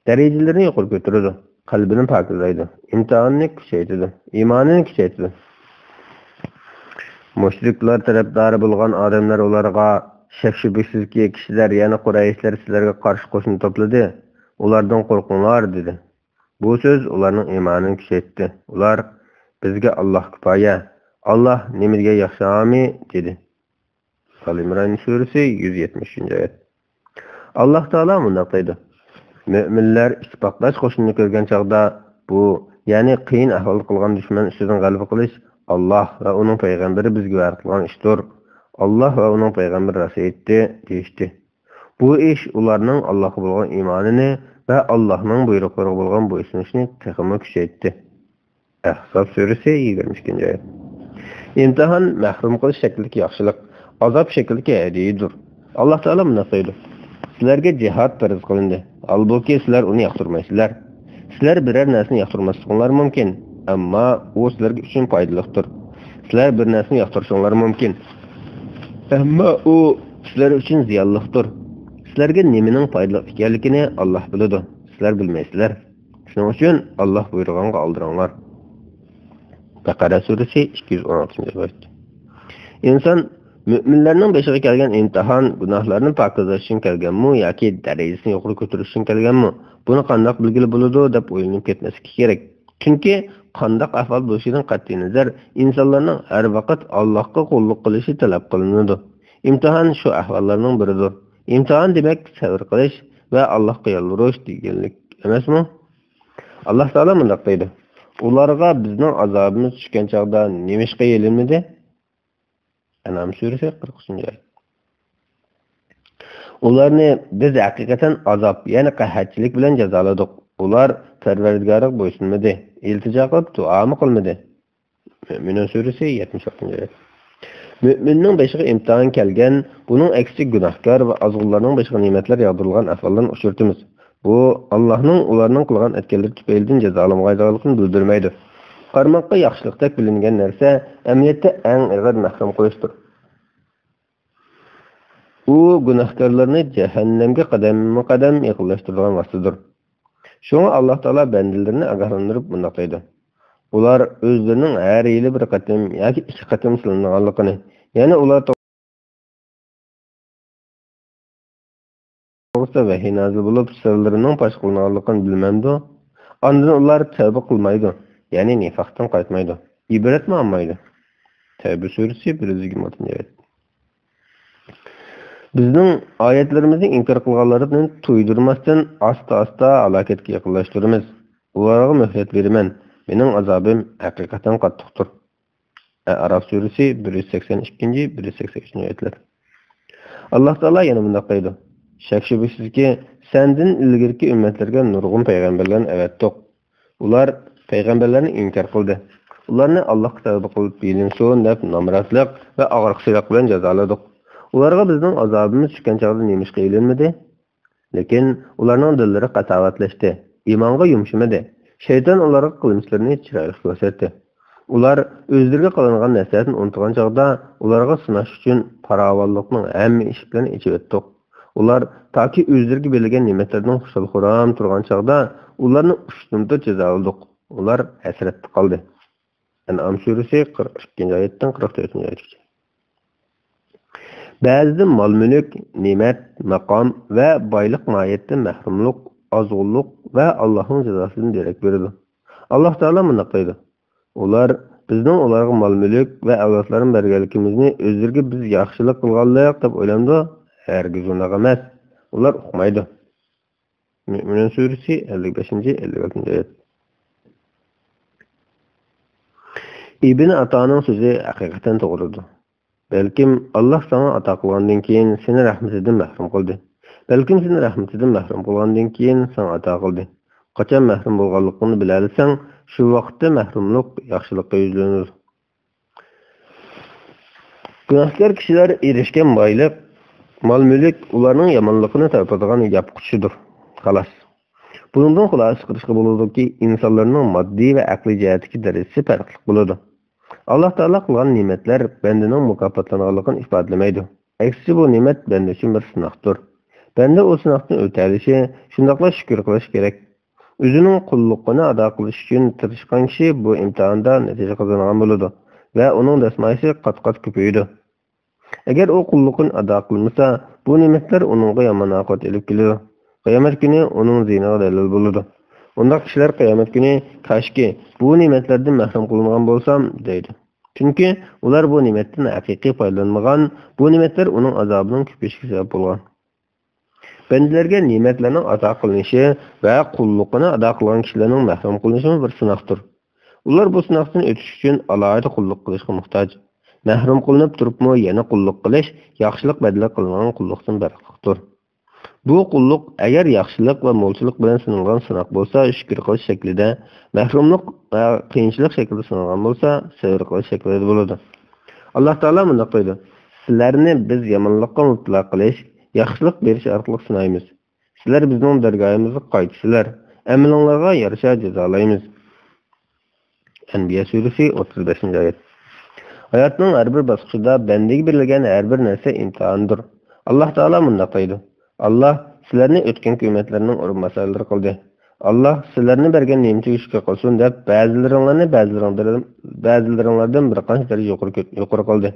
Darajalarini yuqori ko'taradi. Qalbini poklaydi. İmtihanni kuchaytiradi. Iymonini kuchaytiradi. Müşrikler tarafdari bo'lgan odamlar ularga shak shubhasizki kishilar yana Qurayshlar sizlarga qarshi qo'shin to'pladi. Ulardan qo'rqinglar dedi. Bu so'z ularning iymonini kuchaytirdi. Ular bizga Alloh kifoya. Alloh nimaga yaxshimi dedi. Al-Imron surasi 170-oyat. Alloh taolo bunday deydi. Müminler ittifoqlash qo'shinni ko'rgan chaqda bu, ya'ni qiyin ahvol qilgan dushman ustidan g'alaba qilish Allah ve onun peygamberi bizge verdiğin iştir. Allah ve onun peygamberi rası etti, deyişti. Bu iş ularının Allah'a bulgan imanını ve Allah'ın buyrukları bulgan bu ismişini tekimi küçeytti. Ahzab suresi 22. ayet. İmtihan mahrum kılış şekildeki yaxşılık, azap şekildeki hediyedir. Allah Teala buna söyledi. Sizlerge cihat farz kılındı. Halbuki sizler onu yaktırmaysızlar. Sizler birer nesini yaktırmasınlar mümkün. Ama o sizlerge üçün faydalıqdır. Sizler bir nesini yaktırışınlar mümkün. Ama o sizler üçün ziyallıqdır. Sizlerge neminin faydalık ekanligini Allah biladi. Sizler bilmeysizler. Şunun üçün Allah buyurğanğa aldıranlar. Bakara suresi 216. ayet. İnsan müminlerinin beşiğe kelgen imtihan günahlarını pakizlash üçün kelgenmi yoki darajasini yuqori ko'tarish üçün kelgenmi? Buni qanday bilgili bo'ladi deb o'ylanib ketmasligi kerak. Chunki qandaq ahvol bo'lishidan qat'iy nazar insonlarning har vaqt Allohga qulluq qilishi talab qilinadi. İmtihan shu ahvollarning biridir. İmtihan demak sabr qilish va Allohga yolvorish deganlik emasmi? Alloh taolo bunday deydi. Ularga bizning azobimiz tushgan chaqda nemishqa yelinmadi? An'am suresi 40. Ularni biz haqiqatan azob, ya'ni qahatchilik bilan jazoladik. Ular Parvardigorga bo'ysunmadi, iltijo qilib duomi qilmadi. Mü'min suresi 76. Mü'minning beshiga imtihon kelgan, buning aksi gunohkor va azg'unlarning beshiga ne'matlar yog'dirilgan ahvollarni uchirtimiz. Bu Allohning ularning qilgan etganlari tufaylidan jazolanmaydiganligini bildirmaydi. Qarmoqqa yaxshilikdek bilingan narsa amaliyotda eng og'ir mahrum qilishdir. U gunohkorlarni jahannamga qadam-qadam yaqinlashtirgan vositadir. Şuna Allah Teala bendilerini agahlandırıp bunday deydi. Ular özlerinin her yili bir qatim yoki iki qatim silinganligini, yani ular to'g'risida vahiy nozil bo'lib, sirlarining fosh qilinganligini bilmaydi. Ondan ular tavba qilmaydi, ya'ni nifaqdan qaytmaydi. Ibratmi olmaydi. Tavba surasi 126. Bizning oyatlarimizning inkor qilganlarini to'ydirmasdan asta-asta halokatga yaqinlashtiramiz. Ularga mühlet beraman. Mening azobim haqiqatan qattiqdir. Araf surasi 182-183 oyatlar. Alloh taolo yana bunday deydi. Shak shubhasizki, sendin ilgirki ummatlarga nurg'un payg'ambarlarni avatdiq. Ular payg'ambarlarni inkor qildi. Ularni Allohga tavba qilib, bilinsin deb nomratlik va og'riqchilik bilan jazoladik. Ularga bizning azobimiz tushgan chaqda nemishqa ilinmadi, lekin ularning dillari qatavatlashdi, iymonga yumshimadi. Shayton ularga qilmishlarini chiroyli ko'rsatdi. Ular o'zlariga qilingan nasihatni unutgan chaqda ularga sinash uchun farovonlikning hamma eshiklarini ichib o'tdik. Ular toki o'zlariga berilgan ne'matlarning xushal-xuram turgan chaqda ularni ushtumda jazoladik. Ular hasratda qoldi. An'am surasi 42-oyatdan 44-oyatgacha. Ba'zida mol-mulk, ne'mat, maqom va boylik mahiyatdan mahrumlik, ozg'unlik va Allohning jazosidan derak beradi. Alloh taolo bunday deydi. Ular bizning ularga mol-mulk va avlodlarni berganligimizni o'zlariga biz yaxshilik qilganlik deb o'ylandi. Hargiz unaqa emas. Ular uqmaydi. Mü'min surasi 55-56-oyat. İbn Ata'nın sözü haqiqatan to'g'ridir. Balkim Alloh sana ato qilgandan keyin seni rahmatidan mahrum qildi. Balkim seni rahmatidan mahrum qilgandan keyin sana ato qildi. Qachon mahrum bo'lganligini bilalsang, shu vaqtda mahrumlik yaxshilikqa yuzlanur. Günahkar kişiler erişken boylik, mal-mulk ularning yomonligini topadigan gap qutishidir. Xolos. Bundan xulosa qilishga bo'ladiki, insonlarning moddiy va aqliy jihatdagi darajasi farqli bo'ladi. Alloh taolo qilgan ne'matlar bandaning mukofotlanganligini ifodalamaydi. Aksicha bu ne'mat banda uchun bir sinoqdir. Banda o sinoqdan o'talishi, shundaqla shukr qilish kerak. O'zining qulluqini ado qilish uchun tirishgan kishi bu imtihonda natija qozongan bo'ladi va uning dasmoyisi qat-qat ko'payadi. Agar u qulluqini ado qilmasa, bu ne'matlar uningga yomon oqibat olib keladi. Qiyomat kuni uning ziyniga dalil bo'ladi. Undaq kishilar qiyomat kuni kashki bu ne'matlardan mahrum qilingan bo'lsam deydi. Chunki ular bu ne'matdan haqiqiy foydalanmagan, bu ne'matlar uning azobining ko'payishiga sabab bo'lgan. Bandalarga ne'matlarning ato qilinishi va qulluqini ado qilgan kishilarning mahrum qilinishi bir sinoqdir. Ular bu sinoqdan o'tish uchun alohida qulluq qilishga muhtoj. Mahrum qilinib turibmi yana qulluq qilish yaxshilik badala qilingan qulluqdan farqlidir. Bu qulluq agar yaxshilik va mo'lchilik bilan sinalgan sinoq bo'lsa, shukr qilish shaklida, mahrumlik va qiyinchilik shaklida sinalgan bo'lsa, sabr qilish shaklida bo'ladi. Alloh taolo bunday qo'ydi: "Sizlarni biz yomonlikqa mubtalo qilish, yaxshilik berish orqali sinaymiz. Sizlar bizning dargohimizga qaytsizlar, amalinglarga yarasha jazolaymiz." Anbiya surasi 35-oyat. Hayotning har bir bosqichida bandaga berilgan har bir narsa imtihondir. Alloh taolo bunday qo'ydi: Allah sizlarni o'tgan hukumatlarning o'rinbosarlari qildi. Allah sizlarni bergan ne'matiga shukr qilsin deb ba'zilaringlardan bir qancha daraja yuqori qildi.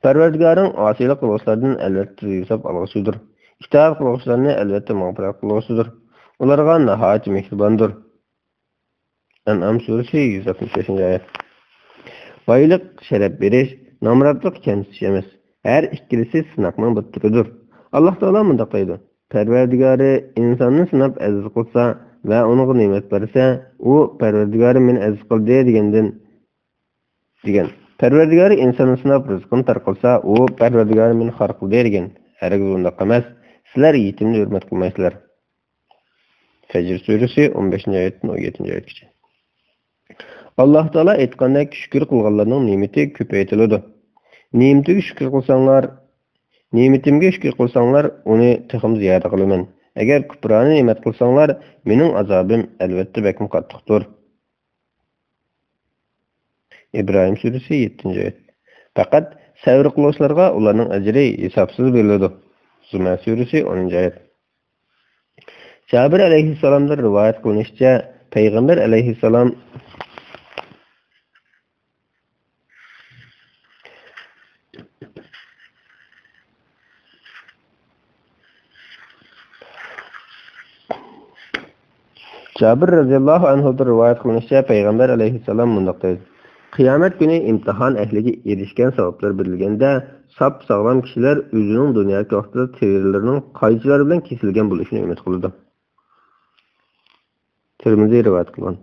Parvardigoring osiylik qiluvchilardan albatta hisob olg'usidir. Itoat qiluvchilarni albatta mag'firat qiluvchidir. Ularga nihoyat mehribondir. An'am surasi 165-oyat. Boylik sharaf berish, nomrodlik kamsitish emas. Her ikkilisi sinoqning bir turidir. Allah Teala bunday deydi: Parvardigori insonni sinab aziz qilsa va unga ne'mat bersa, u Parvardigori meni aziz qildi degan. Parvardigori insonni sinab rizqini tarqilsa, u Parvardigori meni xor qildi degan. Hargiz unday emas. Sizlar yetimni hurmat qilmaysizlar. Fajr surasi 15-oyatdan 17-oyatgacha. Allah Teala aytgandek shukr qilganlarning ne'mati ko'paytiriladi. Ne'matiga shukr qilsanglar, ne'matimga shukr qilsanglar, uni texim ziyoda qilaman. Agar kuprani ne'mat qilsanglar, mening azobim albatta bakm qattiqdir. İbrahim surasi 7-oyat. Faqat sabr qiluvchilarga ularning ajri hisobsiz beriladi. Zumar surasi 10-oyat. Jabir alayhissalomdan rivoyat qilinishicha, payg'ambar alayhissalom Jabir radhiyallohu anhudan rivoyat qilinishicha, payg'ambar alayhissalom bunday dedi: Qiyomat kuni imtihon ahliga erishgan savoblar berilganda, sap sog'lom kishilar o'zining dunyoga vaqtida terilarining qaychilari bilan kesilgan bo'lishini umid qiladi. Tirmiziy rivoyat qilgan.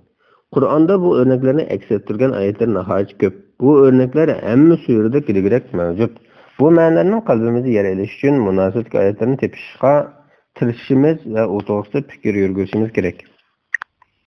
Qur'onda bu o'rnaklarni aks ettirgan oyatlar nihoyat ko'p. Bu o'rnaklar hamma surada keligirak mavjud. Bu ma'nolarning qalbimizga yer elish uchun munosib oyatlarni tepishga tirishishimiz va u to'g'risida fikr yurgizishimiz kerak.